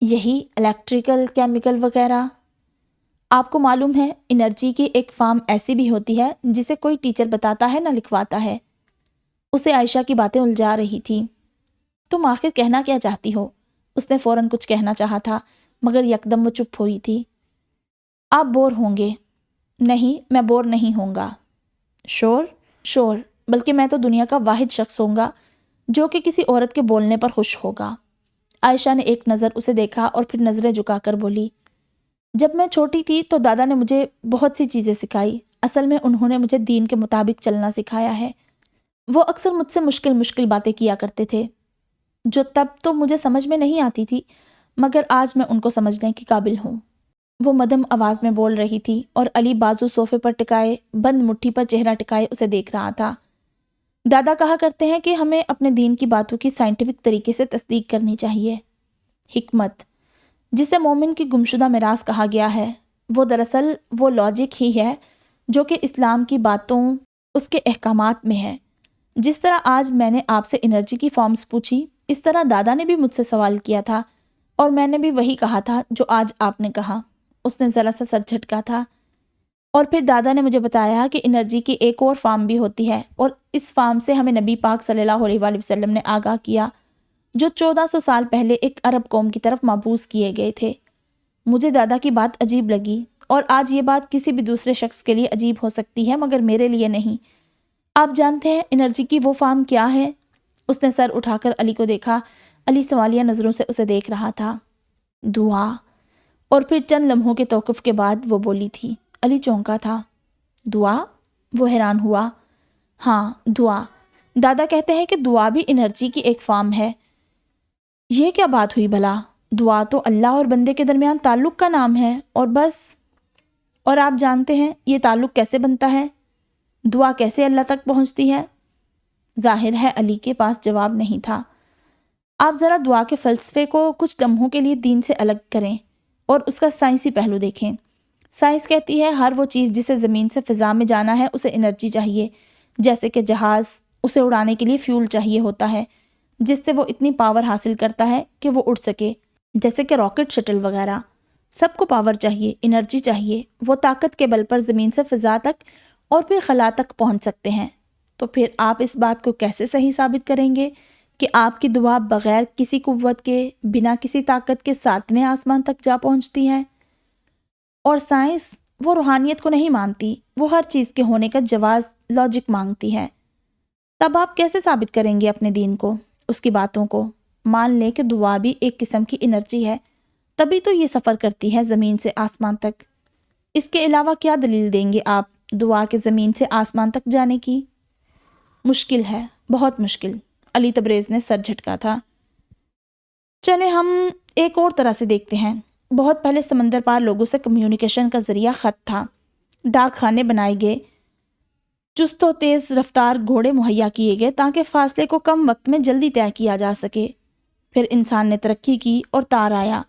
یہی الیکٹریکل، کیمیکل وغیرہ۔ آپ کو معلوم ہے انرجی کی ایک فارم ایسی بھی ہوتی ہے جسے کوئی ٹیچر بتاتا ہے نہ لکھواتا ہے۔ اسے عائشہ کی باتیں الجھا رہی تھی۔ تم آخر کہنا کیا چاہتی ہو؟ اس نے فوراً کچھ کہنا چاہا تھا، مگر یکدم وہ چپ ہوئی تھی۔ آپ بور ہوں گے۔ نہیں، میں بور نہیں ہوں گا۔ شور، بلکہ میں تو دنیا کا واحد شخص ہوں گا جو کہ کسی عورت کے بولنے پر خوش ہوگا۔ عائشہ نے ایک نظر اسے دیکھا اور پھر نظریں جھکا کر بولی، جب میں چھوٹی تھی تو دادا نے مجھے بہت سی چیزیں سکھائی۔ اصل میں انہوں نے مجھے دین کے مطابق چلنا سکھایا ہے۔ وہ اکثر مجھ سے مشکل باتیں کیا کرتے تھے، جو تب تو مجھے سمجھ میں نہیں آتی تھی، مگر آج میں ان کو سمجھنے کے قابل ہوں۔ وہ مدھم آواز میں بول رہی تھی اور علی بازو صوفے پر ٹکائے بند مٹھی پر چہرہ ٹکائے اسے دیکھ رہا تھا۔ دادا کہا کرتے ہیں کہ ہمیں اپنے دین کی باتوں کی سائنٹیفک طریقے سے تصدیق کرنی چاہیے۔ حکمت، جسے مومن کی گمشدہ میراث کہا گیا ہے، وہ دراصل وہ لاجک ہی ہے جو کہ اسلام کی باتوں، اس کے احکامات میں ہے۔ جس طرح آج میں نے آپ سے انرجی کی فارمز پوچھی، اس طرح دادا نے بھی مجھ سے سوال کیا تھا اور میں نے بھی وہی کہا تھا جو آج آپ نے کہا۔ اس نے ذرا سا سر جھٹکا تھا۔ اور پھر دادا نے مجھے بتایا کہ انرجی کی ایک اور فارم بھی ہوتی ہے، اور اس فارم سے ہمیں نبی پاک صلی اللہ علیہ وآلہ وسلم نے آگاہ کیا، جو 1400 سال پہلے ایک عرب قوم کی طرف مبعوث کیے گئے تھے۔ مجھے دادا کی بات عجیب لگی، اور آج یہ بات کسی بھی دوسرے شخص کے لیے عجیب ہو سکتی ہے مگر میرے لیے نہیں۔ آپ جانتے ہیں انرجی کی وہ فارم کیا ہے؟ اس نے سر اٹھا کر علی کو دیکھا۔ علی سوالیہ نظروں سے اسے دیکھ رہا تھا۔ دعا۔ اور پھر چند لمحوں کے توقف کے بعد وہ بولی تھی۔ علی چونکا تھا۔ دعا؟ وہ حیران ہوا۔ ہاں، دعا۔ دادا کہتے ہیں کہ دعا بھی انرجی کی ایک فارم ہے۔ یہ کیا بات ہوئی بھلا؟ دعا تو اللہ اور بندے کے درمیان تعلق کا نام ہے، اور بس۔ اور آپ جانتے ہیں یہ تعلق کیسے بنتا ہے؟ دعا کیسے اللہ تک پہنچتی ہے؟ ظاہر ہے علی کے پاس جواب نہیں تھا۔ آپ ذرا دعا کے فلسفے کو کچھ لمحوں کے لیے دین سے الگ کریں اور اس کا سائنسی پہلو دیکھیں۔ سائنس کہتی ہے ہر وہ چیز جسے زمین سے فضا میں جانا ہے اسے انرجی چاہیے، جیسے کہ جہاز، اسے اڑانے کے لیے فیول چاہیے ہوتا ہے جس سے وہ اتنی پاور حاصل کرتا ہے کہ وہ اڑ سکے، جیسے کہ راکٹ شٹل وغیرہ۔ سب کو پاور چاہیے، انرجی چاہیے، وہ طاقت کے بل پر زمین سے فضا تک اور پھر خلا تک پہنچ سکتے ہیں۔ تو پھر آپ اس بات کو کیسے صحیح ثابت کریں گے کہ آپ کی دعا بغیر کسی قوت کے، بنا کسی طاقت کے 7ویں آسمان تک جا پہنچتی ہے؟ اور سائنس، وہ روحانیت کو نہیں مانتی، وہ ہر چیز کے ہونے کا جواز لاجک مانگتی ہے۔ تب آپ کیسے ثابت کریں گے اپنے دین کو، اس کی باتوں کو؟ مان لیں کہ دعا بھی ایک قسم کی انرجی ہے، تبھی تو یہ سفر کرتی ہے زمین سے آسمان تک۔ اس کے علاوہ کیا دلیل دیں گے آپ دعا کے زمین سے آسمان تک جانے کی؟ مشکل ہے، بہت مشکل، علی تبریز نے سر جھٹکا تھا۔ چلے ہم ایک اور طرح سے دیکھتے ہیں۔ بہت پہلے سمندر پار لوگوں سے کمیونیکیشن کا ذریعہ خط تھا، ڈاک خانے بنائے گئے، چست و تیز رفتار گھوڑے مہیا کیے گئے تاکہ فاصلے کو کم وقت میں جلدی طے کیا جا سکے۔ پھر انسان نے ترقی کی اور تار آیا،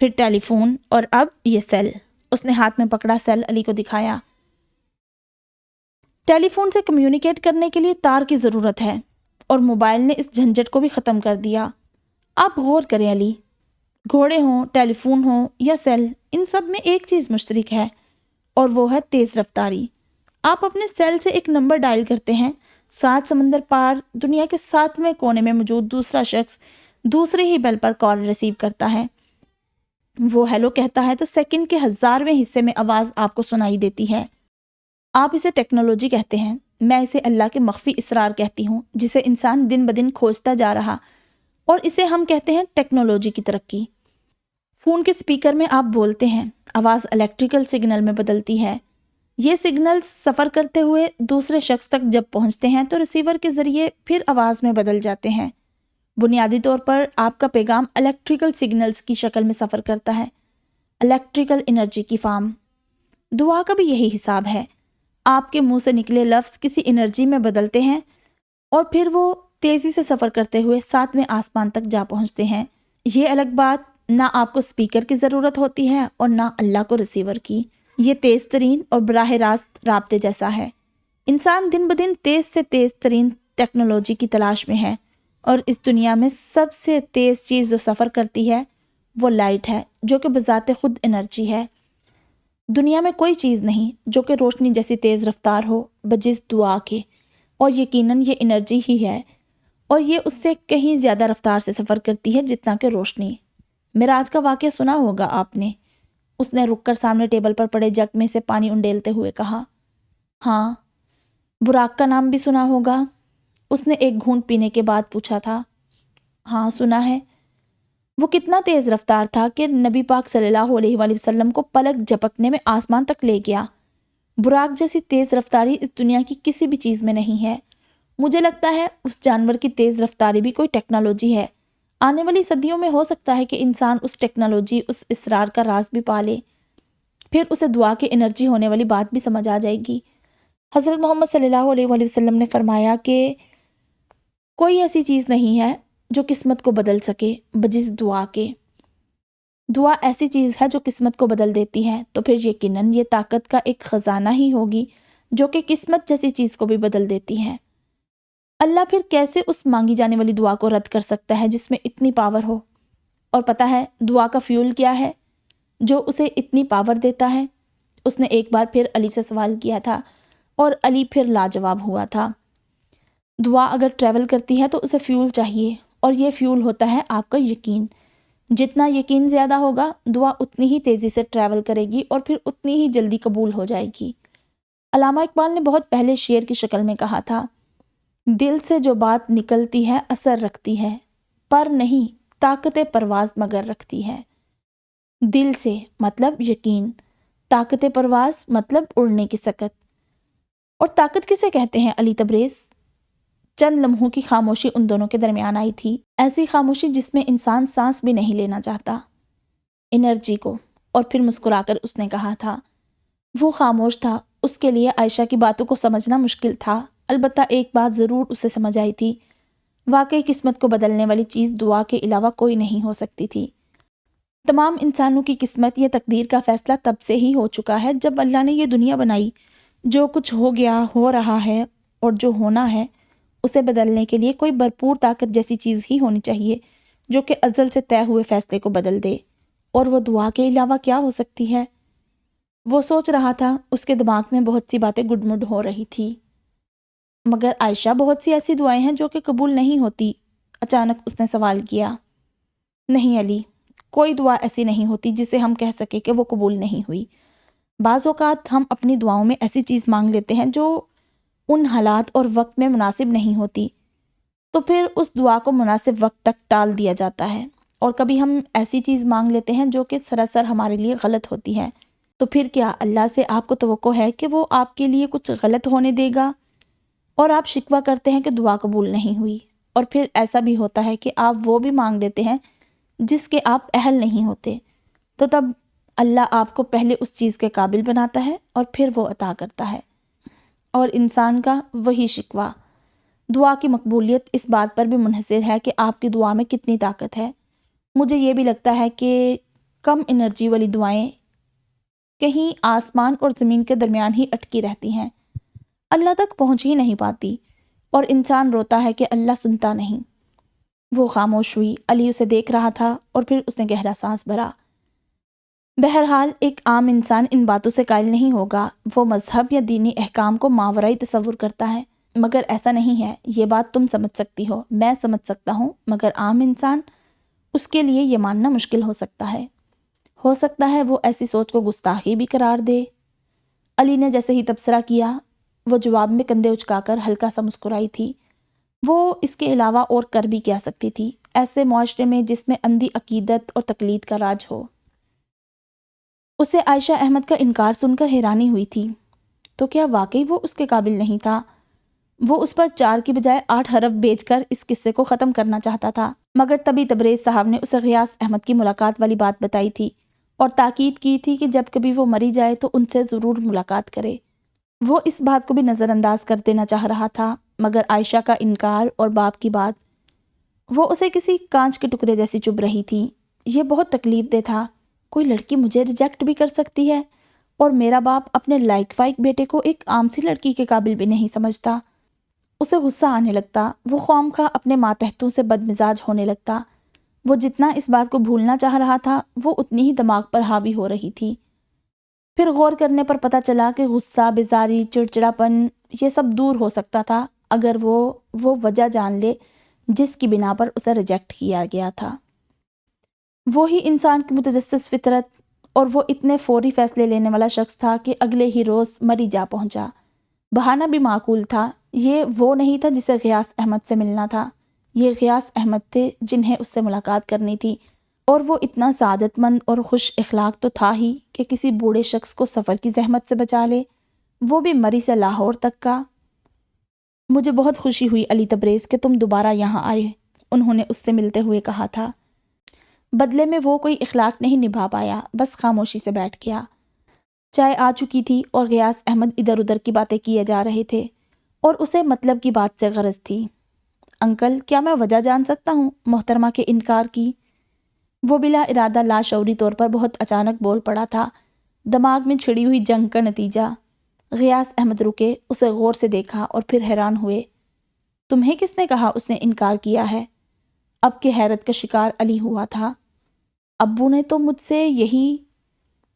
پھر ٹیلی فون، اور اب یہ سیل۔ اس نے ہاتھ میں پکڑا سیل علی کو دکھایا۔ ٹیلی فون سے کمیونیکیٹ کرنے کے لیے تار کی ضرورت ہے، اور موبائل نے اس جھنجٹ کو بھی ختم کر دیا۔ آپ غور کریں علی، گھوڑے ہوں، ٹیلی فون ہوں یا سیل، ان سب میں ایک چیز مشترک ہے، اور وہ ہے تیز رفتاری۔ آپ اپنے سیل سے ایک نمبر ڈائل کرتے ہیں، 7 سمندر پار دنیا کے 7ویں کونے میں موجود دوسرا شخص دوسرے ہی بیل پر کال ریسیو کرتا ہے۔ وہ ہیلو کہتا ہے تو سیکنڈ کے 1000ویں حصے میں آواز آپ کو سنائی دیتی ہے۔ آپ اسے ٹیکنالوجی کہتے ہیں، میں اسے اللہ کے مخفی اسرار کہتی ہوں جسے انسان دن بدن کھوجتا جا رہا، اور اسے ہم کہتے ہیں ٹیکنالوجی کی ترقی۔ فون کے سپیکر میں آپ بولتے ہیں، آواز الیکٹریکل سگنل میں بدلتی ہے۔ یہ سگنل سفر کرتے ہوئے دوسرے شخص تک جب پہنچتے ہیں تو ریسیور کے ذریعے پھر آواز میں بدل جاتے ہیں۔ بنیادی طور پر آپ کا پیغام الیکٹریکل سگنلز کی شکل میں سفر کرتا ہے، الیکٹریکل انرجی کی فارم۔ دعا کا بھی یہی حساب ہے، آپ کے منہ سے نکلے لفظ کسی انرجی میں بدلتے ہیں اور پھر وہ تیزی سے سفر کرتے ہوئے 7ویں آسمان تک جا پہنچتے ہیں۔ یہ الگ بات، نہ آپ کو سپیکر کی ضرورت ہوتی ہے اور نہ اللہ کو ریسیور کی۔ یہ تیز ترین اور براہ راست رابطے جیسا ہے۔ انسان دن بدن تیز سے تیز ترین ٹیکنالوجی کی تلاش میں ہے، اور اس دنیا میں سب سے تیز چیز جو سفر کرتی ہے وہ لائٹ ہے، جو کہ بذات خود انرجی ہے۔ دنیا میں کوئی چیز نہیں جو کہ روشنی جیسی تیز رفتار ہو بجز دعا کے، اور یقیناً یہ انرجی ہی ہے، اور یہ اس سے کہیں زیادہ رفتار سے سفر کرتی ہے جتنا کہ روشنی۔ معراج کا واقعہ سنا ہوگا آپ نے؟ اس نے رک کر سامنے ٹیبل پر پڑے جگ میں سے پانی انڈیلتے ہوئے کہا۔ ہاں۔ براق کا نام بھی سنا ہوگا؟ اس نے ایک گھونٹ پینے کے بعد پوچھا تھا۔ ہاں سنا ہے۔ وہ کتنا تیز رفتار تھا کہ نبی پاک صلی اللہ علیہ وآلہ وسلم کو پلک جھپکنے میں آسمان تک لے گیا۔ براق جیسی تیز رفتاری اس دنیا کی کسی بھی چیز میں نہیں ہے۔ مجھے لگتا ہے اس جانور کی تیز رفتاری بھی کوئی ٹیکنالوجی ہے۔ آنے والی صدیوں میں ہو سکتا ہے کہ انسان اس ٹیکنالوجی، اس اسرار کا راز بھی پا لے، پھر اسے دعا کی انرجی ہونے والی بات بھی سمجھ آ جائے گی۔ حضرت محمد صلی اللہ علیہ وآلہ وسلم نے فرمایا کہ کوئی ایسی چیز نہیں ہے جو قسمت کو بدل سکے بجز دعا کے۔ دعا ایسی چیز ہے جو قسمت کو بدل دیتی ہے، تو پھر یقیناً یہ طاقت کا ایک خزانہ ہی ہوگی جو کہ قسمت جیسی چیز کو بھی بدل دیتی ہے۔ اللہ پھر کیسے اس مانگی جانے والی دعا کو رد کر سکتا ہے جس میں اتنی پاور ہو؟ اور پتہ ہے دعا کا فیول کیا ہے جو اسے اتنی پاور دیتا ہے؟ اس نے ایک بار پھر علی سے سوال کیا تھا، اور علی پھر لاجواب ہوا تھا۔ دعا اگر ٹریول کرتی ہے تو اسے فیول چاہیے، اور یہ فیول ہوتا ہے آپ کا یقین۔ جتنا یقین زیادہ ہوگا، دعا اتنی ہی تیزی سے ٹریول کرے گی اور پھر اتنی ہی جلدی قبول ہو جائے گی۔ علامہ اقبال نے بہت پہلے شعر کی شکل میں کہا تھا، دل سے جو بات نکلتی ہے اثر رکھتی ہے، پر نہیں طاقت پرواز مگر رکھتی ہے۔ دل سے مطلب یقین، طاقت پرواز مطلب اڑنے کی سکت۔ اور طاقت کسے کہتے ہیں علی تبریز؟ چند لمحوں کی خاموشی ان دونوں کے درمیان آئی تھی، ایسی خاموشی جس میں انسان سانس بھی نہیں لینا چاہتا۔ انرجی کو۔ اور پھر مسکرا کر اس نے کہا تھا۔ وہ خاموش تھا، اس کے لیے عائشہ کی باتوں کو سمجھنا مشکل تھا، البتہ ایک بات ضرور اسے سمجھ آئی تھی، واقعی قسمت کو بدلنے والی چیز دعا کے علاوہ کوئی نہیں ہو سکتی تھی۔ تمام انسانوں کی قسمت، یہ تقدیر کا فیصلہ تب سے ہی ہو چکا ہے جب اللہ نے یہ دنیا بنائی۔ جو کچھ ہو گیا، ہو رہا ہے اور جو ہونا ہے، اسے بدلنے کے لیے کوئی بھرپور طاقت جیسی چیز ہی ہونی چاہیے جو کہ ازل سے طے ہوئے فیصلے کو بدل دے، اور وہ دعا کے علاوہ کیا ہو سکتی ہے؟ وہ سوچ رہا تھا، اس کے دماغ میں بہت سی باتیں گڈمڈ ہو رہی تھی۔ مگر عائشہ، بہت سی ایسی دعائیں ہیں جو کہ قبول نہیں ہوتی، اچانک اس نے سوال کیا۔ نہیں علی، کوئی دعا ایسی نہیں ہوتی جسے ہم کہہ سکیں کہ وہ قبول نہیں ہوئی۔ بعض اوقات ہم اپنی دعاؤں میں ایسی چیز مانگ لیتے ہیں جو ان حالات اور وقت میں مناسب نہیں ہوتی، تو پھر اس دعا کو مناسب وقت تک ٹال دیا جاتا ہے، اور کبھی ہم ایسی چیز مانگ لیتے ہیں جو کہ سراسر ہمارے لیے غلط ہوتی ہے، تو پھر کیا اللہ سے آپ کو توقع ہے کہ وہ آپ کے لیے کچھ غلط ہونے دے گا؟ اور آپ شکوہ کرتے ہیں کہ دعا قبول نہیں ہوئی، اور پھر ایسا بھی ہوتا ہے کہ آپ وہ بھی مانگ لیتے ہیں جس کے آپ اہل نہیں ہوتے، تو تب اللہ آپ کو پہلے اس چیز کے قابل بناتا ہے اور پھر وہ عطا کرتا ہے۔ اور انسان کا وہی شکوہ، دعا کی مقبولیت اس بات پر بھی منحصر ہے کہ آپ کی دعا میں کتنی طاقت ہے۔ مجھے یہ بھی لگتا ہے کہ کم انرجی والی دعائیں کہیں آسمان اور زمین کے درمیان ہی اٹکی رہتی ہیں، اللہ تک پہنچ ہی نہیں پاتی، اور انسان روتا ہے کہ اللہ سنتا نہیں۔ وہ خاموش ہوئی، علی اسے دیکھ رہا تھا اور پھر اس نے گہرا سانس بھرا۔ بہرحال ایک عام انسان ان باتوں سے قائل نہیں ہوگا، وہ مذہب یا دینی احکام کو ماورائی تصور کرتا ہے، مگر ایسا نہیں ہے۔ یہ بات تم سمجھ سکتی ہو، میں سمجھ سکتا ہوں، مگر عام انسان، اس کے لیے یہ ماننا مشکل ہو سکتا ہے۔ ہو سکتا ہے وہ ایسی سوچ کو گستاخی بھی قرار دے۔ علی نے جیسے ہی تبصرہ کیا، وہ جواب میں کندھے اچکا کر ہلکا سا مسکرائی تھی۔ وہ اس کے علاوہ اور کر بھی کیا سکتی تھی ایسے معاشرے میں جس میں اندھی عقیدت اور تقلید کا راج ہو؟ اسے عائشہ احمد کا انکار سن کر حیرانی ہوئی تھی۔ تو کیا واقعی وہ اس کے قابل نہیں تھا؟ وہ اس پر 4 کی بجائے 8 حرف بیچ کر اس قصے کو ختم کرنا چاہتا تھا، مگر تبھی تبریز صاحب نے اسے غیاث احمد کی ملاقات والی بات بتائی تھی اور تاکید کی تھی کہ جب کبھی وہ مری جائے تو ان سے ضرور ملاقات کرے۔ وہ اس بات کو بھی نظر انداز کر دینا چاہ رہا تھا، مگر عائشہ کا انکار اور باپ کی بات، وہ اسے کسی کانچ کے ٹکڑے جیسی چبھ رہی تھی۔ یہ بہت تکلیف دہ تھا۔ کوئی لڑکی مجھے ریجیکٹ بھی کر سکتی ہے، اور میرا باپ اپنے لائق فائق بیٹے کو ایک عام سی لڑکی کے قابل بھی نہیں سمجھتا۔ اسے غصہ آنے لگتا، وہ خواہ اپنے ماتحتوں سے بد مزاج ہونے لگتا۔ وہ جتنا اس بات کو بھولنا چاہ رہا تھا، وہ اتنی ہی دماغ پر حاوی ہو رہی تھی۔ پھر غور کرنے پر پتہ چلا کہ غصہ، بیزاری، چڑچڑاپن، یہ سب دور ہو سکتا تھا اگر وہ وجہ جان لے جس کی بنا پر اسے ریجیکٹ کیا گیا تھا۔ وہی انسان کی متجسس فطرت، اور وہ اتنے فوری فیصلے لینے والا شخص تھا کہ اگلے ہی روز مری جا پہنچا۔ بہانہ بھی معقول تھا، یہ وہ نہیں تھا جسے غیاث احمد سے ملنا تھا، یہ غیاث احمد تھے جنہیں اس سے ملاقات کرنی تھی، اور وہ اتنا سعادت مند اور خوش اخلاق تو تھا ہی کہ کسی بوڑھے شخص کو سفر کی زحمت سے بچا لے، وہ بھی مری سے لاہور تک کا۔ مجھے بہت خوشی ہوئی علی تبریز کہ تم دوبارہ یہاں آئے، انہوں نے اس سے ملتے ہوئے کہا تھا۔ بدلے میں وہ کوئی اخلاق نہیں نبھا پایا، بس خاموشی سے بیٹھ گیا۔ چائے آ چکی تھی اور غیاث احمد ادھر ادھر کی باتیں کیے جا رہے تھے، اور اسے مطلب کی بات سے غرض تھی۔ انکل، کیا میں وجہ جان سکتا ہوں محترمہ کے انکار کی؟ وہ بلا ارادہ لاشعوری طور پر بہت اچانک بول پڑا تھا، دماغ میں چھڑی ہوئی جنگ کا نتیجہ۔ غیاث احمد رکے، اسے غور سے دیکھا اور پھر حیران ہوئے۔ تمہیں کس نے کہا اس نے انکار کیا ہے؟ اب کے حیرت کا شکار علی ہوا تھا۔ ابو نے تو مجھ سے یہی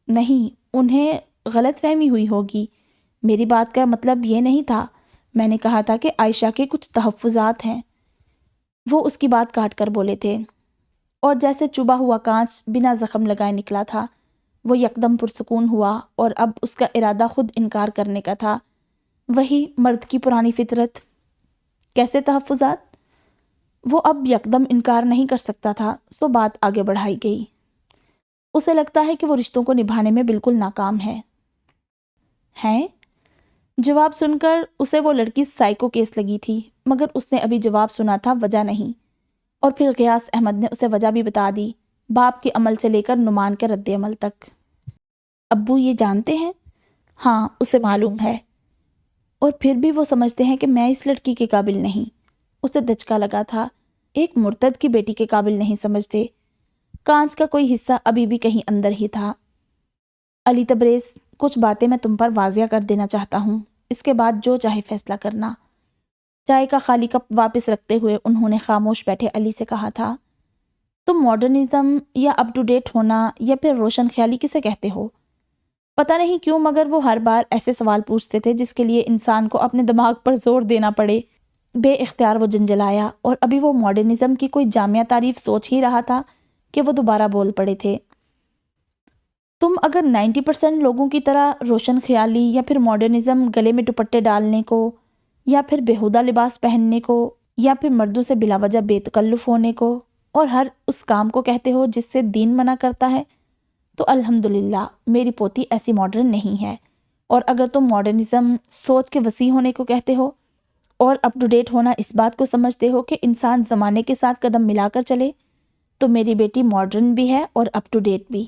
نہیں، انہیں غلط فہمی ہوئی ہوگی، میری بات کا مطلب یہ نہیں تھا، میں نے کہا تھا کہ عائشہ کے کچھ تحفظات ہیں۔ وہ اس کی بات کاٹ کر بولے تھے، اور جیسے چبھا ہوا کانچ بنا زخم لگائے نکلا تھا۔ وہ یکدم پرسکون ہوا، اور اب اس کا ارادہ خود انکار کرنے کا تھا۔ وہی مرد کی پرانی فطرت۔ کیسے تحفظات؟ وہ اب یکدم انکار نہیں کر سکتا تھا، سو بات آگے بڑھائی گئی۔ اسے لگتا ہے کہ وہ رشتوں کو نبھانے میں بالکل ناکام ہے۔ ہیں؟ جواب سن کر اسے وہ لڑکی سائیکو کیس لگی تھی، مگر اس نے ابھی جواب سنا تھا، وجہ نہیں۔ اور پھر غیاث احمد نے اسے وجہ بھی بتا دی، باپ کے عمل سے لے کر نعمان کے رد عمل تک۔ ابو یہ جانتے ہیں؟ ہاں، اسے معلوم ہے، اور پھر بھی وہ سمجھتے ہیں کہ میں اس لڑکی کے قابل نہیں۔ اسے دھچکا لگا تھا، ایک مرتد کی بیٹی کے قابل نہیں سمجھتے۔ کانچ کا کوئی حصہ ابھی بھی کہیں اندر ہی تھا۔ علی تبریز، کچھ باتیں میں تم پر واضح کر دینا چاہتا ہوں، اس کے بعد جو چاہے فیصلہ کرنا۔ چائے کا خالی کپ واپس رکھتے ہوئے انہوں نے خاموش بیٹھے علی سے کہا تھا، تم ماڈرنزم یا اپ ٹو ڈیٹ ہونا یا پھر روشن خیالی کسے کہتے ہو؟ پتہ نہیں کیوں، مگر وہ ہر بار ایسے سوال پوچھتے تھے جس کے لیے انسان کو اپنے دماغ پر زور دینا پڑے۔ بے اختیار وہ جنجلایا، اور ابھی وہ ماڈرنزم کی کوئی جامع تعریف سوچ ہی رہا تھا کہ وہ دوبارہ بول پڑے تھے۔ تم اگر 90% لوگوں کی طرح روشن خیالی یا پھر ماڈرنزم گلے میں دوپٹے ڈالنے کو، یا پھر بیہودہ لباس پہننے کو، یا پھر مردوں سے بلا وجہ بے تکلف ہونے کو، اور ہر اس کام کو کہتے ہو جس سے دین منع کرتا ہے، تو الحمدللہ میری پوتی ایسی ماڈرن نہیں ہے۔ اور اگر تم ماڈرنزم سوچ کے وسیع ہونے کو کہتے ہو اور اپ ٹو ڈیٹ ہونا اس بات کو سمجھتے ہو کہ انسان زمانے کے ساتھ قدم ملا کر چلے، تو میری بیٹی ماڈرن بھی ہے اور اپ ٹو ڈیٹ بھی۔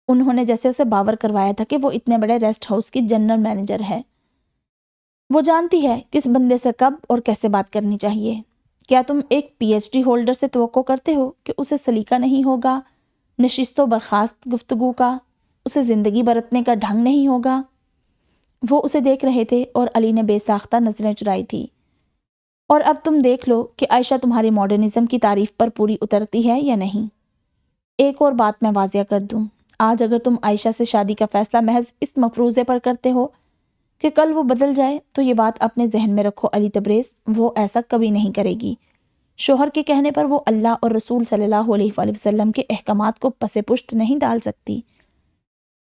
انہوں نے جیسے اسے باور کروایا تھا کہ وہ اتنے بڑے ریسٹ ہاؤس کی جنرل مینیجر ہے۔ وہ جانتی ہے کس بندے سے کب اور کیسے بات کرنی چاہیے۔ کیا تم ایک پی ایچ ڈی ہولڈر سے توقع کرتے ہو کہ اسے سلیقہ نہیں ہوگا نشست و برخاست گفتگو کا، اسے زندگی برتنے کا ڈھنگ نہیں ہوگا؟ وہ اسے دیکھ رہے تھے اور علی نے بے ساختہ نظریں چرائی تھی۔ اور اب تم دیکھ لو کہ عائشہ تمہاری ماڈرنزم کی تعریف پر پوری اترتی ہے یا نہیں۔ ایک اور بات میں واضح کر دوں، آج اگر تم عائشہ سے شادی کا فیصلہ محض اس مفروضے پر کرتے ہو کہ کل وہ بدل جائے، تو یہ بات اپنے ذہن میں رکھو علی تبریز، وہ ایسا کبھی نہیں کرے گی۔ شوہر کے کہنے پر وہ اللہ اور رسول صلی اللہ علیہ وآلہ وسلم کے احکامات کو پس پشت نہیں ڈال سکتی۔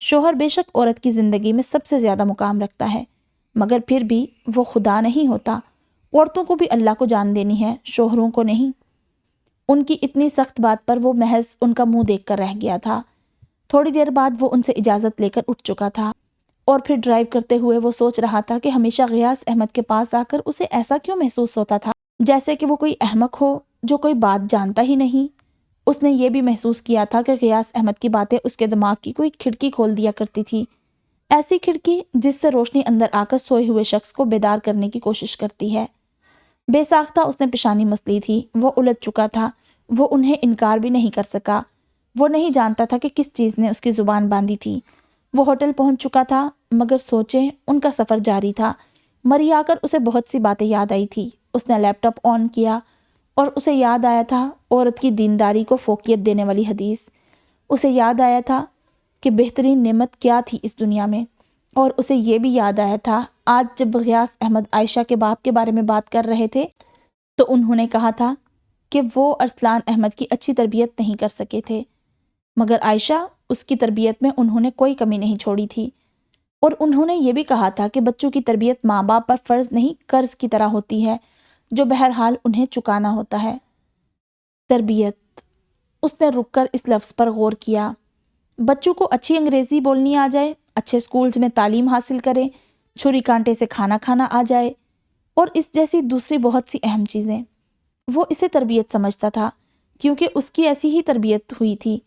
شوہر بے شک عورت کی زندگی میں سب سے زیادہ مقام رکھتا ہے، مگر پھر بھی وہ خدا نہیں ہوتا۔ عورتوں کو بھی اللہ کو جان دینی ہے، شوہروں کو نہیں۔ ان کی اتنی سخت بات پر وہ محض ان کا منہ دیکھ کر رہ گیا تھا۔ تھوڑی دیر بعد وہ ان سے اجازت لے کر اٹھ چکا تھا اور پھر ڈرائیو کرتے ہوئے وہ سوچ رہا تھا کہ ہمیشہ غیاث احمد کے پاس آ کر اسے ایسا کیوں محسوس ہوتا تھا جیسے کہ وہ کوئی احمق ہو جو کوئی بات جانتا ہی نہیں۔ اس نے یہ بھی محسوس کیا تھا کہ غیاث احمد کی باتیں اس کے دماغ کی کوئی کھڑکی کھول دیا کرتی تھی، ایسی کھڑکی جس سے روشنی اندر آ کر سوئے ہوئے شخص کو بیدار کرنے کی کوشش کرتی ہے۔ بے ساختہ اس نے پیشانی مسلی تھی، وہ الجھ چکا تھا، وہ انہیں انکار بھی نہیں کر سکا۔ وہ نہیں جانتا تھا کہ کس چیز نے اس کی زبان باندھی تھی۔ وہ ہوٹل پہنچ چکا تھا، مگر سوچیں ان کا سفر جاری تھا۔ مری آ کر اسے بہت سی باتیں یاد آئی تھی۔ اس نے لیپ ٹاپ آن کیا اور اسے یاد آیا تھا عورت کی دینداری کو فوقیت دینے والی حدیث۔ اسے یاد آیا تھا کہ بہترین نعمت کیا تھی اس دنیا میں، اور اسے یہ بھی یاد آیا تھا آج جب غیاث احمد عائشہ کے باپ کے بارے میں بات کر رہے تھے تو انہوں نے کہا تھا کہ وہ ارسلان احمد کی اچھی تربیت نہیں کر سکے تھے، مگر عائشہ اس کی تربیت میں انہوں نے کوئی کمی نہیں چھوڑی تھی۔ اور انہوں نے یہ بھی کہا تھا کہ بچوں کی تربیت ماں باپ پر فرض نہیں قرض کی طرح ہوتی ہے جو بہرحال انہیں چکانا ہوتا ہے۔ تربیت، اس نے رک کر اس لفظ پر غور کیا۔ بچوں کو اچھی انگریزی بولنی آ جائے، اچھے سکولز میں تعلیم حاصل کرے، چھری کانٹے سے کھانا کھانا آ جائے، اور اس جیسی دوسری بہت سی اہم چیزیں۔ وہ اسے تربیت سمجھتا تھا کیونکہ اس کی ایسی ہی تربیت ہوئی تھی،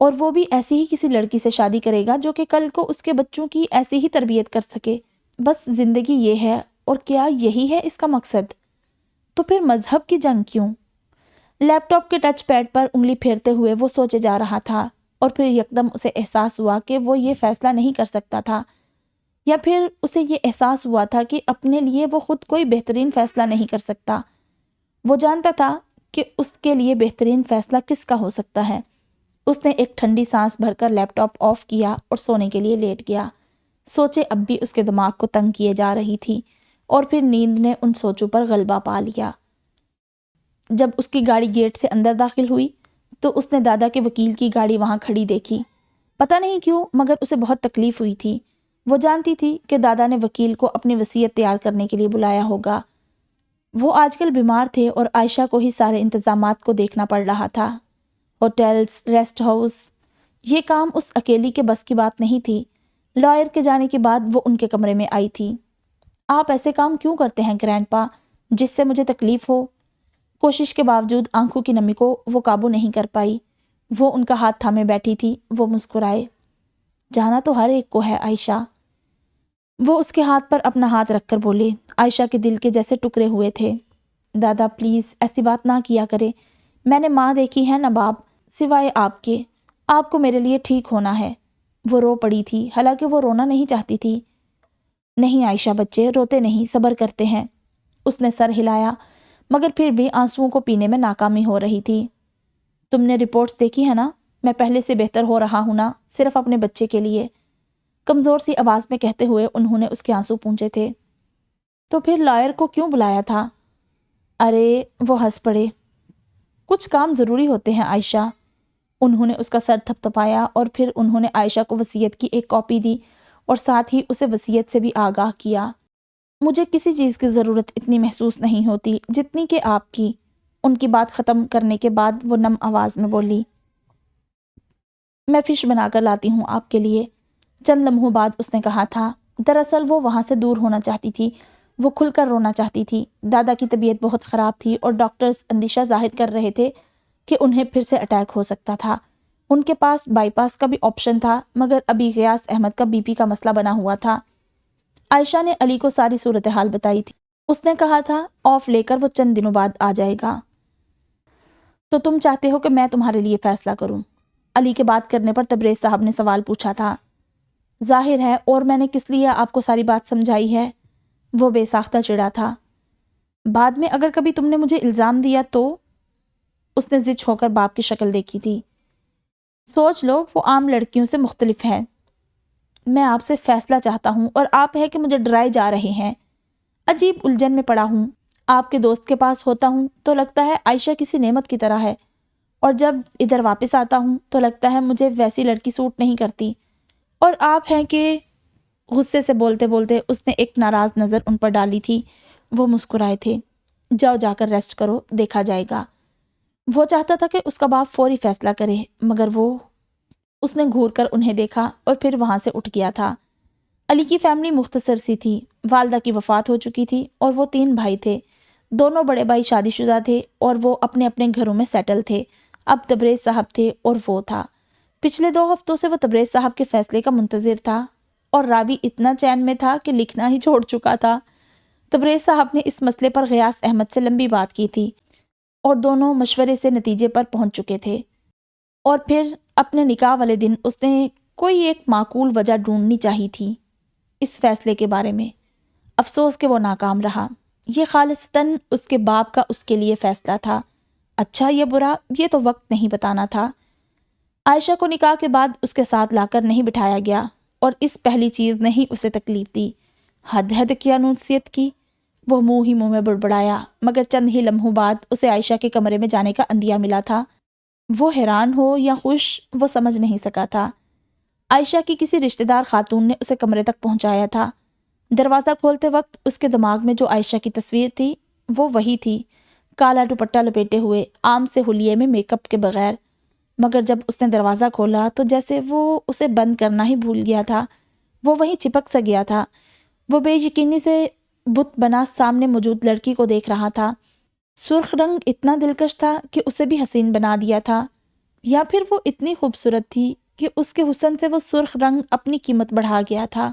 اور وہ بھی ایسی ہی کسی لڑکی سے شادی کرے گا جو کہ کل کو اس کے بچوں کی ایسی ہی تربیت کر سکے۔ بس زندگی یہ ہے، اور کیا یہی ہے اس کا مقصد؟ تو پھر مذہب کی جنگ کیوں؟ لیپ ٹاپ کے ٹچ پیڈ پر انگلی پھیرتے ہوئے وہ سوچے جا رہا تھا، اور پھر یکدم اسے احساس ہوا کہ وہ یہ فیصلہ نہیں کر سکتا تھا، یا پھر اسے یہ احساس ہوا تھا کہ اپنے لیے وہ خود کوئی بہترین فیصلہ نہیں کر سکتا۔ وہ جانتا تھا کہ اس کے لیے بہترین فیصلہ کس کا ہو سکتا ہے۔ اس نے ایک ٹھنڈی سانس بھر کر لیپ ٹاپ آف کیا اور سونے کے لیے لیٹ گیا۔ سوچیں اب بھی اس کے دماغ کو تنگ کیے جا رہی تھی، اور پھر نیند نے ان سوچوں پر غلبہ پا لیا۔ جب اس کی گاڑی گیٹ سے اندر داخل ہوئی تو اس نے دادا کے وکیل کی گاڑی وہاں کھڑی دیکھی۔ پتہ نہیں کیوں مگر اسے بہت تکلیف ہوئی تھی۔ وہ جانتی تھی کہ دادا نے وکیل کو اپنی وصیت تیار کرنے کے لیے بلایا ہوگا۔ وہ آج کل بیمار تھے اور عائشہ کو ہی سارے انتظامات کو دیکھنا پڑ رہا تھا۔ ہوٹلز، ریسٹ ہاؤس، یہ کام اس اکیلی کے بس کی بات نہیں تھی۔ لائر کے جانے کے بعد وہ ان کے کمرے میں آئی تھی۔ آپ ایسے کام کیوں کرتے ہیں گرینڈ پا جس سے مجھے تکلیف ہو؟ کوشش کے باوجود آنکھوں کی نمی کو وہ قابو نہیں کر پائی۔ وہ ان کا ہاتھ تھامے بیٹھی تھی۔ وہ مسکرائے۔ جانا تو ہر ایک کو ہے عائشہ۔ وہ اس کے ہاتھ پر اپنا ہاتھ رکھ کر بولے۔ عائشہ کے دل کے جیسے ٹکڑے ہوئے تھے۔ دادا پلیز ایسی بات نہ کیا کرے، میں نے ماں دیکھی ہے نہ باپ، سوائے آپ کے، آپ کو میرے لیے ٹھیک ہونا ہے۔ وہ رو پڑی تھی، حالانکہ وہ رونا نہیں چاہتی تھی۔ نہیں عائشہ بچے روتے نہیں، صبر کرتے ہیں۔ اس نے سر ہلایا، مگر پھر بھی آنسوؤں کو پینے میں ناکامی ہو رہی تھی۔ تم نے رپورٹس دیکھی ہے نا؟ میں پہلے سے بہتر ہو رہا ہوں نا، صرف اپنے بچے کے لیے، کمزور سی آواز میں کہتے ہوئے انہوں نے اس کے آنسو پونچھے تھے۔ تو پھر لائر کو کیوں بلایا تھا؟ ارے وہ ہنس پڑے۔ کچھ کام ضروری ہوتے ہیں عائشہ۔ انہوں نے اس کا سر تھپتھپایا اور پھر انہوں نے عائشہ کو وصیت کی ایک کاپی دی اور ساتھ ہی اسے وصیت سے بھی آگاہ کیا۔ مجھے کسی چیز کی ضرورت اتنی محسوس نہیں ہوتی جتنی کہ آپ کی۔ ان کی بات ختم کرنے کے بعد وہ نم آواز میں بولی، میں فش بنا کر لاتی ہوں آپ کے لیے۔ چند لمحوں بعد اس نے کہا تھا، دراصل وہ وہاں سے دور ہونا چاہتی تھی، وہ کھل کر رونا چاہتی تھی۔ دادا کی طبیعت بہت خراب تھی اور ڈاکٹرز اندیشہ ظاہر کر رہے تھے کہ انہیں پھر سے اٹیک ہو سکتا تھا۔ ان کے پاس بائی پاس کا بھی آپشن تھا، مگر ابھی غیاث احمد کا بی پی کا مسئلہ بنا ہوا تھا۔ عائشہ نے علی کو ساری صورتحال بتائی تھی۔ اس نے کہا تھا آف لے کر وہ چند دنوں بعد آ جائے گا۔ تو تم چاہتے ہو کہ میں تمہارے لیے فیصلہ کروں؟ علی کے بات کرنے پر تبریز صاحب نے سوال پوچھا تھا۔ ظاہر ہے، اور میں نے کس لیے آپ کو ساری بات سمجھائی ہے؟ وہ بے ساختہ چڑھا تھا۔ بعد میں اگر کبھی تم نے مجھے الزام دیا تو؟ اس نے زچ ہو کر باپ کی شکل دیکھی تھی۔ سوچ لو، وہ عام لڑکیوں سے مختلف ہے۔ میں آپ سے فیصلہ چاہتا ہوں اور آپ ہے کہ مجھے ڈرائے جا رہے ہیں۔ عجیب الجھن میں پڑا ہوں۔ آپ کے دوست کے پاس ہوتا ہوں تو لگتا ہے عائشہ کسی نعمت کی طرح ہے، اور جب ادھر واپس آتا ہوں تو لگتا ہے مجھے ویسی لڑکی سوٹ نہیں کرتی۔ اور آپ ہیں کہ… غصے سے بولتے بولتے اس نے ایک ناراض نظر ان پر ڈالی تھی۔ وہ مسکرائے تھے۔ جاؤ، جا کر ریسٹ کرو، دیکھا جائے گا۔ وہ چاہتا تھا کہ اس کا باپ فوری فیصلہ کرے، مگر اس نے گھور کر انہیں دیکھا اور پھر وہاں سے اٹھ گیا تھا۔ علی کی فیملی مختصر سی تھی۔ والدہ کی وفات ہو چکی تھی اور وہ 3 بھائی تھے۔ دونوں بڑے بھائی شادی شدہ تھے اور وہ اپنے اپنے گھروں میں سیٹل تھے۔ اب تبریز صاحب تھے اور وہ تھا۔ پچھلے 2 ہفتوں سے وہ تبریز صاحب کے فیصلے کا منتظر تھا، اور راوی اتنا چین میں تھا کہ لکھنا ہی چھوڑ چکا تھا۔ تبریز صاحب نے اس مسئلے پر غیاث احمد سے لمبی بات کی تھی اور دونوں مشورے سے نتیجے پر پہنچ چکے تھے، اور پھر اپنے نکاح والے دن اس نے کوئی ایک معقول وجہ ڈھونڈنی چاہی تھی اس فیصلے کے بارے میں۔ افسوس کہ وہ ناکام رہا۔ یہ خالصتاً اس کے باپ کا اس کے لیے فیصلہ تھا۔ اچھا یا برا، یہ تو وقت نہیں بتانا تھا۔ عائشہ کو نکاح کے بعد اس کے ساتھ لا کر نہیں بٹھایا گیا، اور اس پہلی چیز نے ہی اسے تکلیف دی۔ حد کیا نونسیت کی۔ وہ منہ ہی منہ میں بڑبڑایا، مگر چند ہی لمحوں بعد اسے عائشہ کے کمرے میں جانے کا اندیہ ملا تھا۔ وہ حیران ہو یا خوش، وہ سمجھ نہیں سکا تھا۔ عائشہ کی کسی رشتہ دار خاتون نے اسے کمرے تک پہنچایا تھا۔ دروازہ کھولتے وقت اس کے دماغ میں جو عائشہ کی تصویر تھی وہ وہی تھی، کالا دوپٹہ لپیٹے ہوئے، عام سے حلیے میں میک اپ کے بغیر۔ مگر جب اس نے دروازہ کھولا تو جیسے وہ اسے بند کرنا ہی بھول گیا تھا۔ وہ وہیں چپک سا گیا تھا۔ وہ بے یقینی سے بت بنا سامنے موجود لڑکی کو دیکھ رہا تھا۔ سرخ رنگ اتنا دلکش تھا کہ اسے بھی حسین بنا دیا تھا، یا پھر وہ اتنی خوبصورت تھی کہ اس کے حسن سے وہ سرخ رنگ اپنی قیمت بڑھا گیا تھا۔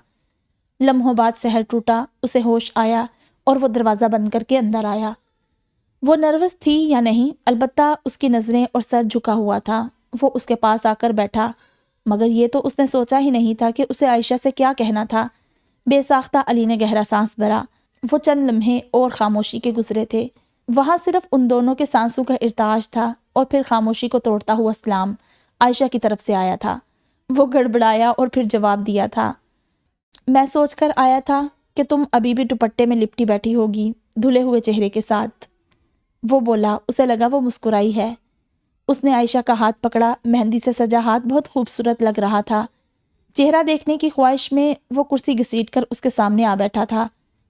لمحوں بعد سحر ٹوٹا، اسے ہوش آیا اور وہ دروازہ بند کر کے اندر آیا۔ وہ نروس تھی یا نہیں، البتہ اس کی نظریں اور سر جھکا ہوا تھا۔ وہ اس کے پاس آ کر بیٹھا، مگر یہ تو اس نے سوچا ہی نہیں تھا کہ اسے عائشہ سے کیا کہنا تھا۔ بے ساختہ علی نے گہرا سانس بھرا۔ وہ چند لمحے اور خاموشی کے گزرے تھے۔ وہاں صرف ان دونوں کے سانسوں کا ارتعاش تھا، اور پھر خاموشی کو توڑتا ہوا سلام عائشہ کی طرف سے آیا تھا۔ وہ گڑبڑایا اور پھر جواب دیا تھا، میں سوچ کر آیا تھا کہ تم ابھی بھی دوپٹے میں لپٹی بیٹھی ہوگی، دھلے ہوئے چہرے کے ساتھ۔ وہ بولا، اسے لگا وہ مسکرائی ہے۔ اس نے عائشہ کا ہاتھ پکڑا۔ مہندی سے سجا ہاتھ بہت خوبصورت لگ رہا تھا۔ چہرہ دیکھنے کی خواہش میں وہ کرسی گھسیٹ کر اس کے سامنے آ بیٹھا تھا،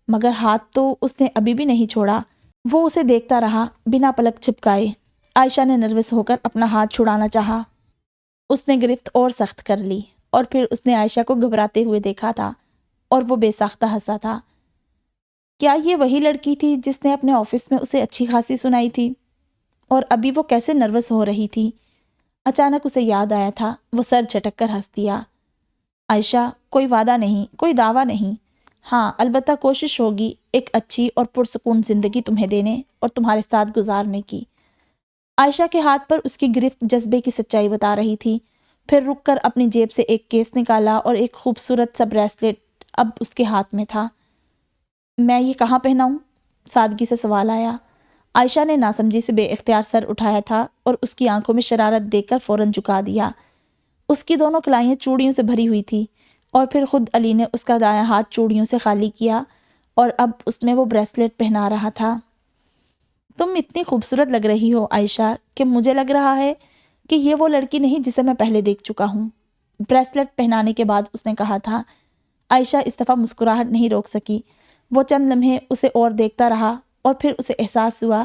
مگر ہاتھ تو اس نے ابھی بھی نہیں چھوڑا۔ وہ اسے دیکھتا رہا بنا پلک جھپکائے۔ عائشہ نے نروس ہو کر اپنا ہاتھ چھڑانا چاہا۔ اس نے گرفت اور سخت کر لی، اور پھر اس نے عائشہ کو گھبراتے ہوئے دیکھا تھا، اور وہ بے ساختہ ہنسا تھا۔ کیا یہ وہی لڑکی تھی جس نے اپنے آفس میں اسے اچھی خاصی سنائی تھی؟ اور ابھی وہ کیسے نروس ہو رہی تھی؟ اچانک اسے یاد آیا تھا۔ وہ سر جھٹک کر ہنس دیا۔ عائشہ، کوئی وعدہ نہیں، کوئی دعویٰ نہیں، ہاں البتہ کوشش ہوگی ایک اچھی اور پرسکون زندگی تمہیں دینے اور تمہارے ساتھ گزارنے کی۔ عائشہ کے ہاتھ پر اس کی گرفت جذبے کی سچائی بتا رہی تھی۔ پھر رک کر اپنی جیب سے ایک کیس نکالا اور ایک خوبصورت سا بریسلیٹ اب اس کے ہاتھ میں تھا۔ میں یہ کہاں پہناؤں؟ سادگی سے سوال آیا۔ عائشہ نے ناسمجھی سے بے اختیار سر اٹھایا تھا اور اس کی آنکھوں میں شرارت دیکھ کر فوراً جھکا دیا۔ اس کی دونوں کلائیاں چوڑیوں سے بھری ہوئی تھی، اور پھر خود علی نے اس کا دایاں ہاتھ چوڑیوں سے خالی کیا اور اب اس میں وہ بریسلیٹ پہنا رہا تھا۔ تم اتنی خوبصورت لگ رہی ہو عائشہ کہ مجھے لگ رہا ہے کہ یہ وہ لڑکی نہیں جسے میں پہلے دیکھ چکا ہوں، بریسلیٹ پہنانے کے بعد اس نے کہا تھا۔ عائشہ اس دفعہ مسکراہٹ نہیں روک سکی۔ وہ چند لمحے اسے اور دیکھتا رہا، اور پھر اسے احساس ہوا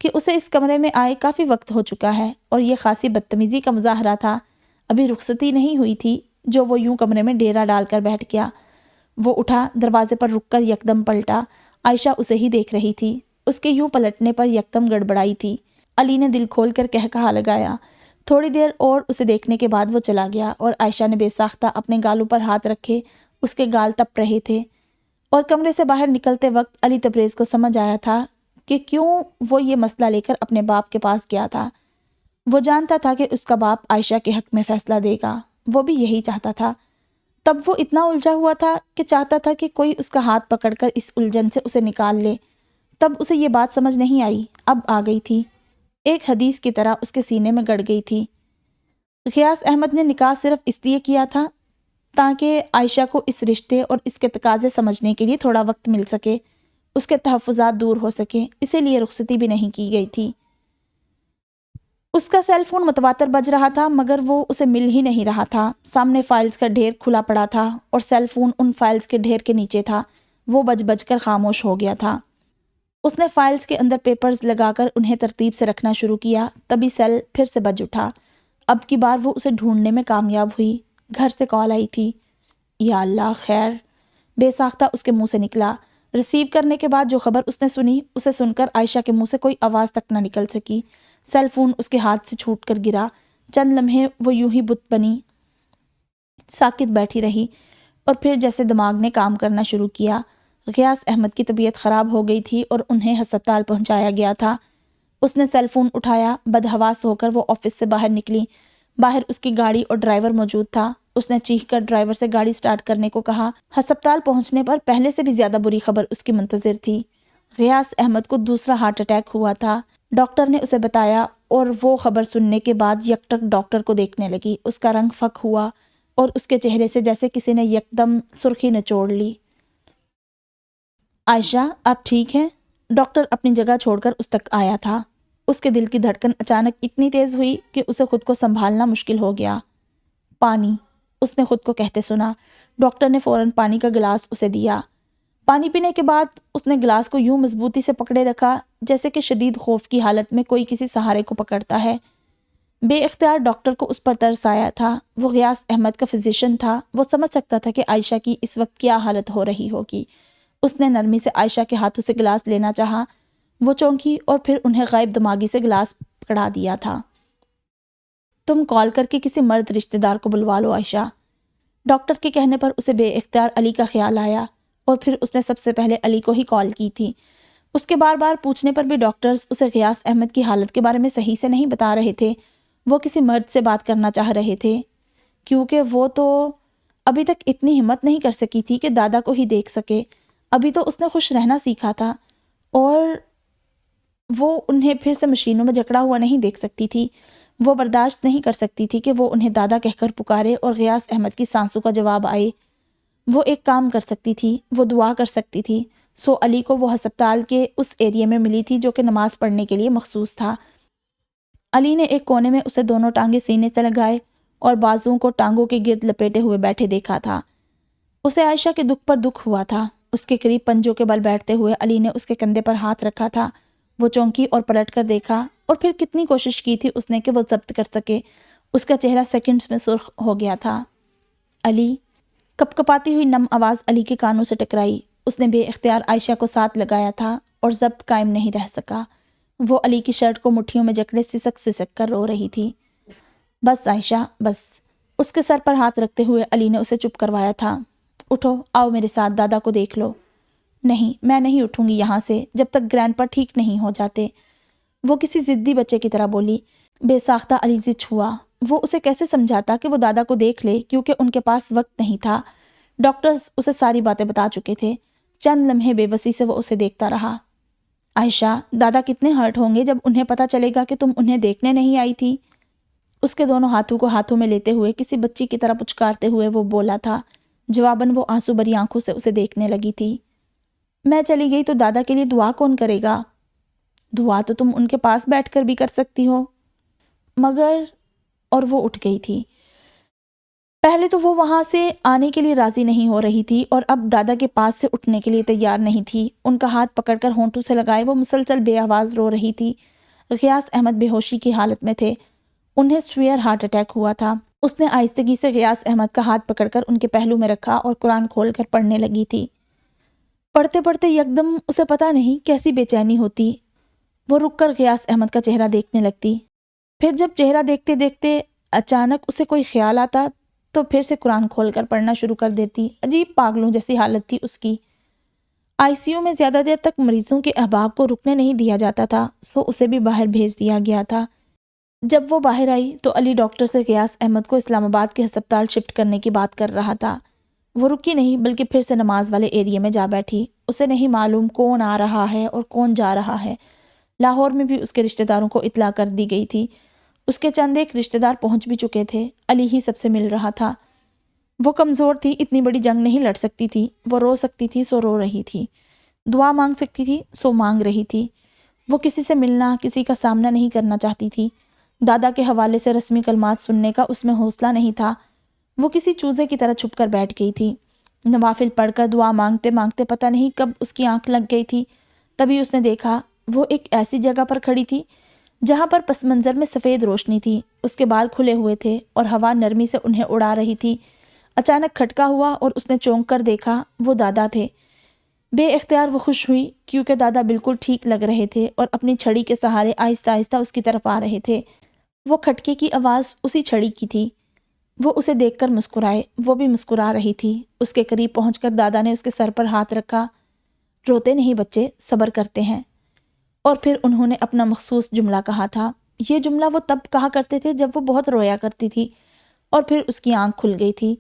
کہ اسے اس کمرے میں آئے کافی وقت ہو چکا ہے اور یہ خاصی بدتمیزی کا مظاہرہ تھا۔ ابھی رخصتی نہیں ہوئی تھی جو وہ یوں کمرے میں ڈیرا ڈال کر بیٹھ گیا۔ وہ اٹھا، دروازے پر رک کر یکدم پلٹا۔ عائشہ اسے ہی دیکھ رہی تھی۔ اس کے یوں پلٹنے پر یکدم گڑبڑائی تھی۔ علی نے دل کھول کر کہا لگایا۔ تھوڑی دیر اور اسے دیکھنے کے بعد وہ چلا گیا اور عائشہ نے بے ساختہ اپنے گالوں پر ہاتھ رکھے۔ اس کے گال تپ رہے تھے اور کمرے سے باہر نکلتے وقت علی تبریز کو سمجھ آیا تھا کہ کیوں وہ یہ مسئلہ لے کر اپنے باپ کے پاس گیا تھا۔ وہ جانتا تھا کہ اس کا باپ عائشہ کے حق میں فیصلہ دے گا۔ وہ بھی یہی چاہتا تھا۔ تب وہ اتنا الجھا ہوا تھا کہ چاہتا تھا کہ کوئی اس کا ہاتھ پکڑ کر اس الجھن سے اسے نکال لے۔ تب اسے یہ بات سمجھ نہیں آئی، اب آ گئی تھی۔ ایک حدیث کی طرح اس کے سینے میں گڑ گئی تھی۔ غیاث احمد نے نکاح صرف اس لیے کیا تھا تاکہ عائشہ کو اس رشتے اور اس کے تقاضے سمجھنے کے لیے تھوڑا وقت مل سکے، اس کے تحفظات دور ہو سکے، اسی لیے رخصتی بھی نہیں کی گئی تھی۔ اس کا سیل فون متواتر بج رہا تھا مگر وہ اسے مل ہی نہیں رہا تھا۔ سامنے فائلز کا ڈھیر کھلا پڑا تھا اور سیل فون ان فائلز کے ڈھیر کے نیچے تھا۔ وہ بج بج کر خاموش ہو گیا تھا۔ اس نے فائلز کے اندر پیپرز لگا کر انہیں ترتیب سے رکھنا شروع کیا، تبھی سیل پھر سے بج اٹھا۔ اب کی بار وہ اسے ڈھونڈنے میں کامیاب ہوئی۔ گھر سے کال آئی تھی۔ یا اللہ، خیر؟ بے ساختہ اس کے منہ سے نکلا۔ ریسیو کرنے کے بعد جو خبر اس نے سنی، اسے سن کر عائشہ کے منہ سے کوئی آواز تک نہ نکل سکی۔ سیل فون اس کے ہاتھ سے چھوٹ کر گرا۔ چند لمحے وہ یوں ہی بت بنی ساکت بیٹھی رہی اور پھر جیسے دماغ نے کام کرنا شروع کیا۔ غیاث احمد کی طبیعت خراب ہو گئی تھی اور انہیں ہسپتال پہنچایا گیا تھا۔ اس نے سیل فون اٹھایا۔ بدحواس ہو کر وہ آفس سے باہر نکلی۔ باہر اس کی گاڑی اور ڈرائیور موجود تھا۔ اس نے چیخ کر ڈرائیور سے گاڑی سٹارٹ کرنے کو کہا۔ ہسپتال پہنچنے پر پہلے سے بھی زیادہ بری خبر اس کی منتظر تھی۔ غیاث احمد کو دوسرا ہارٹ اٹیک ہوا تھا، ڈاکٹر نے اسے بتایا، اور وہ خبر سننے کے بعد یکٹک ڈاکٹر کو دیکھنے لگی۔ اس کا رنگ فک ہوا اور اس کے چہرے سے جیسے کسی نے یکدم سرخی نچوڑ لی۔ عائشہ، آپ ٹھیک ہیں؟ ڈاکٹر اپنی جگہ چھوڑ کر اس تک آیا تھا۔ اس کے دل کی دھڑکن اچانک اتنی تیز ہوئی کہ اسے خود کو سنبھالنا مشکل ہو گیا۔ پانی، اس نے خود کو کہتے سنا۔ ڈاکٹر نے فوراً پانی کا گلاس اسے دیا۔ پانی پینے کے بعد اس نے گلاس کو یوں مضبوطی سے پکڑے رکھا جیسے کہ شدید خوف کی حالت میں کوئی کسی سہارے کو پکڑتا ہے۔ بے اختیار ڈاکٹر کو اس پر ترس آیا تھا۔ وہ غیاث احمد کا فزیشین تھا۔ وہ سمجھ سکتا تھا کہ عائشہ کی اس وقت کیا حالت ہو رہی ہوگی۔ اس نے نرمی سے عائشہ کے ہاتھوں سے گلاس لینا چاہا۔ وہ چونکی اور پھر انہیں غائب دماغی سے گلاس پکڑا دیا تھا۔ تم کال کر کے کسی مرد رشتہ دار کو بلوا لو عائشہ۔ ڈاکٹر کے کہنے پر اسے بے اختیار علی کا خیال آیا اور پھر اس نے سب سے پہلے علی کو ہی کال کی تھی۔ اس کے بار بار پوچھنے پر بھی ڈاکٹرز اسے غیاث احمد کی حالت کے بارے میں صحیح سے نہیں بتا رہے تھے۔ وہ کسی مرد سے بات کرنا چاہ رہے تھے کیونکہ وہ تو ابھی تک اتنی ہمت نہیں کر سکی تھی کہ دادا کو ہی دیکھ سکے۔ ابھی تو اس نے خوش رہنا سیکھا تھا اور وہ انہیں پھر سے مشینوں میں جکڑا ہوا نہیں دیکھ سکتی تھی۔ وہ برداشت نہیں کر سکتی تھی کہ وہ انہیں دادا کہہ کر پکارے اور غیاث احمد کی سانسوں کا جواب آئے۔ وہ ایک کام کر سکتی تھی، وہ دعا کر سکتی تھی۔ سو علی کو وہ ہسپتال کے اس ایریے میں ملی تھی جو کہ نماز پڑھنے کے لیے مخصوص تھا۔ علی نے ایک کونے میں اسے دونوں ٹانگیں سینے سے لگائے اور بازوؤں کو ٹانگوں کے گرد لپیٹے ہوئے بیٹھے دیکھا تھا۔ اسے عائشہ کے دکھ پر دکھ ہوا تھا۔ اس کے قریب پنجوں کے بل بیٹھتے ہوئے علی نے اس کے کندھے پر ہاتھ رکھا تھا۔ وہ چونکی اور پلٹ کر دیکھا اور پھر کتنی کوشش کی تھی اس نے کہ وہ ضبط کر سکے۔ اس کا چہرہ سیکنڈز میں سرخ ہو گیا تھا۔ علی، کپ کپاتی ہوئی نم آواز علی کے کانوں سے ٹکرائی۔ اس نے بے اختیار عائشہ کو ساتھ لگایا تھا اور ضبط قائم نہیں رہ سکا۔ وہ علی کی شرٹ کو مٹھیوں میں جکڑے سسک سسک کر رو رہی تھی۔ بس عائشہ، بس۔ اس کے سر پر ہاتھ رکھتے ہوئے علی نے اسے چپ کروایا تھا۔ اٹھو، آؤ میرے ساتھ، دادا کو دیکھ لو۔ نہیں، میں نہیں اٹھوں گی یہاں سے جب تک گرینڈ پا ٹھیک نہیں ہو جاتے، وہ کسی ضدی بچے کی طرح بولی۔ بے ساختہ علی ضد ہوا۔ وہ اسے کیسے سمجھاتا کہ وہ دادا کو دیکھ لے کیونکہ ان کے پاس وقت نہیں تھا۔ ڈاکٹرز اسے ساری باتیں بتا چکے تھے۔ چند لمحے بے بسی سے وہ اسے دیکھتا رہا۔ عائشہ، دادا کتنے ہرٹ ہوں گے جب انہیں پتہ چلے گا کہ تم انہیں دیکھنے نہیں آئی تھی۔ اس کے دونوں ہاتھوں کو ہاتھوں میں لیتے ہوئے کسی بچی کی طرح پچکارتے ہوئے وہ بولا تھا۔ جواباً وہ آنسو بھری آنکھوں سے اسے دیکھنے لگی تھی۔ میں چلی گئی تو دادا کے لیے دعا کون کرے گا؟ دعا تو تم ان کے پاس بیٹھ کر بھی کر سکتی ہو۔ مگر، اور وہ اٹھ گئی تھی۔ پہلے تو وہ وہاں سے آنے کے لیے راضی نہیں ہو رہی تھی اور اب دادا کے پاس سے اٹھنے کے لیے تیار نہیں تھی۔ ان کا ہاتھ پکڑ کر ہونٹوں سے لگائے وہ مسلسل بے آواز رو رہی تھی۔ غیاث احمد بے ہوشی کی حالت میں تھے، انہیں سویئر ہارٹ اٹیک ہوا تھا۔ اس نے آہستگی سے غیاث احمد کا ہاتھ پکڑ کر ان کے پہلو میں رکھا اور قرآن کھول کر پڑھنے لگی تھی۔ پڑھتے پڑھتے یکدم اسے پتہ نہیں کیسی بے چینی ہوتی، وہ رک کر غیاث احمد کا چہرہ دیکھنے لگتی۔ پھر جب چہرہ دیکھتے دیکھتے اچانک اسے کوئی خیال آتا تو پھر سے قرآن کھول کر پڑھنا شروع کر دیتی۔ عجیب پاگلوں جیسی حالت تھی اس کی۔ آئی سی یو میں زیادہ دیر تک مریضوں کے احباب کو رکنے نہیں دیا جاتا تھا، سو اسے بھی باہر بھیج دیا گیا تھا۔ جب وہ باہر آئی تو علی ڈاکٹر سے غیاث احمد کو اسلام آباد کے ہسپتال شفٹ کرنے کی بات کر رہا تھا۔ وہ رکی نہیں بلکہ پھر سے نماز والے ایریے میں جا بیٹھی۔ اسے نہیں معلوم کون آ رہا ہے اور کون جا رہا ہے۔ لاہور میں بھی اس کے رشتہ داروں کو اطلاع کر دی گئی تھی۔ اس کے چند ایک رشتہ دار پہنچ بھی چکے تھے، علی ہی سب سے مل رہا تھا۔ وہ کمزور تھی، اتنی بڑی جنگ نہیں لڑ سکتی تھی، وہ رو سکتی تھی سو رو رہی تھی، دعا مانگ سکتی تھی سو مانگ رہی تھی۔ وہ کسی سے ملنا، کسی کا سامنا نہیں کرنا چاہتی تھی۔ دادا کے حوالے سے رسمی کلمات سننے کا اس میں حوصلہ نہیں تھا۔ وہ کسی چوزے کی طرح چھپ کر بیٹھ گئی تھی۔ نوافل پڑھ کر دعا مانگتے مانگتے پتہ نہیں کب اس کی آنکھ لگ گئی تھی۔ تبھی اس نے دیکھا وہ ایک ایسی جگہ پر کھڑی تھی جہاں پر پس منظر میں سفید روشنی تھی، اس کے بال کھلے ہوئے تھے اور ہوا نرمی سے انہیں اڑا رہی تھی۔ اچانک کھٹکا ہوا اور اس نے چونک کر دیکھا، وہ دادا تھے۔ بے اختیار وہ خوش ہوئی کیونکہ دادا بالکل ٹھیک لگ رہے تھے اور اپنی چھڑی کے سہارے آہستہ آہستہ اس کی طرف آ رہے تھے۔ وہ کھٹکے کی آواز اسی چھڑی کی تھی۔ وہ اسے دیکھ کر مسکرائے، وہ بھی مسکرا رہی تھی۔ اس کے قریب پہنچ کر دادا نے اس کے سر پر ہاتھ رکھا۔ روتے نہیں بچے، صبر کرتے ہیں۔ اور پھر انہوں نے اپنا مخصوص جملہ کہا تھا۔ یہ جملہ وہ تب کہا کرتے تھے جب وہ بہت رویا کرتی تھی اور پھر اس کی آنکھ کھل گئی تھی۔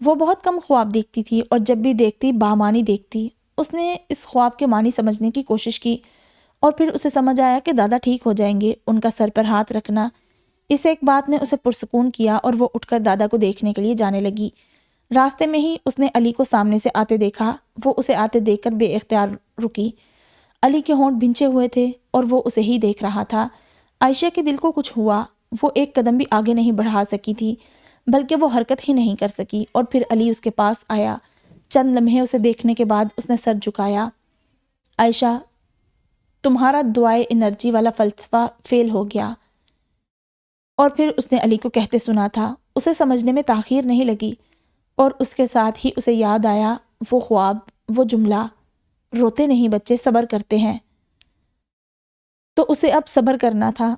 وہ بہت کم خواب دیکھتی تھی اور جب بھی دیکھتی بامانی دیکھتی۔ اس نے اس خواب کے معنی سمجھنے کی کوشش کی اور پھر اسے سمجھ آیا کہ دادا ٹھیک ہو جائیں گے۔ ان کا سر پر ہاتھ رکھنا، اس ایک بات نے اسے پرسکون کیا اور وہ اٹھ کر دادا کو دیکھنے کے لیے جانے لگی۔ راستے میں ہی اس نے علی کو سامنے سے آتے دیکھا۔ وہ اسے آتے دیکھ کر بے اختیار رکی۔ علی کے ہونٹ بھنچے ہوئے تھے اور وہ اسے ہی دیکھ رہا تھا۔ عائشہ کے دل کو کچھ ہوا، وہ ایک قدم بھی آگے نہیں بڑھا سکی تھی، بلکہ وہ حرکت ہی نہیں کر سکی۔ اور پھر علی اس کے پاس آیا۔ چند لمحے اسے دیکھنے کے بعد اس نے سر جھکایا۔ عائشہ، تمہارا دعائے انرجی والا فلسفہ فیل ہو گیا۔ اور پھر اس نے علی کو کہتے سنا تھا۔ اسے سمجھنے میں تاخیر نہیں لگی اور اس کے ساتھ ہی اسے یاد آیا وہ خواب، وہ جملہ، روتے نہیں بچے، صبر کرتے ہیں۔ تو اسے اب صبر کرنا تھا۔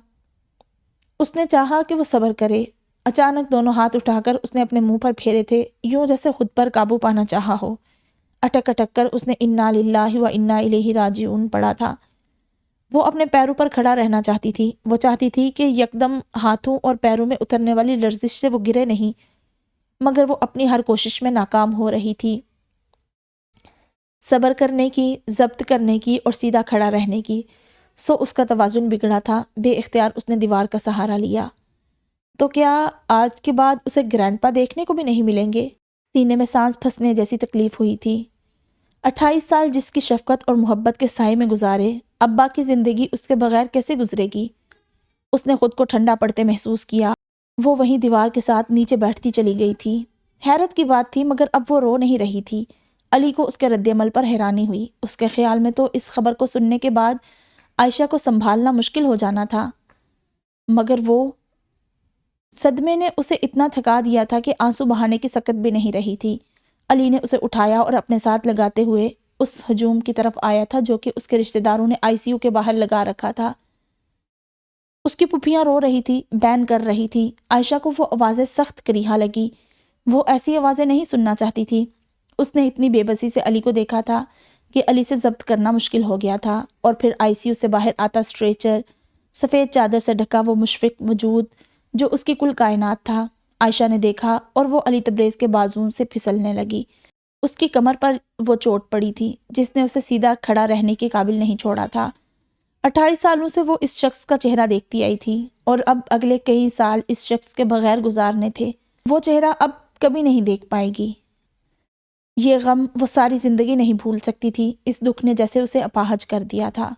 اس نے چاہا کہ وہ صبر کرے۔ اچانک دونوں ہاتھ اٹھا کر اس نے اپنے منہ پر پھیرے تھے، یوں جیسے خود پر قابو پانا چاہا ہو۔ اٹک اٹک کر اس نے انا للہ و انا الیہ راجعون پڑھا تھا۔ وہ اپنے پیروں پر کھڑا رہنا چاہتی تھی۔ وہ چاہتی تھی کہ یکدم ہاتھوں اور پیروں میں اترنے والی لرزش سے وہ گرے نہیں، مگر وہ اپنی ہر کوشش میں ناکام ہو رہی تھی۔ صبر کرنے کی، ضبط کرنے کی اور سیدھا کھڑا رہنے کی، سو اس کا توازن بگڑا تھا۔ بے اختیار اس نے دیوار کا سہارا لیا۔ تو کیا آج کے بعد اسے گرینڈ پا دیکھنے کو بھی نہیں ملیں گے؟ سینے میں سانس پھنسنے جیسی تکلیف ہوئی تھی۔ 28 سال جس کی شفقت اور محبت کے سائے میں گزارے، ابا کی زندگی اس کے بغیر کیسے گزرے گی؟ اس نے خود کو ٹھنڈا پڑتے محسوس کیا۔ وہ وہیں دیوار کے ساتھ نیچے بیٹھتی چلی گئی تھی۔ حیرت کی بات تھی مگر اب وہ رو نہیں رہی تھی۔ علی کو اس کے رد عمل پر حیرانی ہوئی۔ اس کے خیال میں تو اس خبر کو سننے کے بعد عائشہ کو سنبھالنا مشکل ہو جانا تھا، مگر وہ صدمے نے اسے اتنا تھکا دیا تھا کہ آنسو بہانے کی سکت بھی نہیں رہی تھی۔ علی نے اسے اٹھایا اور اپنے ساتھ لگاتے ہوئے اس ہجوم کی طرف آیا تھا جو کہ اس کے رشتہ داروں نے آئی سی یو کے باہر لگا رکھا تھا۔ اس کی پھپھیاں رو رہی تھی، بین کر رہی تھی۔ عائشہ کو وہ آوازیں سخت کریہا لگی۔ وہ ایسی آوازیں نہیں سننا چاہتی تھی۔ اس نے اتنی بے بسی سے علی کو دیکھا تھا کہ علی سے ضبط کرنا مشکل ہو گیا تھا۔ اور پھر آئی سی یو سے باہر آتا اسٹریچر، سفید چادر سے ڈھکا وہ مشفق وجود جو اس کی کل کائنات تھا، عائشہ نے دیکھا اور وہ علی تبریز کے بازوؤں سے پھسلنے لگی۔ اس کی کمر پر وہ چوٹ پڑی تھی جس نے اسے سیدھا کھڑا رہنے کے قابل نہیں چھوڑا تھا۔ 28 سالوں سے وہ اس شخص کا چہرہ دیکھتی آئی تھی اور اب اگلے کئی سال اس شخص کے بغیر گزارنے تھے۔ وہ چہرہ اب کبھی نہیں دیکھ پائے گی۔ یہ غم وہ ساری زندگی نہیں بھول سکتی تھی۔ اس دکھ نے جیسے اسے اپاہج کر دیا تھا۔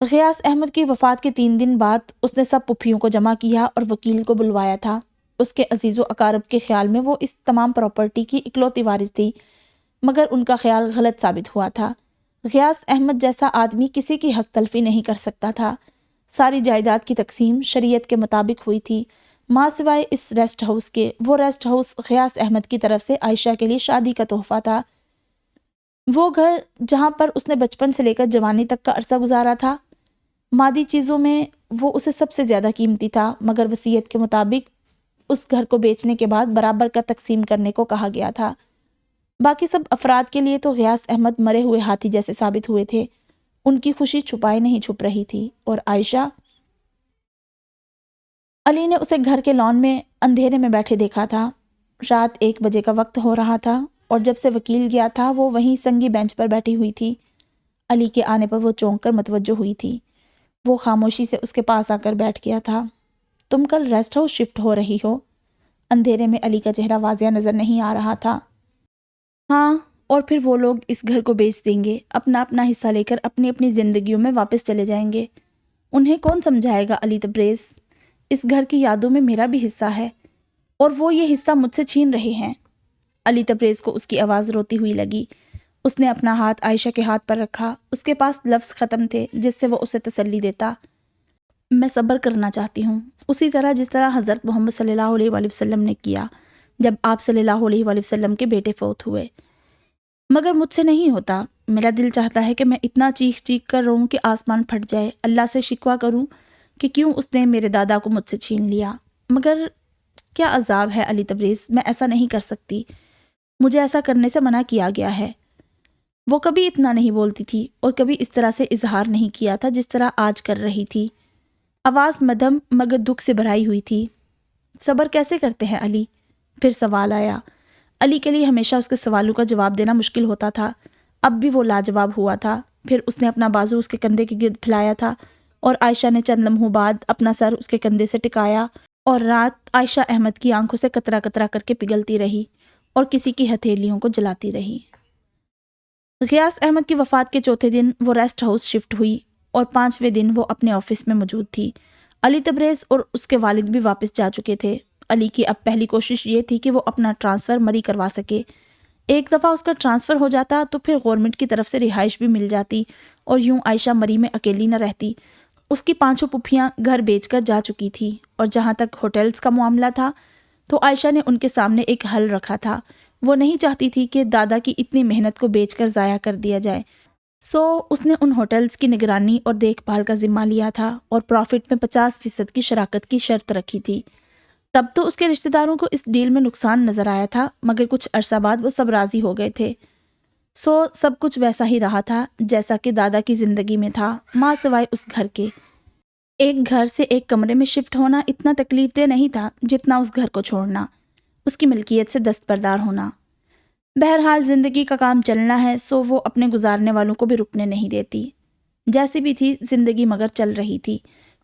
غیاث احمد کی وفات کے 3 دن بعد اس نے سب پھپھیوں کو جمع کیا اور وکیل کو بلوایا تھا۔ اس کے عزیز و اقارب کے خیال میں وہ اس تمام پراپرٹی کی اکلوتی وارث تھی، مگر ان کا خیال غلط ثابت ہوا تھا۔ غیاث احمد جیسا آدمی کسی کی حق تلفی نہیں کر سکتا تھا۔ ساری جائیداد کی تقسیم شریعت کے مطابق ہوئی تھی، ماں سوائے اس ریسٹ ہاؤس کے۔ وہ ریسٹ ہاؤس غیاث احمد کی طرف سے عائشہ کے لیے شادی کا تحفہ تھا۔ وہ گھر جہاں پر اس نے بچپن سے لے کر جوانی تک کا عرصہ گزارا تھا، مادی چیزوں میں وہ اسے سب سے زیادہ قیمتی تھا، مگر وصیت کے مطابق اس گھر کو بیچنے کے بعد برابر کا تقسیم کرنے کو کہا گیا تھا۔ باقی سب افراد کے لیے تو غیاث احمد مرے ہوئے ہاتھی جیسے ثابت ہوئے تھے۔ ان کی خوشی چھپائے نہیں چھپ رہی تھی، اور عائشہ، علی نے اسے گھر کے لان میں اندھیرے میں بیٹھے دیکھا تھا۔ رات 1 بجے کا وقت ہو رہا تھا، اور جب سے وکیل گیا تھا وہ وہیں سنگی بینچ پر بیٹھی ہوئی تھی۔ علی کے آنے پر وہ چونک کر متوجہ ہوئی تھی۔ وہ خاموشی سے اس کے پاس آ کر بیٹھ گیا تھا۔ تم کل ریسٹ ہاؤس شفٹ ہو رہی ہو؟ اندھیرے میں علی کا چہرہ واضح نظر نہیں آ رہا تھا۔ ہاں، اور پھر وہ لوگ اس گھر کو بیچ دیں گے، اپنا اپنا حصہ لے کر اپنی اپنی زندگیوں میں واپس چلے جائیں گے۔ انہیں کون سمجھائے گا علی تبریز؟ اس گھر کی یادوں میں میرا بھی حصہ ہے، اور وہ یہ حصہ مجھ سے چھین رہے ہیں۔ علی تبریز کو اس کی آواز روتی ہوئی لگی۔ اس نے اپنا ہاتھ عائشہ کے ہاتھ پر رکھا۔ اس کے پاس لفظ ختم تھے جس سے وہ اسے تسلی دیتا۔ میں صبر کرنا چاہتی ہوں، اسی طرح جس طرح حضرت محمد صلی اللہ علیہ وآلہ وسلم نے کیا جب آپ صلی اللہ علیہ وآلہ وسلم کے بیٹے فوت ہوئے۔ مگر مجھ سے نہیں ہوتا۔ میرا دل چاہتا ہے کہ میں اتنا چیخ چیخ کر روؤں کہ آسمان پھٹ جائے، اللہ سے شکوہ کروں کہ کیوں اس نے میرے دادا کو مجھ سے چھین لیا۔ مگر کیا عذاب ہے علی تبریز، میں ایسا نہیں کر سکتی، مجھے ایسا کرنے سے منع کیا گیا ہے۔ وہ کبھی اتنا نہیں بولتی تھی، اور کبھی اس طرح سے اظہار نہیں کیا تھا جس طرح آج کر رہی تھی۔ آواز مدھم مگر دکھ سے بھرائی ہوئی تھی۔ صبر کیسے کرتے ہیں علی؟ پھر سوال آیا۔ علی کے لیے ہمیشہ اس کے سوالوں کا جواب دینا مشکل ہوتا تھا، اب بھی وہ لاجواب ہوا تھا۔ پھر اس نے اپنا بازو اس کے کندھے کے گرد پھیلایا تھا، اور عائشہ نے چند لمحوں بعد اپنا سر اس کے کندھے سے ٹکایا، اور رات عائشہ احمد کی آنکھوں سے قطرہ قطرہ کر کے پگھلتی رہی اور کسی کی ہتھیلیوں کو جلاتی رہی۔ غیاث احمد کی وفات کے چوتھے دن وہ ریسٹ ہاؤس شفٹ ہوئی، اور 5ویں دن وہ اپنے آفس میں موجود تھی۔ علی تبریز اور اس کے والد بھی واپس جا چکے تھے۔ علی کی اب پہلی کوشش یہ تھی کہ وہ اپنا ٹرانسفر مری کروا سکے۔ ایک دفعہ اس کا ٹرانسفر ہو جاتا تو پھر گورنمنٹ کی طرف سے رہائش بھی مل جاتی، اور یوں عائشہ مری میں اکیلی نہ رہتی۔ اس کی 5 پھپھیاں گھر بیچ کر جا چکی تھی، اور جہاں تک ہوٹلز کا معاملہ تھا تو عائشہ نے ان کے سامنے ایک حل رکھا تھا۔ وہ نہیں چاہتی تھی کہ دادا کی اتنی محنت کو بیچ کر ضائع کر دیا جائے، سو اس نے ان ہوٹلز کی نگرانی اور دیکھ بھال کا ذمہ لیا تھا، اور پروفٹ میں 50% کی شراکت کی شرط رکھی تھی۔ تب تو اس کے رشتہ داروں کو اس ڈیل میں نقصان نظر آیا تھا، مگر کچھ عرصہ بعد وہ سب راضی ہو گئے تھے۔ سو سب کچھ ویسا ہی رہا تھا جیسا کہ دادا کی زندگی میں تھا، ماں سوائے اس گھر کے۔ ایک گھر سے ایک کمرے میں شفٹ ہونا اتنا تکلیف دہ نہیں تھا جتنا اس گھر کو چھوڑنا، اس کی ملکیت سے دستبردار ہونا۔ بہرحال زندگی کا کام چلنا ہے، سو وہ اپنے گزارنے والوں کو بھی رکنے نہیں دیتی۔ جیسی بھی تھی زندگی مگر چل رہی تھی۔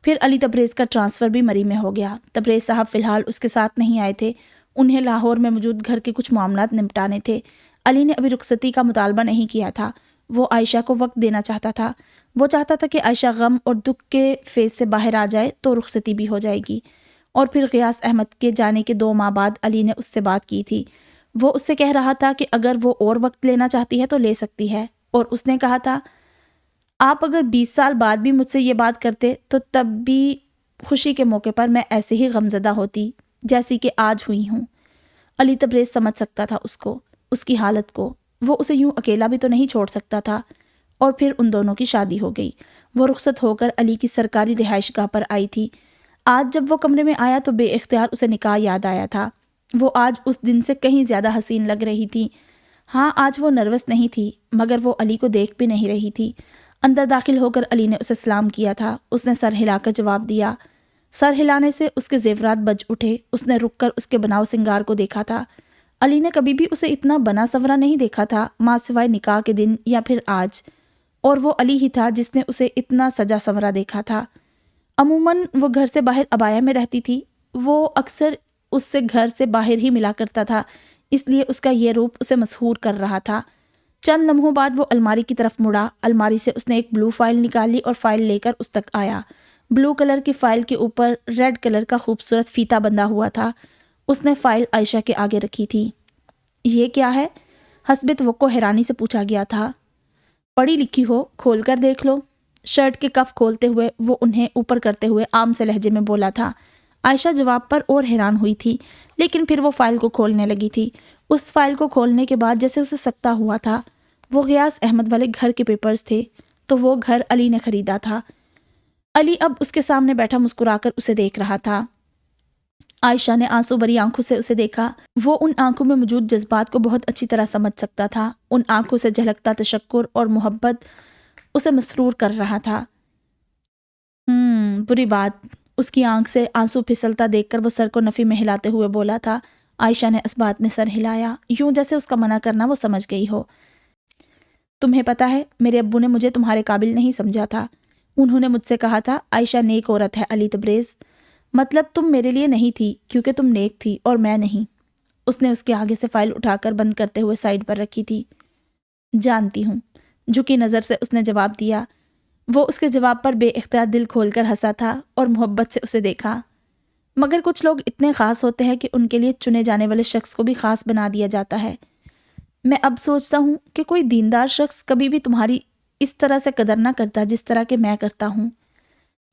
پھر علی تبریز کا ٹرانسفر بھی مری میں ہو گیا۔ تبریز صاحب فی الحال اس کے ساتھ نہیں آئے تھے، انہیں لاہور میں موجود گھر کے کچھ معاملات نمٹانے تھے۔ علی نے ابھی رخصتی کا مطالبہ نہیں کیا تھا، وہ عائشہ کو وقت دینا چاہتا تھا۔ وہ چاہتا تھا کہ عائشہ غم اور دکھ کے فیز سے باہر آ جائے تو رخصتی بھی ہو جائے گی۔ اور پھر غیاث احمد کے جانے کے 2 ماہ بعد علی نے اس سے بات کی تھی۔ وہ اس سے کہہ رہا تھا کہ اگر وہ اور وقت لینا چاہتی ہے تو لے سکتی ہے، اور اس نے کہا تھا آپ اگر 20 سال بعد بھی مجھ سے یہ بات کرتے تو تب بھی خوشی کے موقع پر میں ایسے ہی غمزدہ ہوتی جیسی کہ آج ہوئی ہوں۔ علی تبریز سمجھ سکتا تھا اس کو، اس کی حالت کو۔ وہ اسے یوں اکیلا بھی تو نہیں چھوڑ سکتا تھا۔ اور پھر ان دونوں کی شادی ہو گئی۔ وہ رخصت ہو کر علی کی سرکاری رہائش گاہ پر آئی تھی۔ آج جب وہ کمرے میں آیا تو بے اختیار اسے نکاح یاد آیا تھا۔ وہ آج اس دن سے کہیں زیادہ حسین لگ رہی تھی۔ ہاں، آج وہ نروس نہیں تھی، مگر وہ علی کو دیکھ بھی نہیں رہی تھی۔ اندر داخل ہو کر علی نے اسے سلام کیا تھا۔ اس نے سر ہلا کر جواب دیا۔ سر ہلانے سے اس کے زیورات بج اٹھے۔ اس نے رک کر اس کے بناؤ سنگار کو دیکھا تھا۔ علی نے کبھی بھی اسے اتنا بنا سورا نہیں دیکھا تھا، ماں سوائے نکاح کے دن یا پھر آج، اور وہ علی ہی تھا جس نے اسے اتنا سجا سورا دیکھا تھا۔ عموماً وہ گھر سے باہر عبایا میں رہتی تھی۔ وہ اکثر اس سے گھر سے باہر ہی ملا کرتا تھا، اس لیے اس کا یہ روپ اسے مسحور کر رہا تھا۔ چند لمحوں بعد وہ الماری کی طرف مڑا۔ الماری سے اس نے ایک بلو فائل نکالی اور فائل لے کر اس تک آیا۔ بلو کلر کی فائل کے اوپر ریڈ کلر کا خوبصورت فیتا بندھا ہوا تھا۔ اس نے فائل عائشہ کے آگے رکھی تھی۔ یہ کیا ہے؟ حسب توقع حیرانی سے پوچھا گیا تھا۔ پڑھی لکھی ہو، کھول کر دیکھ لو۔ شرٹ کے کف کھولتے ہوئے وہ انہیں اوپر کرتے ہوئے عام سے لہجے میں بولا تھا۔ عائشہ جواب پر اور حیران ہوئی تھی، لیکن پھر وہ فائل کو کھولنے لگی تھی۔ اس فائل کو کھولنے کے بعد جیسے اسے سکتہ ہوا تھا۔ وہ غیاث احمد والے گھر کے پیپرز تھے، تو وہ گھر علی نے خریدا تھا۔ علی اب اس کے سامنے بیٹھا مسکرا کر اسے دیکھ رہا تھا۔ عائشہ نے آنسو بھری آنکھوں سے اسے دیکھا۔ وہ ان آنکھوں میں موجود جذبات کو بہت اچھی طرح سمجھ سکتا تھا۔ ان آنکھوں سے جھلکتا تشکر اور محبت اسے مسرور کر رہا تھا۔ بری بات۔ اس کی آنکھ سے آنسو پھسلتا دیکھ کر وہ سر کو نفی میں ہلاتے ہوئے بولا تھا۔ عائشہ نے اس بات میں سر ہلایا، یوں جیسے اس کا منع کرنا وہ سمجھ گئی ہو۔ تمہیں پتہ ہے، میرے ابو نے مجھے تمہارے قابل نہیں سمجھا تھا۔ انہوں نے مجھ سے کہا تھا، عائشہ نیک عورت ہے علی تبریز، مطلب تم میرے لیے نہیں تھی کیونکہ تم نیک تھی اور میں نہیں۔ اس نے اس کے آگے سے فائل اٹھا کر بند کرتے ہوئے سائڈ پر رکھی تھی۔ جانتی ہوں، جھکی نظر سے اس نے جواب دیا۔ وہ اس کے جواب پر بے اختیار دل کھول کر ہنسا تھا اور محبت سے اسے دیکھا۔ مگر کچھ لوگ اتنے خاص ہوتے ہیں کہ ان کے لیے چنے جانے والے شخص کو بھی خاص بنا دیا جاتا ہے۔ میں اب سوچتا ہوں کہ کوئی دیندار شخص کبھی بھی تمہاری اس طرح سے قدر نہ کرتا جس طرح کہ میں کرتا ہوں۔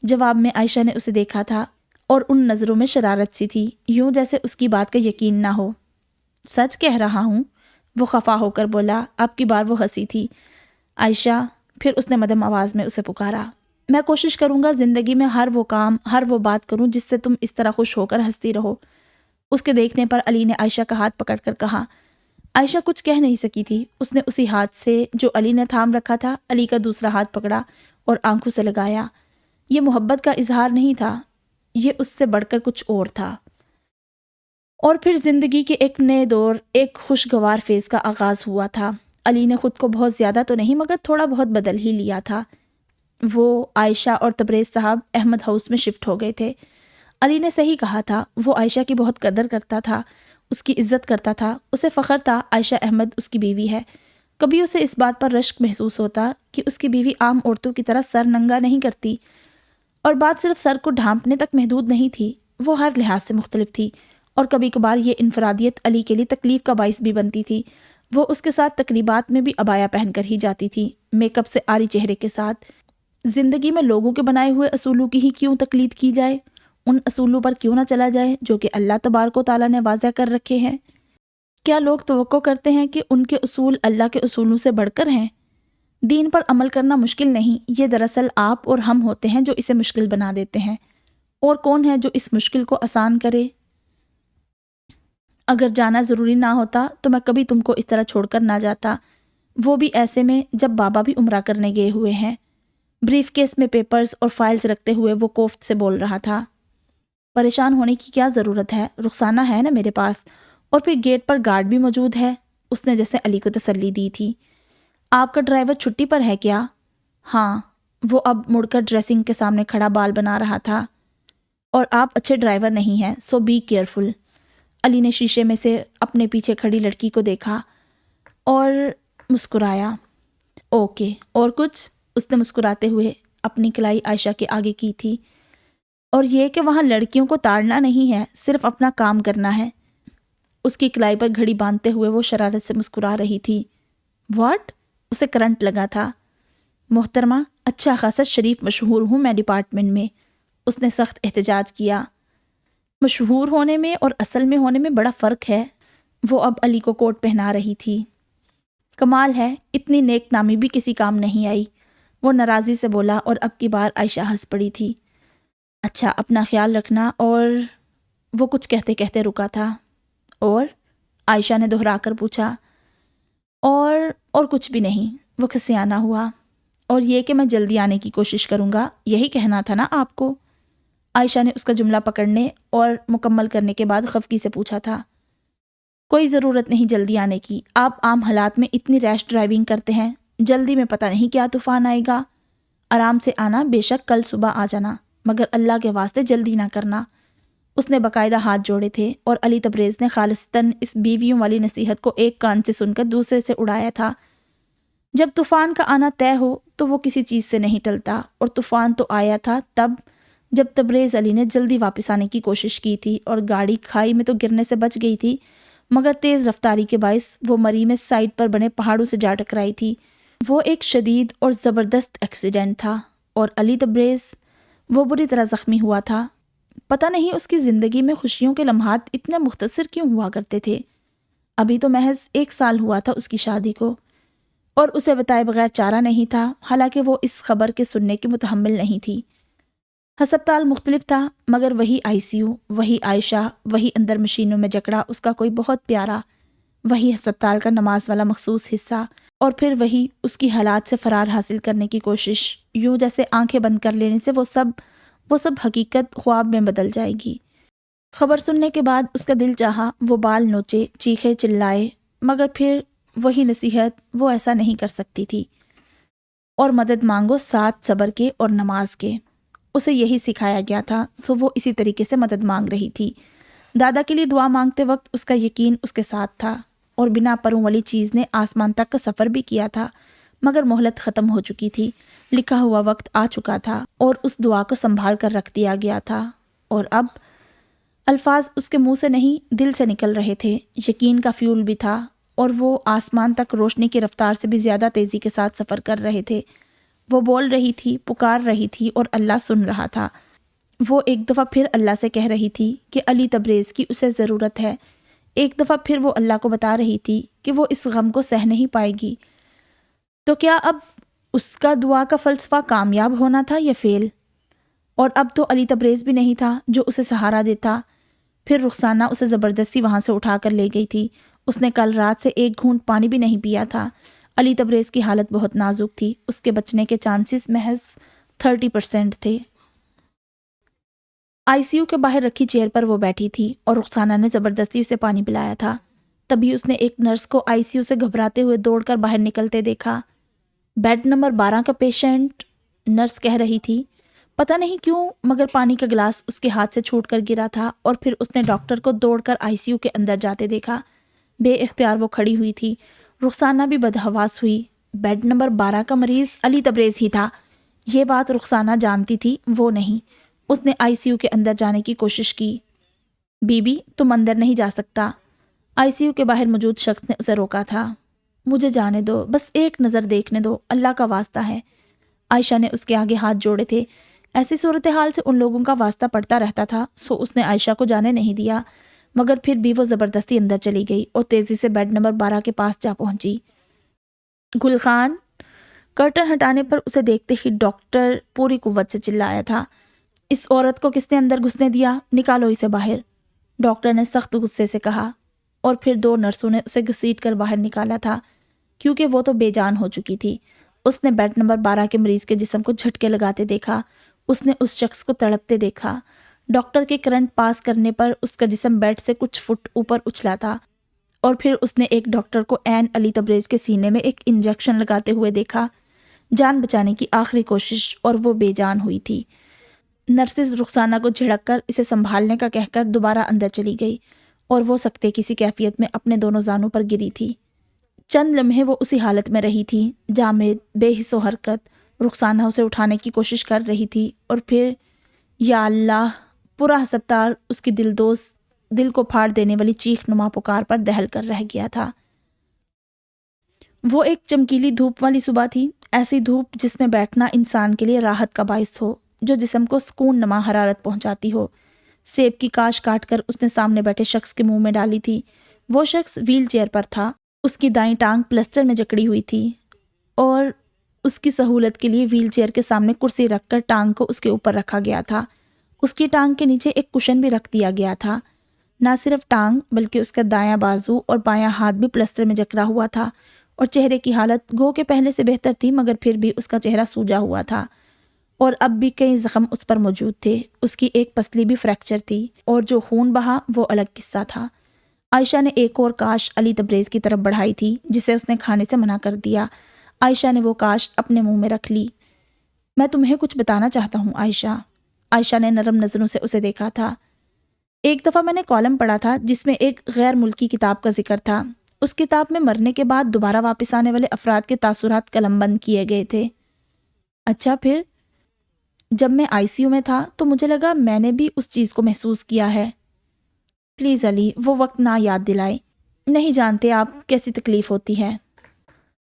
جواب میں عائشہ نے اسے دیکھا تھا اور ان نظروں میں شرارت سی تھی، یوں جیسے اس کی بات کا یقین نہ ہو۔ سچ کہہ رہا ہوں، وہ خفا ہو کر بولا۔ اب کی بار وہ ہنسی تھی۔ عائشہ، پھر اس نے مدھم آواز میں اسے پکارا۔ میں کوشش کروں گا زندگی میں ہر وہ کام، ہر وہ بات کروں جس سے تم اس طرح خوش ہو کر ہنستی رہو۔ اس کے دیکھنے پر علی نے عائشہ کا ہاتھ پکڑ کر کہا۔ عائشہ کچھ کہہ نہیں سکی تھی۔ اس نے اسی ہاتھ سے جو علی نے تھام رکھا تھا علی کا دوسرا ہاتھ پکڑا اور آنکھوں سے لگایا۔ یہ محبت کا اظہار نہیں تھا، یہ اس سے بڑھ کر کچھ اور تھا۔ اور پھر زندگی کے ایک نئے دور، ایک خوشگوار فیز کا آغاز ہوا تھا۔ علی نے خود کو بہت زیادہ تو نہیں مگر تھوڑا بہت بدل ہی لیا تھا۔ وہ، عائشہ اور تبریز صاحب احمد ہاؤس میں شفٹ ہو گئے تھے۔ علی نے صحیح کہا تھا، وہ عائشہ کی بہت قدر کرتا تھا، اس کی عزت کرتا تھا، اسے فخر تھا عائشہ احمد اس کی بیوی ہے۔ کبھی اسے اس بات پر رشک محسوس ہوتا کہ اس کی بیوی عام عورتوں کی طرح سر ننگا نہیں کرتی، اور بات صرف سر کو ڈھانپنے تک محدود نہیں تھی، وہ ہر لحاظ سے مختلف تھی، اور کبھی کبھار یہ انفرادیت علی کے لیے تکلیف کا باعث بھی بنتی تھی۔ وہ اس کے ساتھ تقریبات میں بھی عبایا پہن کر ہی جاتی تھی، میک اپ سے عاری چہرے کے ساتھ۔ زندگی میں لوگوں کے بنائے ہوئے اصولوں کی ہی کیوں تقلید کی جائے؟ ان اصولوں پر کیوں نہ چلا جائے جو کہ اللہ تبارک و تعالیٰ نے واضح کر رکھے ہیں؟ کیا لوگ توقع کرتے ہیں کہ ان کے اصول اللہ کے اصولوں سے بڑھ کر ہیں؟ دین پر عمل کرنا مشکل نہیں، یہ دراصل آپ اور ہم ہوتے ہیں جو اسے مشکل بنا دیتے ہیں۔ اور کون ہے جو اس مشکل کو آسان کرے؟ اگر جانا ضروری نہ ہوتا تو میں کبھی تم کو اس طرح چھوڑ کر نہ جاتا، وہ بھی ایسے میں جب بابا بھی عمرہ کرنے گئے ہوئے ہیں۔ بریف کیس میں پیپرز اور فائلز رکھتے ہوئے وہ کوفت سے بول رہا تھا۔ پریشان ہونے کی کیا ضرورت ہے، رخسانہ ہے نا میرے پاس، اور پھر گیٹ پر گارڈ بھی موجود ہے۔ اس نے جیسے علی کو تسلی دی تھی۔ آپ کا ڈرائیور چھٹی پر ہے کیا؟ ہاں، وہ اب مڑ کر ڈریسنگ کے سامنے کھڑا بال بنا رہا تھا۔ اور آپ اچھے ڈرائیور نہیں ہیں، سو بی کیئرفل۔ علی نے شیشے میں سے اپنے پیچھے کھڑی لڑکی کو دیکھا اور مسکرایا۔ اوکے، اور کچھ؟ اس نے مسکراتے ہوئے اپنی کلائی عائشہ کے آگے کی تھی۔ اور یہ کہ وہاں لڑکیوں کو تاڑنا نہیں ہے، صرف اپنا کام کرنا ہے۔ اس کی کلائی پر گھڑی باندھتے ہوئے وہ شرارت سے مسکرا رہی تھی۔ واٹ؟ اسے کرنٹ لگا تھا۔ محترمہ، اچھا خاصا شریف مشہور ہوں میں ڈپارٹمنٹ میں، اس نے سخت احتجاج کیا۔ مشہور ہونے میں اور اصل میں ہونے میں بڑا فرق ہے۔ وہ اب علی کو کوٹ پہنا رہی تھی۔ کمال ہے، اتنی نیک نامی بھی کسی کام نہیں آئی، وہ ناراضی سے بولا، اور اب کی بار عائشہ ہنس پڑی تھی۔ اچھا، اپنا خیال رکھنا، اور وہ کچھ کہتے کہتے رکا تھا۔ اور؟ عائشہ نے دہرا کر پوچھا۔ اور کچھ بھی نہیں، وہ کھسیانہ ہوا۔ اور یہ کہ میں جلدی آنے کی کوشش کروں گا، یہی کہنا تھا نا آپ کو؟ عائشہ نے اس کا جملہ پکڑنے اور مکمل کرنے کے بعد خفگی سے پوچھا تھا۔ کوئی ضرورت نہیں جلدی آنے کی، آپ عام حالات میں اتنی ریش ڈرائیونگ کرتے ہیں، جلدی میں پتہ نہیں کیا طوفان آئے گا۔ آرام سے آنا، بے شک کل صبح آ جانا، مگر اللہ کے واسطے جلدی نہ کرنا۔ اس نے باقاعدہ ہاتھ جوڑے تھے اور علی تبریز نے خالصتاً اس بیویوں والی نصیحت کو ایک کان سے سن کر دوسرے سے اڑایا تھا۔ جب طوفان کا آنا طے ہو تو وہ کسی چیز سے نہیں ٹلتا، اور طوفان تو آیا تھا تب جب تبریز علی نے جلدی واپس آنے کی کوشش کی تھی اور گاڑی کھائی میں تو گرنے سے بچ گئی تھی، مگر تیز رفتاری کے باعث وہ مری میں سائڈ پر بنے پہاڑوں سے جا ٹکرائی تھی۔ وہ ایک شدید اور زبردست ایکسیڈنٹ تھا اور علی تبریز وہ بری طرح زخمی ہوا تھا۔ پتہ نہیں اس کی زندگی میں خوشیوں کے لمحات اتنے مختصر کیوں ہوا کرتے تھے۔ ابھی تو محض 1 سال ہوا تھا اس کی شادی کو، اور اسے بتائے بغیر چارہ نہیں تھا، حالانکہ وہ اس خبر کے سننے کی متحمل نہیں تھی۔ ہسپتال مختلف تھا، مگر وہی ICU، وہی عائشہ، وہی اندر مشینوں میں جکڑا اس کا کوئی بہت پیارا، وہی ہسپتال کا نماز والا مخصوص حصہ، اور پھر وہی اس کی حالات سے فرار حاصل کرنے کی کوشش، یوں جیسے آنکھیں بند کر لینے سے وہ سب حقیقت خواب میں بدل جائے گی۔ خبر سننے کے بعد اس کا دل چاہا وہ بال نوچے، چیخے چلائے، مگر پھر وہی نصیحت، وہ ایسا نہیں کر سکتی تھی، اور مدد مانگو ساتھ صبر کے اور نماز کے۔ اسے یہی سکھایا گیا تھا، سو وہ اسی طریقے سے مدد مانگ رہی تھی۔ دادا کے لیے دعا مانگتے وقت اس کا یقین اس کے ساتھ تھا، اور بنا پروں والی چیز نے آسمان تک کا سفر بھی کیا تھا، مگر مہلت ختم ہو چکی تھی، لکھا ہوا وقت آ چکا تھا، اور اس دعا کو سنبھال کر رکھ دیا گیا تھا، اور اب الفاظ اس کے منہ سے نہیں دل سے نکل رہے تھے۔ یقین کا فیول بھی تھا، اور وہ آسمان تک روشنی کی رفتار سے بھی زیادہ تیزی کے ساتھ سفر کر رہے تھے۔ وہ بول رہی تھی، پکار رہی تھی، اور اللہ سن رہا تھا۔ وہ ایک دفعہ پھر اللہ سے کہہ رہی تھی کہ علی تبریز کی اسے ضرورت ہے۔ ایک دفعہ پھر وہ اللہ کو بتا رہی تھی کہ وہ اس غم کو سہ نہیں پائے گی۔ تو کیا اب اس کا دعا کا فلسفہ کامیاب ہونا تھا یا فیل؟ اور اب تو علی تبریز بھی نہیں تھا جو اسے سہارا دیتا۔ پھر رخسانہ اسے زبردستی وہاں سے اٹھا کر لے گئی تھی۔ اس نے کل رات سے ایک گھونٹ پانی بھی نہیں پیا تھا۔ علی تبریز کی حالت بہت نازک تھی، اس کے بچنے کے چانسز محض 30% تھے۔ ICU کے باہر رکھی چیئر پر وہ بیٹھی تھی، اور رخسانہ نے زبردستی اسے پانی پلایا تھا۔ تبھی اس نے ایک نرس کو ICU سے گھبراتے ہوئے دوڑ کر باہر نکلتے دیکھا۔ بیڈ نمبر 12 کا پیشنٹ، نرس کہہ رہی تھی۔ پتہ نہیں کیوں مگر پانی کا گلاس اس کے ہاتھ سے چھوٹ کر گرا تھا، اور پھر اس نے ڈاکٹر کو دوڑ کر ICU کے اندر جاتے دیکھا۔ بے اختیار وہ کھڑی ہوئی تھی۔ رخسانہ بھی بدحواس ہوئی۔ بیڈ نمبر 12 کا مریض علی تبریز ہی تھا۔ یہ بات رخسانہ جانتی تھی، وہ نہیں۔ اس نے ICU کے اندر جانے کی کوشش کی۔ بی بی تم اندر نہیں جا سکتا، ICU کے باہر موجود شخص نے اسے روکا تھا۔ مجھے جانے دو، بس ایک نظر دیکھنے دو، اللہ کا واسطہ ہے۔ عائشہ نے اس کے آگے ہاتھ جوڑے تھے۔ ایسی صورتحال سے ان لوگوں کا واسطہ پڑتا رہتا تھا، سو اس نے عائشہ کو جانے نہیں دیا، مگر پھر بھی وہ زبردستی اندر چلی گئی اور تیزی سے بیڈ نمبر 12 کے پاس جا پہنچی۔ گل خان، کرٹن ہٹانے پر اسے دیکھتے ہی ڈاکٹر پوری قوت سے چلایا تھا۔ اس عورت کو کس نے اندر گھسنے دیا؟ نکالو اسے باہر، ڈاکٹر نے سخت غصے سے کہا، اور پھر 2 نرسوں نے اسے گھسیٹ کر باہر نکالا تھا، کیونکہ وہ تو بے جان ہو چکی تھی۔ اس نے بیڈ نمبر 12 کے مریض کے جسم کو جھٹکے لگاتے دیکھا۔ اس نے اس شخص کو تڑپتے دیکھا۔ ڈاکٹر کے کرنٹ پاس کرنے پر اس کا جسم بیڈ سے کچھ فٹ اوپر اچھلا تھا، اور پھر اس نے ایک ڈاکٹر کو عین علی تبریز کے سینے میں ایک انجیکشن لگاتے ہوئے دیکھا۔ جان بچانے کی آخری کوشش، اور وہ بے جان ہوئی تھی۔ نرسز رخسانہ کو جھڑک کر اسے سنبھالنے کا کہہ کر دوبارہ اندر چلی گئی، اور وہ سکتے کسی کیفیت میں اپنے دونوں زانوں پر گری تھی۔ چند لمحے وہ اسی حالت میں رہی تھی، جامد، بے حس و حرکت۔ رخسانہ اسے اٹھانے کی کوشش کر رہی تھی، اور پھر یا اللہ، پورا ہسپتال اس کی دل کو پھاڑ دینے والی چیخ نما پکار پر دہل کر رہ گیا تھا۔ وہ ایک چمکیلی دھوپ والی صبح تھی، ایسی دھوپ جس میں بیٹھنا انسان کے لیے راحت کا باعث ہو، جو جسم کو سکون نما حرارت پہنچاتی ہو۔ سیب کی کاش کاٹ کر اس نے سامنے بیٹھے شخص کے منہ میں ڈالی تھی۔ وہ شخص ویل چیئر پر تھا، اس کی دائیں ٹانگ پلسٹر میں جکڑی ہوئی تھی، اور اس کی سہولت کے لیے ویل چیئر کے سامنے کرسی رکھ کر ٹانگ کو اس کے اوپر رکھا گیا تھا۔ اس کی ٹانگ کے نیچے ایک کشن بھی رکھ دیا گیا تھا۔ نہ صرف ٹانگ بلکہ اس کا دایاں بازو اور بایاں ہاتھ بھی پلسٹر میں جکڑا ہوا تھا، اور چہرے کی حالت گو کے پہلے سے بہتر تھی، مگر پھر بھی اس کا چہرہ سوجا ہوا تھا، اور اب بھی کئی زخم اس پر موجود تھے۔ اس کی ایک پسلی بھی فریکچر تھی، اور جو خون بہا وہ الگ قصہ تھا۔ عائشہ نے ایک اور کاش علی تبریز کی طرف بڑھائی تھی، جسے اس نے کھانے سے منع کر دیا۔ عائشہ نے وہ کاش اپنے منہ میں رکھ لی۔ میں تمہیں کچھ بتانا چاہتا ہوں عائشہ۔ عائشہ نے نرم نظروں سے اسے دیکھا تھا۔ ایک دفعہ میں نے کالم پڑھا تھا جس میں ایک غیر ملکی کتاب کا ذکر تھا۔ اس کتاب میں مرنے کے بعد دوبارہ واپس آنے والے افراد کے تاثرات قلم بند کیے گئے تھے۔ اچھا پھر؟ جب میں ICU میں تھا تو مجھے لگا میں نے بھی اس چیز کو محسوس کیا ہے۔ پلیز علی وہ وقت نہ یاد دلائے، نہیں جانتے آپ کیسی تکلیف ہوتی ہے۔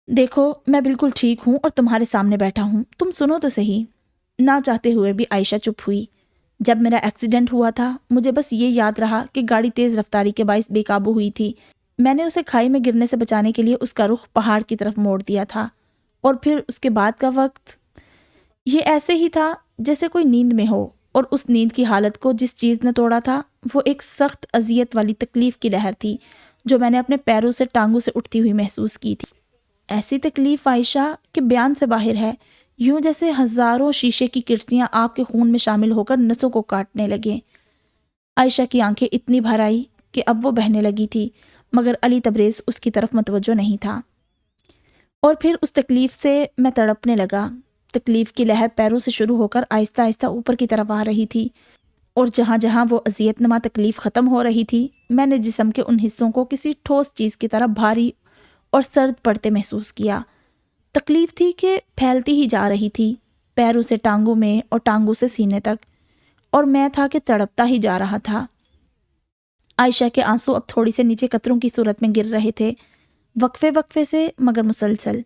دیکھو میں بالکل ٹھیک ہوں اور تمہارے سامنے بیٹھا ہوں، تم سنو تو صحیح۔ نہ چاہتے ہوئے بھی عائشہ چپ ہوئی۔ جب میرا ایکسیڈنٹ ہوا تھا مجھے بس یہ یاد رہا کہ گاڑی تیز رفتاری کے باعث بے قابو ہوئی تھی۔ میں نے اسے کھائی میں گرنے سے بچانے کے لیے اس کا رخ پہاڑ کی طرف موڑ دیا تھا، اور پھر اس کے بعد کا وقت یہ ایسے ہی تھا جیسے کوئی نیند میں ہو، اور اس نیند کی حالت کو جس چیز نے توڑا تھا وہ ایک سخت اذیت والی تکلیف کی لہر تھی جو میں نے اپنے پیروں سے ٹانگوں سے اٹھتی ہوئی محسوس کی تھی۔ ایسی تکلیف عائشہ کہ بیان سے باہر ہے، یوں جیسے ہزاروں شیشے کی کرچیاں آپ کے خون میں شامل ہو کر نسوں کو کاٹنے لگیں۔ عائشہ کی آنکھیں اتنی بھر آئی کہ اب وہ بہنے لگی تھی، مگر علی تبریز اس کی طرف متوجہ نہیں تھا۔ اور پھر اس تکلیف سے میں تڑپنے لگا۔ تکلیف کی لہر پیروں سے شروع ہو کر آہستہ آہستہ اوپر کی طرف آ رہی تھی، اور جہاں جہاں وہ اذیت نما تکلیف ختم ہو رہی تھی میں نے جسم کے ان حصوں کو کسی ٹھوس چیز کی طرح بھاری اور سرد پڑتے محسوس کیا۔ تکلیف تھی کہ پھیلتی ہی جا رہی تھی، پیروں سے ٹانگوں میں اور ٹانگوں سے سینے تک، اور میں تھا کہ تڑپتا ہی جا رہا تھا۔ عائشہ کے آنسو اب تھوڑی سے نیچے قطروں کی صورت میں گر رہے تھے، وقفے وقفے سے مگر مسلسل۔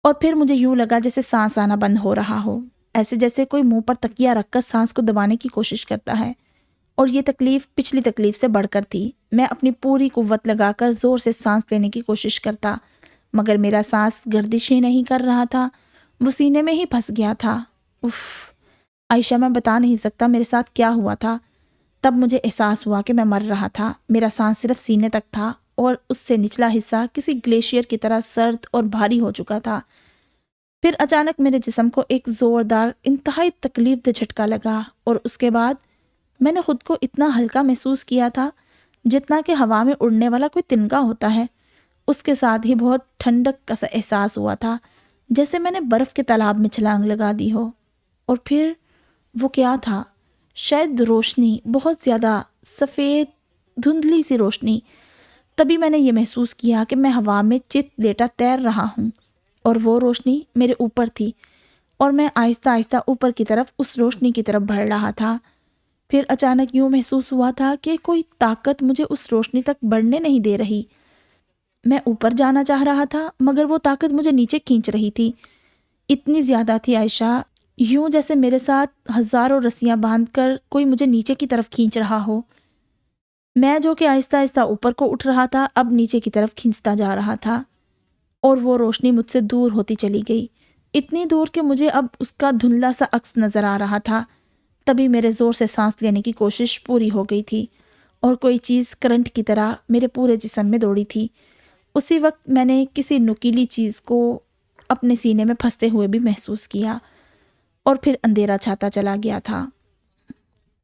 اور پھر مجھے یوں لگا جیسے سانس آنا بند ہو رہا ہو، ایسے جیسے کوئی منہ پر تکیہ رکھ کر سانس کو دبانے کی کوشش کرتا ہے۔ اور یہ تکلیف پچھلی تکلیف سے بڑھ کر تھی۔ میں اپنی پوری قوت لگا کر زور سے سانس لینے کی کوشش کرتا، مگر میرا سانس گردش ہی نہیں کر رہا تھا، وہ سینے میں ہی پھنس گیا تھا۔ اف عائشہ میں بتا نہیں سکتا میرے ساتھ کیا ہوا تھا۔ تب مجھے احساس ہوا کہ میں مر رہا تھا۔ میرا سانس صرف سینے تک تھا اور اس سے نچلا حصہ کسی گلیشیئر کی طرح سرد اور بھاری ہو چکا تھا۔ پھر اچانک میرے جسم کو ایک زوردار انتہائی تکلیف دہ جھٹکا لگا، اور اس کے بعد میں نے خود کو اتنا ہلکا محسوس کیا تھا جتنا کہ ہوا میں اڑنے والا کوئی تنکا ہوتا ہے۔ اس کے ساتھ ہی بہت ٹھنڈک کا سا احساس ہوا تھا، جیسے میں نے برف کے تالاب میں چھلانگ لگا دی ہو۔ اور پھر وہ کیا تھا؟ شاید روشنی، بہت زیادہ سفید دھندلی سی روشنی۔ تبھی میں نے یہ محسوس کیا کہ میں ہوا میں چت لیٹا تیر رہا ہوں، اور وہ روشنی میرے اوپر تھی، اور میں آہستہ آہستہ اوپر کی طرف اس روشنی کی طرف بڑھ رہا تھا۔ پھر اچانک یوں محسوس ہوا تھا کہ کوئی طاقت مجھے اس روشنی تک بڑھنے نہیں دے رہی۔ میں اوپر جانا چاہ رہا تھا مگر وہ طاقت مجھے نیچے کھینچ رہی تھی۔ اتنی زیادہ تھی عائشہ، یوں جیسے میرے ساتھ ہزاروں رسیاں باندھ کر کوئی مجھے نیچے کی طرف کھینچ رہا ہو۔ میں جو کہ آہستہ آہستہ اوپر کو اٹھ رہا تھا اب نیچے کی طرف کھینچتا جا رہا تھا، اور وہ روشنی مجھ سے دور ہوتی چلی گئی، اتنی دور کہ مجھے اب اس کا دھندلا سا عکس نظر آ رہا تھا۔ تبھی میرے زور سے سانس لینے کی کوشش پوری ہو گئی تھی، اور کوئی چیز کرنٹ کی طرح میرے پورے جسم میں دوڑی تھی۔ اسی وقت میں نے کسی نکیلی چیز کو اپنے سینے میں پھنستے ہوئے بھی محسوس کیا، اور پھر اندھیرا چھاتا چلا گیا تھا۔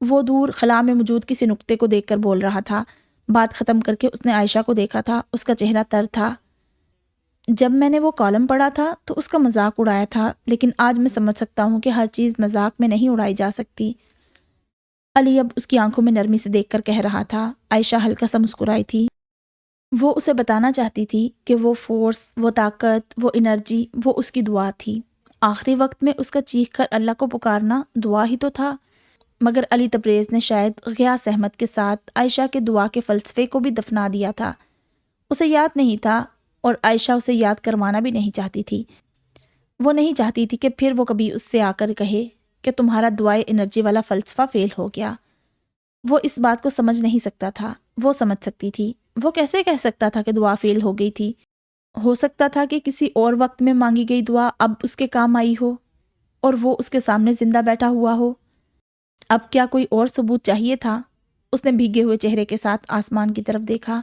وہ دور خلا میں موجود کسی نقطے کو دیکھ کر بول رہا تھا۔ بات ختم کر کے اس نے عائشہ کو دیکھا تھا، اس کا چہرہ تر تھا۔ جب میں نے وہ کالم پڑھا تھا تو اس کا مذاق اڑایا تھا، لیکن آج میں سمجھ سکتا ہوں کہ ہر چیز مذاق میں نہیں اڑائی جا سکتی۔ علی اب اس کی آنکھوں میں نرمی سے دیکھ کر کہہ رہا تھا۔ عائشہ ہلکا سا مسکرائی تھی۔ وہ اسے بتانا چاہتی تھی کہ وہ فورس، وہ طاقت، وہ انرجی، وہ اس کی دعا تھی۔ آخری وقت میں اس کا چیخ کر اللہ کو پکارنا دعا ہی تو تھا۔ مگر علی تبریز نے شاید غیاث احمد کے ساتھ عائشہ کے دعا کے فلسفے کو بھی دفنا دیا تھا۔ اسے یاد نہیں تھا، اور عائشہ اسے یاد کروانا بھی نہیں چاہتی تھی۔ وہ نہیں چاہتی تھی کہ پھر وہ کبھی اس سے آ کر کہے کہ تمہارا دعائے انرجی والا فلسفہ فیل ہو گیا۔ وہ اس بات کو سمجھ نہیں سکتا تھا، وہ سمجھ سکتی تھی۔ وہ کیسے کہہ سکتا تھا کہ دعا فیل ہو گئی تھی؟ ہو سکتا تھا کہ کسی اور وقت میں مانگی گئی دعا اب اس کے کام آئی ہو، اور وہ اس کے سامنے زندہ بیٹھا ہوا ہو۔ اب کیا کوئی اور ثبوت چاہیے تھا؟ اس نے بھیگے ہوئے چہرے کے ساتھ آسمان کی طرف دیکھا۔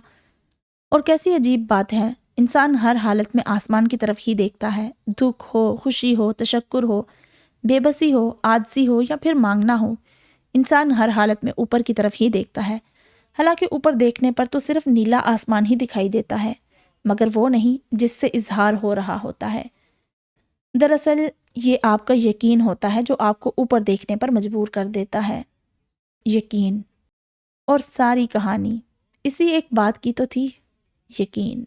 اور کیسی عجیب بات ہے، انسان ہر حالت میں آسمان کی طرف ہی دیکھتا ہے، دکھ ہو، خوشی ہو، تشکر ہو، بے بسی ہو، عاجزی ہو یا پھر مانگنا ہو، انسان ہر حالت میں اوپر کی طرف ہی دیکھتا ہے۔ حالانکہ اوپر دیکھنے پر تو صرف نیلا آسمان ہی دکھائی دیتا ہے، مگر وہ نہیں جس سے اظہار ہو رہا ہوتا ہے۔ دراصل یہ آپ کا یقین ہوتا ہے جو آپ کو اوپر دیکھنے پر مجبور کر دیتا ہے۔ یقین، اور ساری کہانی اسی ایک بات کی تو تھی، یقین۔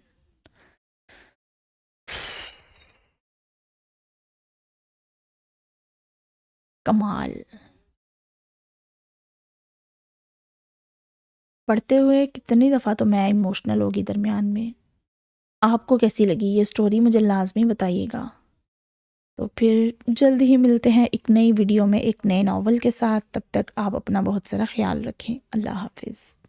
کمال. پڑھتے ہوئے کتنی دفعہ تو میں ایموشنل ہوگی درمیان میں. آپ کو کیسی لگی یہ سٹوری مجھے لازمی بتائیے گا. تو پھر جلد ہی ملتے ہیں ایک نئی ویڈیو میں ایک نئے ناول کے ساتھ. تب تک آپ اپنا بہت سارا خیال رکھیں. اللہ حافظ.